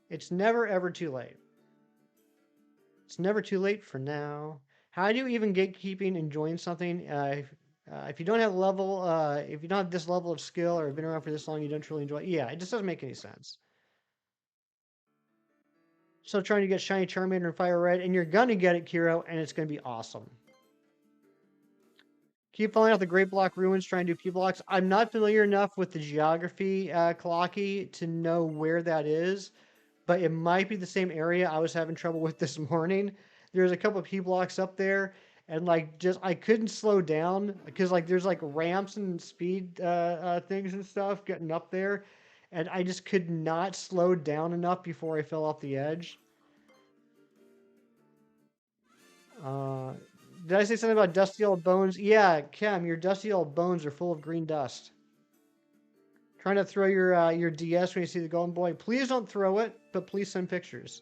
B: It's never ever too late. It's never too late for now. How do you even gatekeeping enjoying something? If you don't have level, if you don't have this level of skill or have been around for this long, you don't truly enjoy it. Yeah, it just doesn't make any sense. Still trying to get Shiny Charmander and Fire Red, and you're gonna get it, Kiro, and it's gonna be awesome. Keep falling off the Great Block Ruins, trying to do P-Blocks. I'm not familiar enough with the geography, Kalaki, to know where that is, but it might be the same area I was having trouble with this morning. There's a couple of P-Blocks up there, and I couldn't slow down because there's ramps and speed things and stuff getting up there, and I just could not slow down enough before I fell off the edge. Did I say something about dusty old bones? Yeah, Cam, your dusty old bones are full of green dust. Trying to throw your DS when you see the golden boy. Please don't throw it, but please send pictures.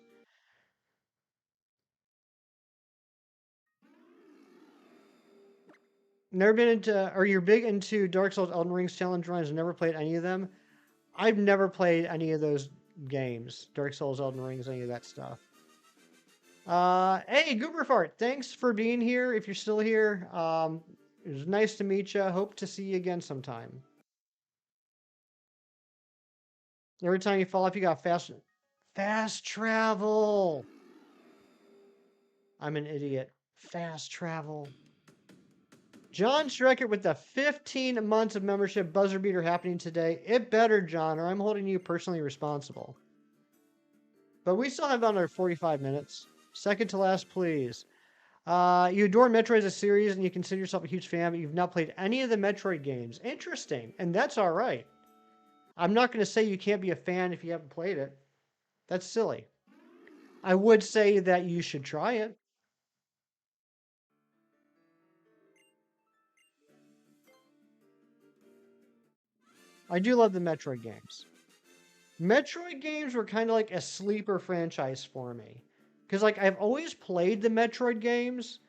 B: Never been into, or you're big into Dark Souls, Elden Rings, Challenge Runs. Never played any of them. I've never played any of those games. Dark Souls, Elden Rings, any of that stuff. Hey, Gooberfart, thanks for being here. If you're still here, it was nice to meet you. Hope to see you again sometime. Every time you fall off, you got fast travel. I'm an idiot. Fast travel. John Streckert with the 15 months of membership buzzer beater happening today. It better, John, or I'm holding you personally responsible. But we still have under 45 minutes. Second to last, please. You adore Metroid as a series and you consider yourself a huge fan, but you've not played any of the Metroid games. Interesting. And that's all right. I'm not going to say you can't be a fan if you haven't played it. That's silly. I would say that you should try it. I do love the Metroid games. Metroid games were kind of like a sleeper franchise for me. Because I've always played the Metroid games.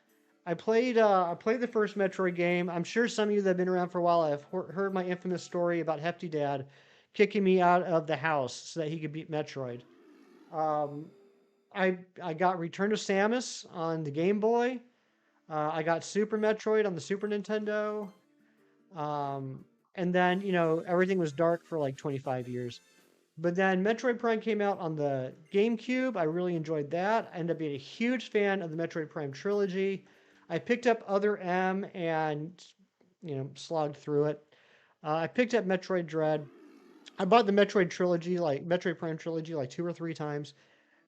B: I played the first Metroid game. I'm sure some of you that have been around for a while have heard my infamous story about Hefty Dad kicking me out of the house so that he could beat Metroid. I got Return to Samus on the Game Boy. I got Super Metroid on the Super Nintendo. Um, and then, everything was dark for like 25 years. But then Metroid Prime came out on the GameCube. I really enjoyed that. I ended up being a huge fan of the Metroid Prime trilogy. I picked up Other M and, slogged through it. I picked up Metroid Dread. I bought the Metroid Prime trilogy, like 2 or 3 times.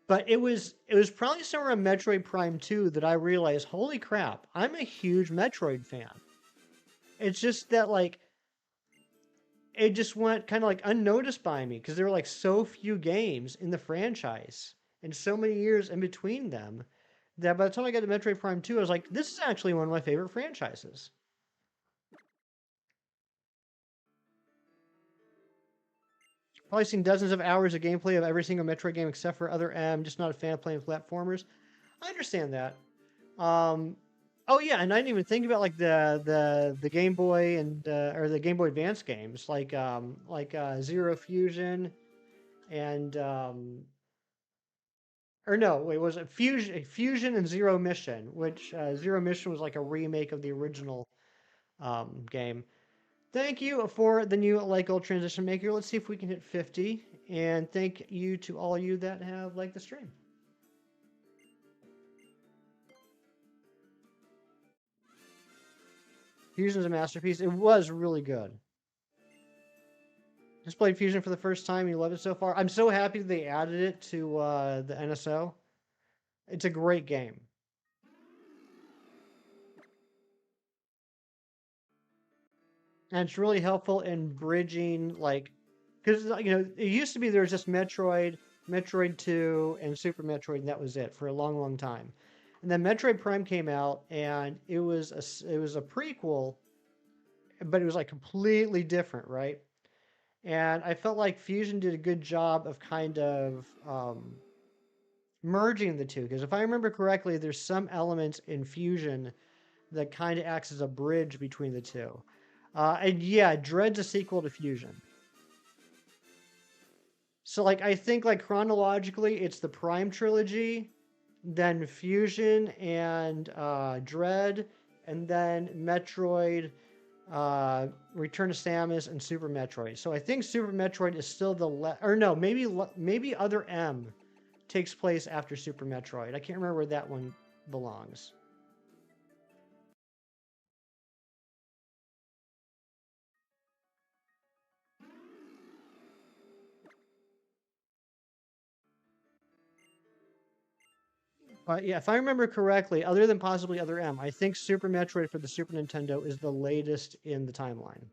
B: But it was probably somewhere in Metroid Prime 2 that I realized, holy crap, I'm a huge Metroid fan. It's just that like it just went kind of like unnoticed by me because there were like so few games in the franchise and so many years in between them that by the time I got to Metroid Prime 2, I was like, this is actually one of my favorite franchises. Probably seen dozens of hours of gameplay of every single Metroid game except for Other M. Just not a fan of playing platformers. I understand that. Um, oh yeah, and I didn't even think about like the Game Boy and or the Game Boy Advance games like Zero Fusion and or no, wait, was it Fusion and Zero Mission, which Zero Mission was like a remake of the original game. Thank you for the new like old transition maker. Let's see if we can hit 50. And thank you to all you that have liked the stream. Fusion's a masterpiece. It was really good. Just played Fusion for the first time. You love it so far. I'm so happy they added it to the NSO. It's a great game. And it's really helpful in bridging, like, because, it used to be there was just Metroid, Metroid 2, and Super Metroid, and that was it for a long, long time. And then Metroid Prime came out, and it was a prequel, but it was like completely different, right? And I felt like Fusion did a good job of kind of merging the two. Because if I remember correctly, there's some elements in Fusion that kind of acts as a bridge between the two. And yeah, Dread's a sequel to Fusion. So like I think like chronologically, it's the Prime trilogy, then Fusion and Dread, and then Metroid, Return to Samus, and Super Metroid. So I think Super Metroid is still or no, maybe Other M takes place after Super Metroid. I can't remember where that one belongs. But yeah, if I remember correctly, other than possibly Other M, I think Super Metroid for the Super Nintendo is the latest in the timeline.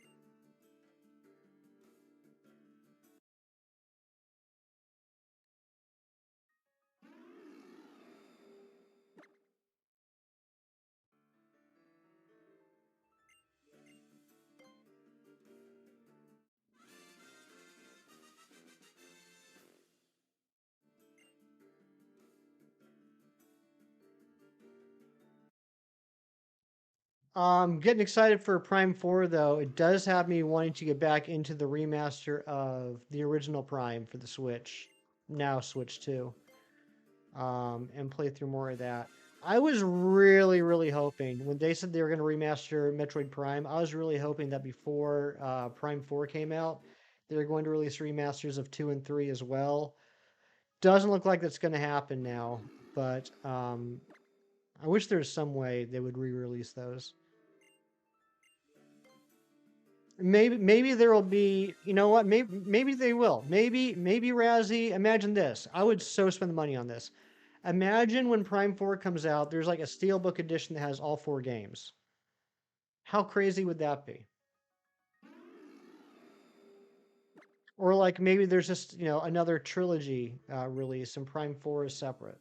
B: Getting excited for Prime 4 though. It does have me wanting to get back into the remaster of the original Prime for the Switch, now Switch 2, and play through more of that. I was really, really hoping when they said they were going to remaster Metroid Prime, I was really hoping that before Prime 4 came out, they were going to release remasters of 2 and 3 as well. Doesn't look like that's going to happen now, but I wish there was some way they would re-release those. Maybe there will be, you know what? Maybe they will. Maybe Razzie. Imagine this. I would so spend the money on this. Imagine when Prime 4 comes out, there's like a Steelbook edition that has all 4 games. How crazy would that be? Or like maybe there's just, another trilogy release and Prime 4 is separate.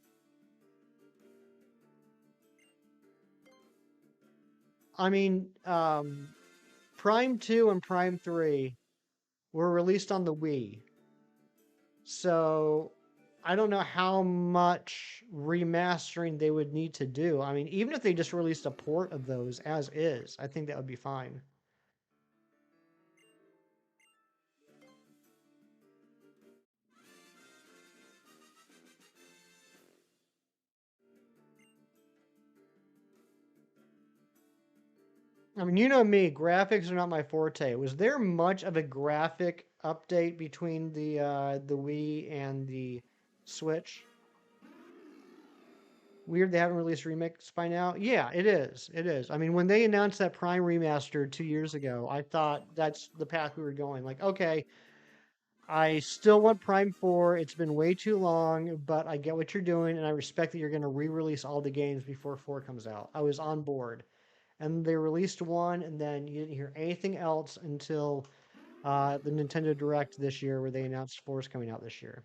B: I mean, Prime 2 and Prime 3 were released on the Wii. So I don't know how much remastering they would need to do. I mean, even if they just released a port of those as is, I think that would be fine. I mean, you know me, graphics are not my forte. Was there much of a graphic update between the Wii and the Switch? Weird they haven't released remakes by now. Yeah, it is. It is. I mean, when they announced that Prime remaster 2 years ago, I thought that's the path we were going. Like, okay, I still want Prime 4. It's been way too long, but I get what you're doing, and I respect that you're going to re-release all the games before 4 comes out. I was on board. And they released 1, and then you didn't hear anything else until the Nintendo Direct this year, where they announced 4 is coming out this year.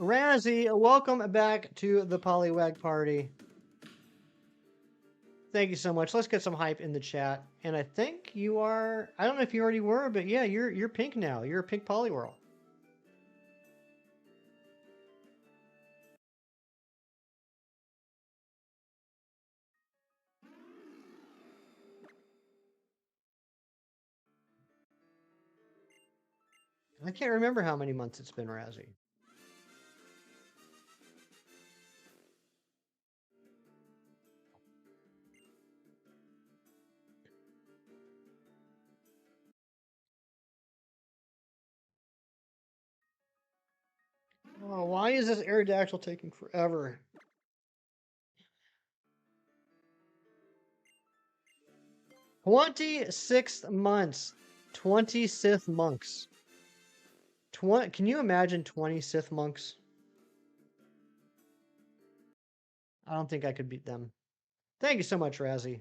B: Razzie, welcome back to the Poliwag Party. Thank you so much. Let's get some hype in the chat. And I think you are, I don't know if you already were, but yeah, you're pink now. You're a pink Poliwhirl. I can't remember how many months it's been, Razzie. Oh, why is this Aerodactyl taking forever? 26 months. 20 Sith monks. Can you imagine 20 Sith monks? I don't think I could beat them. Thank you so much, Razzie.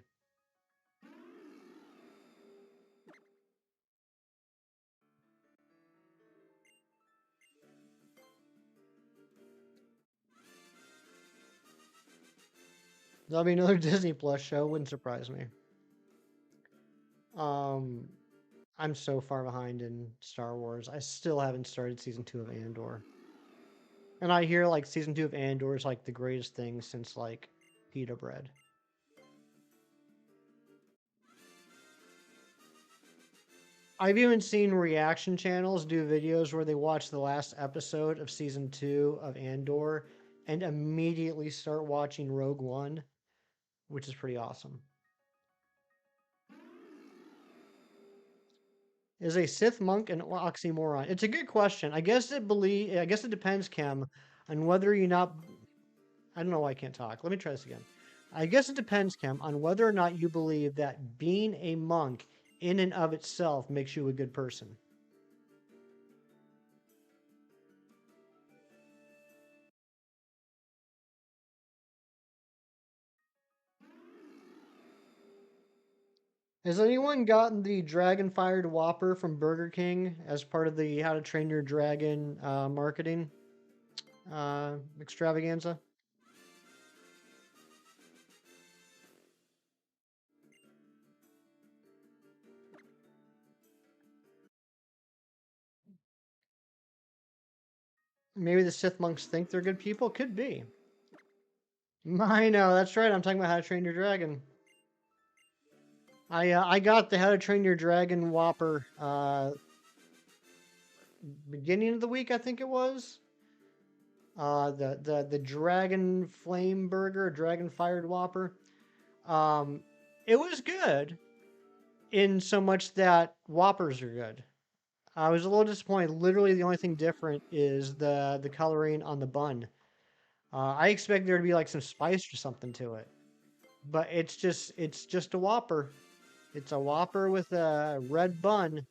B: That'll be another Disney Plus show. Wouldn't surprise me. I'm so far behind in Star Wars. I still haven't started season 2 of Andor. And I hear like season 2 of Andor is like the greatest thing since like pita bread. I've even seen reaction channels do videos where they watch the last episode of season 2 of Andor and immediately start watching Rogue One, which is pretty awesome. Is a Sith monk an oxymoron? It's a good question. I guess it depends, Kim, on whether you're not. I don't know why I can't talk. Let me try this again. I guess it depends, Kim, on whether or not you believe that being a monk in and of itself makes you a good person. Has anyone gotten the Dragon Fired Whopper from Burger King as part of the How to Train Your Dragon marketing extravaganza? Maybe the Sith monks think they're good people? Could be. I know, that's right. I'm talking about How to Train Your Dragon. I got the How to Train Your Dragon Whopper beginning of the week, I think it was. The Dragon Flame Burger, Dragon Fired Whopper. It was good in so much that Whoppers are good. I was a little disappointed. Literally, the only thing different is the coloring on the bun. I expect there to be like some spice or something to it, but it's just a Whopper. It's a Whopper with a red bun.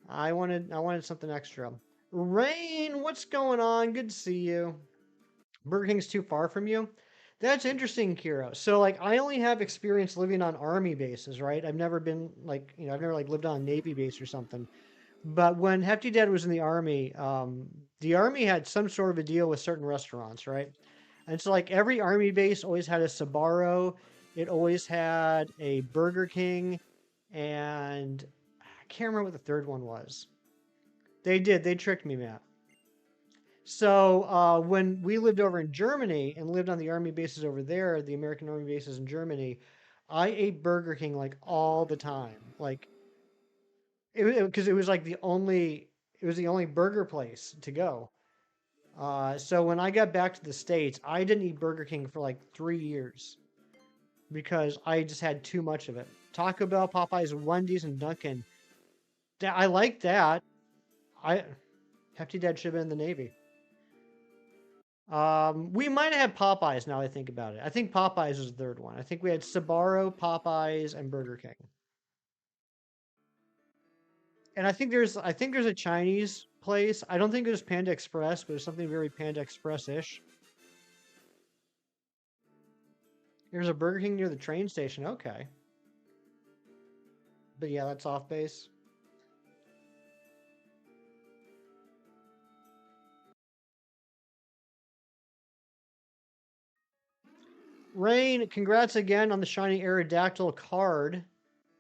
B: I wanted something extra. Rain, what's going on? Good to see you. Burger King's too far from you. That's interesting, Kiro. So like I only have experience living on army bases, right? I've never been like, I've never like lived on a Navy base or something. But when Hefty Dad was in the army had some sort of a deal with certain restaurants, right? And so like every army base always had a Sbarro. It always had a Burger King, and I can't remember what the third one was. They did. They tricked me, Matt. So when we lived over in Germany and lived on the army bases over there, the American army bases in Germany, I ate Burger King like all the time. Like because it was like it was the only burger place to go. So when I got back to the States, I didn't eat Burger King for like 3 years because I just had too much of it. Taco Bell, Popeyes, Wendy's, and Dunkin'. I like that. I Hefty Dad should have been in the Navy. We might have Popeyes now I think about it. I think Popeyes was the third one. I think we had Sbarro, Popeyes, and Burger King. And I think there's a Chinese place. I don't think it was Panda Express, but it's something very Panda Express-ish. There's a Burger King near the train station. Okay. But yeah, that's off base. Rain, congrats again on the shiny Aerodactyl card.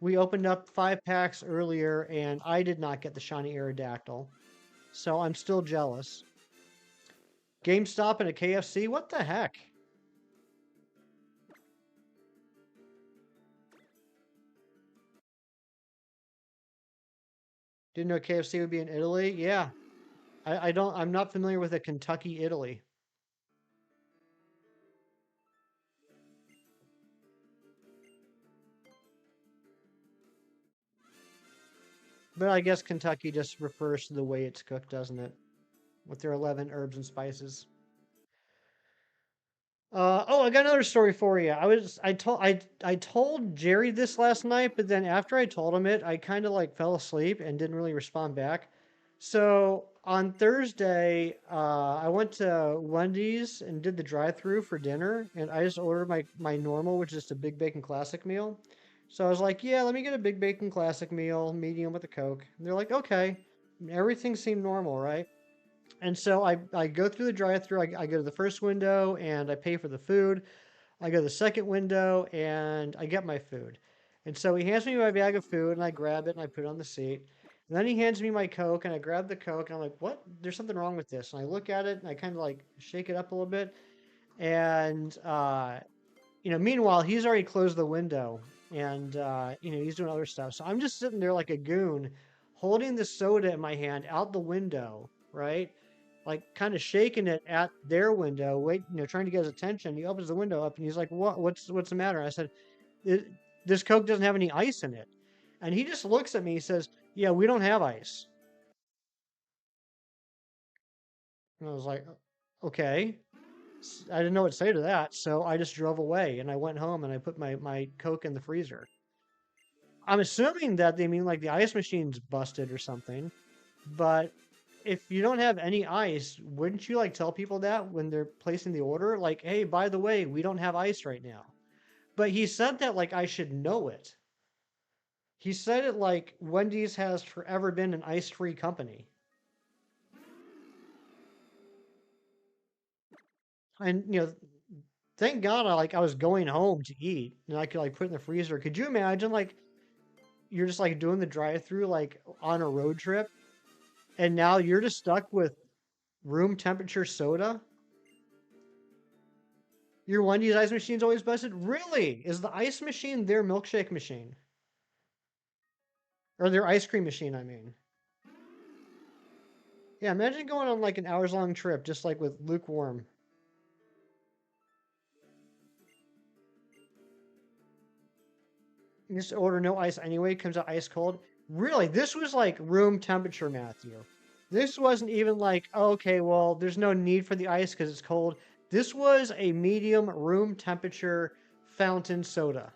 B: We opened up 5 packs earlier and I did not get the shiny Aerodactyl. So I'm still jealous. GameStop and a KFC? What the heck? Didn't know KFC would be in Italy? Yeah. I'm not familiar with a Kentucky, Italy. But I guess Kentucky just refers to the way it's cooked, doesn't it? With their 11 herbs and spices. Oh, I got another story for you. I told Jerry this last night, but then after I told him it, I kind of like fell asleep and didn't really respond back. So on Thursday, I went to Wendy's and did the drive-through for dinner, and I just ordered my normal, which is just a Big Bacon Classic meal. So I was like, yeah, let me get a Big Bacon Classic meal, medium with a Coke. And they're like, okay. Everything seemed normal, right? And so I go through the drive-through. I go to the first window and I pay for the food. I go to the second window and I get my food. And so he hands me my bag of food and I grab it and I put it on the seat. And then he hands me my Coke and I grab the Coke and I'm like, what? There's something wrong with this. And I look at it and I kind of like shake it up a little bit. And, meanwhile, he's already closed the window and, he's doing other stuff. So I'm just sitting there like a goon holding the soda in my hand out the window, right? Like kind of shaking it at their window, trying to get his attention. He opens the window up and he's like, What's the matter?" I said, "This Coke doesn't have any ice in it." And he just looks at me. He says, "Yeah, we don't have ice." And I was like, "Okay." I didn't know what to say to that, so I just drove away and I went home and I put my Coke in the freezer. I'm assuming that they mean like the ice machine's busted or something, but if you don't have any ice, wouldn't you like tell people that when they're placing the order? Like, hey, by the way, we don't have ice right now. But he said that like I should know it. He said it like Wendy's has forever been an ice-free company. And thank God I was going home to eat and I could like put it in the freezer. Could you imagine like you're just like doing the drive-through like on a road trip and now you're just stuck with room temperature soda? Your Wendy's ice machine's always busted? Really? Is the ice machine their milkshake machine? Or their ice cream machine, I mean. Yeah, imagine going on like an hours long trip just like with lukewarm. You just order no ice anyway, comes out ice cold. Really? This was like room temperature, Matthew. This wasn't even like, oh, okay, well, there's no need for the ice because it's cold. This was a medium room temperature fountain soda.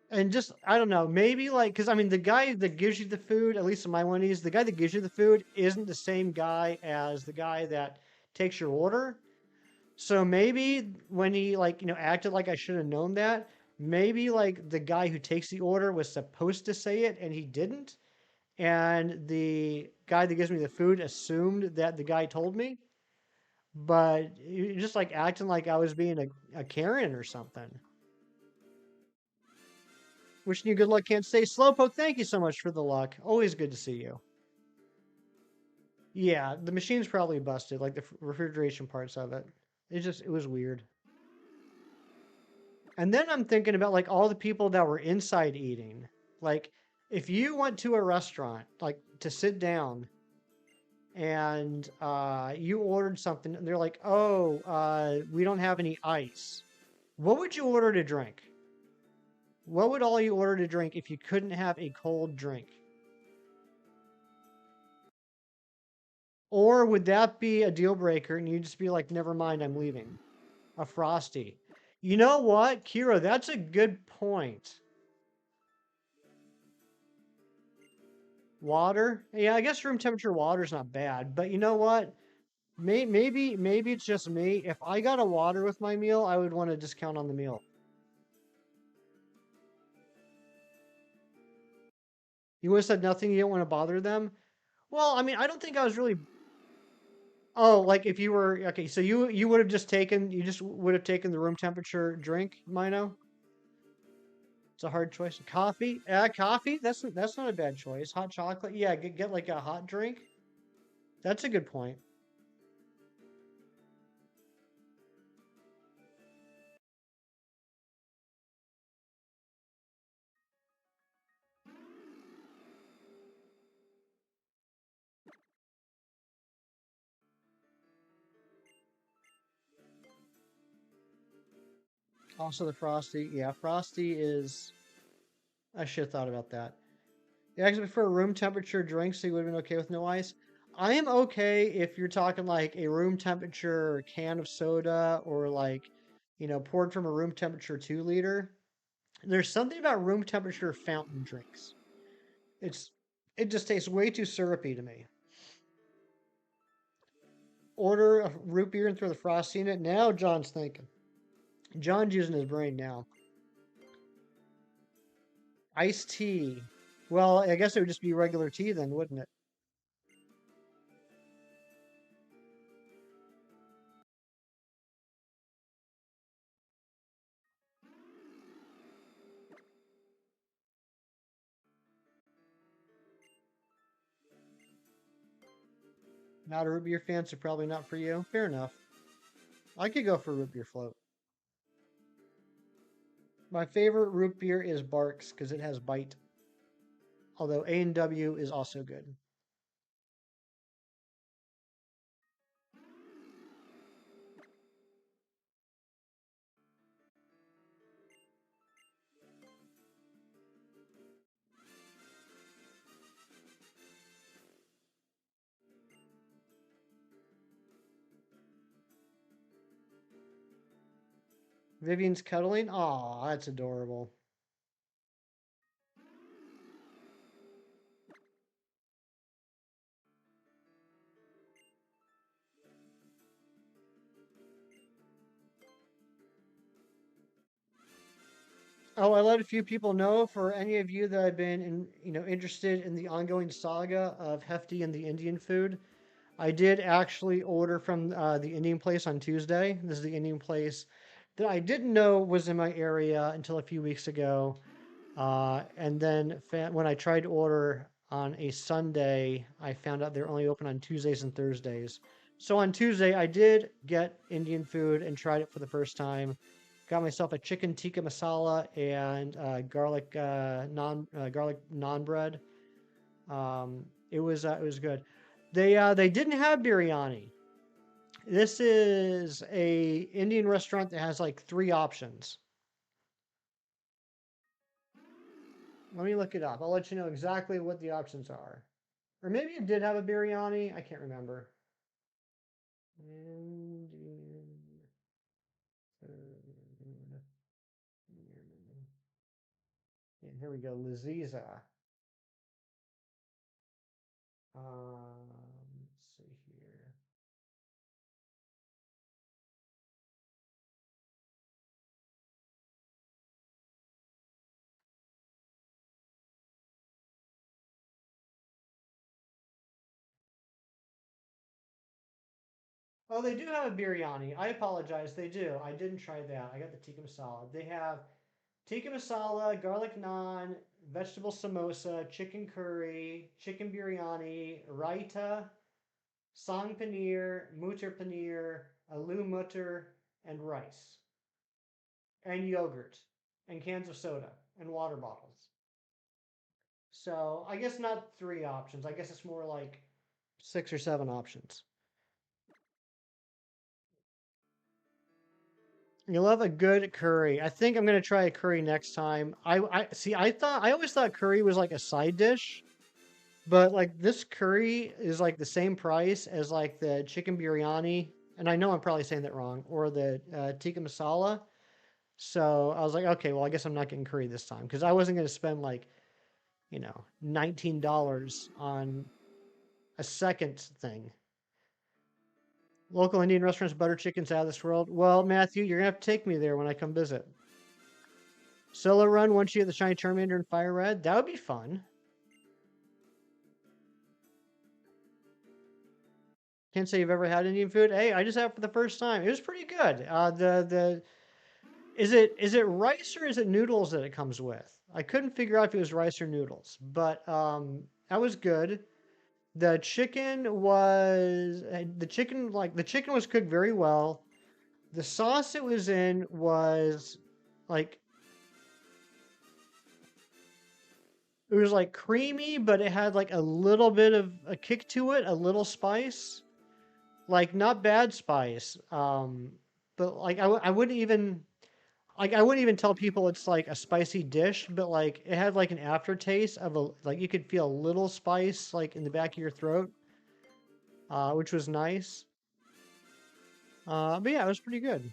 B: And just I don't know, maybe like because I mean the guy that gives you the food, at least in my Wendy's, the guy that gives you the food isn't the same guy as the guy that takes your order. So maybe when he like acted like I should have known that, maybe like the guy who takes the order was supposed to say it and he didn't, and the guy that gives me the food assumed that the guy told me, but he just like acting like I was being a Karen or something. Wishing you good luck, can't stay. Slowpoke, thank you so much for the luck. Always good to see you. Yeah, the machine's probably busted, like the refrigeration parts of it. It was weird. And then I'm thinking about like all the people that were inside eating. Like, if you went to a restaurant, like to sit down, and you ordered something, and they're like, "Oh, we don't have any ice." What would you order to drink? What would all you order to drink if you couldn't have a cold drink? Or would that be a deal breaker and you'd just be like, never mind, I'm leaving? A Frosty. You know what, Kira, that's a good point. Water? Yeah, I guess room temperature water's not bad, but you know what? Maybe it's just me. If I got a water with my meal, I would want a discount on the meal. You would have said nothing, you don't want to bother them? Well, I mean, I don't think I was really. Oh, like if you were okay, so you would have just taken you just would have taken the room temperature drink, Mino? It's a hard choice. Coffee? Coffee? That's not a bad choice. Hot chocolate? Yeah, get like a hot drink. That's a good point. Also the Frosty. Yeah, Frosty is I should have thought about that. You actually prefer room temperature drinks, so you would have been okay with no ice. I am okay if you're talking like a room temperature can of soda or like, poured from a room temperature 2 liter. There's something about room temperature fountain drinks. It's it just tastes way too syrupy to me. Order a root beer and throw the frosty in it. Now John's thinking. John's using his brain now. Iced tea. Well, I guess it would just be regular tea then, wouldn't it? Not a root beer fan, so probably not for you. Fair enough. I could go for a root beer float. My favorite root beer is Barks because it has bite. Although A&W is also good. Vivian's cuddling. Aw, that's adorable. Oh, I let a few people know. For any of you that have been interested in the ongoing saga of Hefty and the Indian food, I did actually order from the Indian place on Tuesday. This is the Indian place that I didn't know was in my area until a few weeks ago. And then when I tried to order on a Sunday, I found out they're only open on Tuesdays and Thursdays. So on Tuesday, I did get Indian food and tried it for the first time. Got myself a chicken tikka masala and garlic naan bread. It was good. They didn't have biryani. This is a Indian restaurant that has like 3 options. Let me look it up. I'll let you know exactly what the options are. Or maybe it did have a biryani. I can't remember. Indian food. And here we go. Laziza. Let's see here. Oh, they do have a biryani. I apologize. They do. I didn't try that. I got the tikka masala. They have tikka masala, garlic naan, vegetable samosa, chicken curry, chicken biryani, raita, sang paneer, mutter paneer, aloo mutter, and rice, and yogurt, and cans of soda, and water bottles. So I guess not three options. I guess it's more like six or seven options. You love a good curry. I think I'm gonna try a curry next time. I see. I always thought curry was like a side dish, but like this curry is like the same price as like the chicken biryani, and I know I'm probably saying that wrong, or the tikka masala. So I was like, okay, well I guess I'm not getting curry this time because I wasn't gonna spend like $19 on a second thing. Local Indian restaurants, butter chicken's out of this world. Well, Matthew, you're gonna have to take me there when I come visit. Solo run once you get the shiny Charmander and Fire Red. That would be fun. Can't say you've ever had Indian food. Hey, I just had it for the first time. It was pretty good. The is it rice or is it noodles that it comes with? I couldn't figure out if it was rice or noodles, but that was good. The chicken was cooked very well. The sauce it was in was like it was like creamy, but it had like a little bit of a kick to it, a little spice. Like not bad spice. But like I wouldn't even I wouldn't even tell people it's like a spicy dish, but like it had like an aftertaste of a like you could feel a little spice like in the back of your throat, which was nice. But yeah, it was pretty good.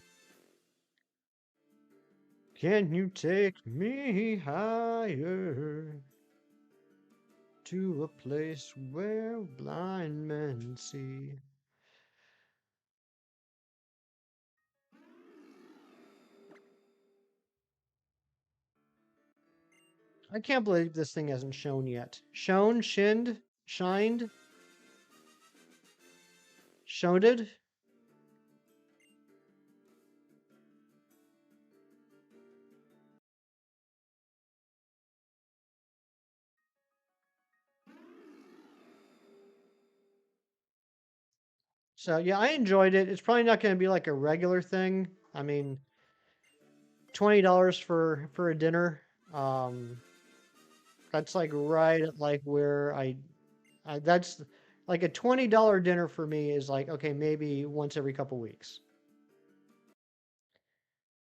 B: Can you take me higher to a place where blind men see? I can't believe this thing hasn't shown yet. Shown, shinned, shined, shoned. So yeah, I enjoyed it. It's probably not going to be like a regular thing. I mean, $20 for a dinner. Um, that's like right at like where that's like a $20 dinner for me is like okay, maybe once every couple weeks.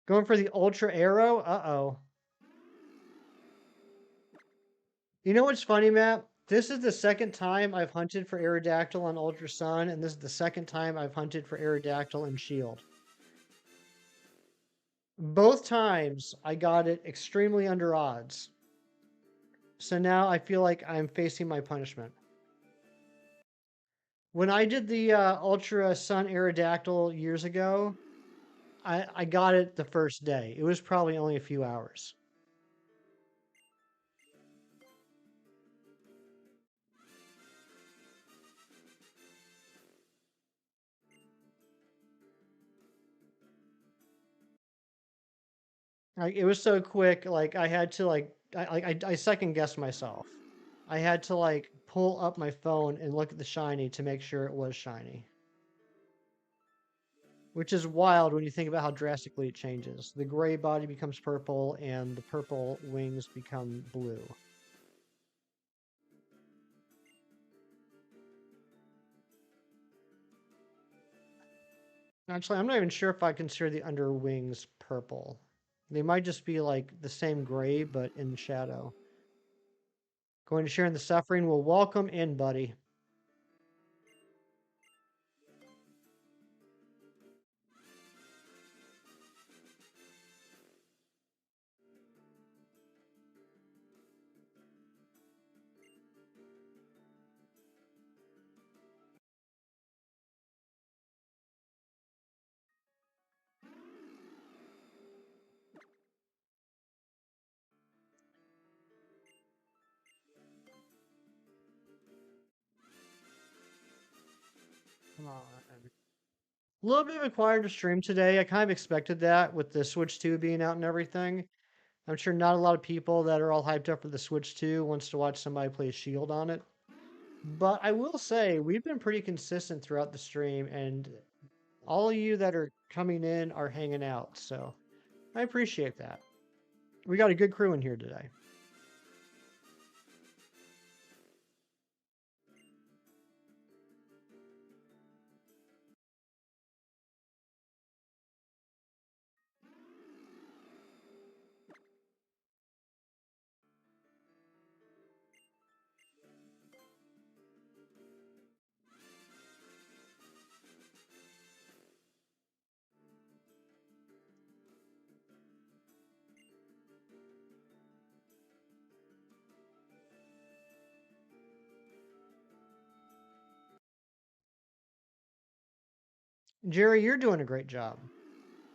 B: Going for the Ultra Arrow? Uh-oh. You know what's funny, Matt? This is the second time I've hunted for Aerodactyl on Ultra Sun, and this is the second time I've hunted for Aerodactyl in Shield. Both times I got it extremely under odds. So now I feel like I'm facing my punishment. When I did the Ultra Sun Aerodactyl years ago, I got it the first day. It was probably only a few hours. Like it was so quick. Like I had to I second guessed myself. I had to like pull up my phone and look at the shiny to make sure it was shiny. Which is wild when you think about how drastically it changes. The gray body becomes purple and the purple wings become blue. Actually, I'm not even sure if I consider the under wings purple. They might just be like the same gray, but in shadow. Going to share in the suffering. Well, welcome in, buddy. Come on. A little bit of a quieter stream today. I kind of expected that with the Switch 2 being out and everything. I'm sure not a lot of people that are all hyped up for the Switch 2 wants to watch somebody play Shield on it. But I will say we've been pretty consistent throughout the stream, and all of you that are coming in are hanging out. So I appreciate that. We got a good crew in here today. Jerry, you're doing a great job.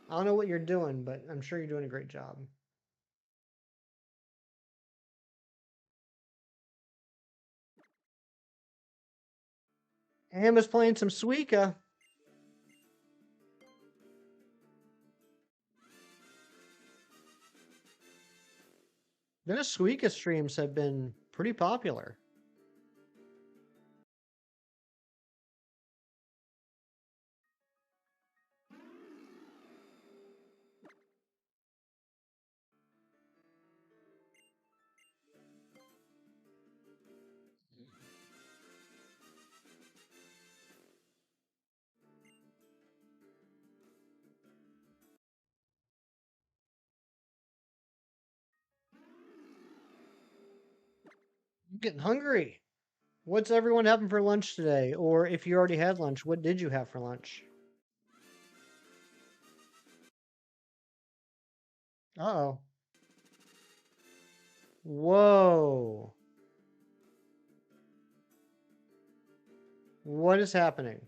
B: I don't know what you're doing, but I'm sure you're doing a great job. Emma's playing some Suika. Those Suika streams have been pretty popular. I'm getting hungry. What's everyone having for lunch today? Or if you already had lunch, what did you have for lunch? Uh-oh. Whoa. What is happening?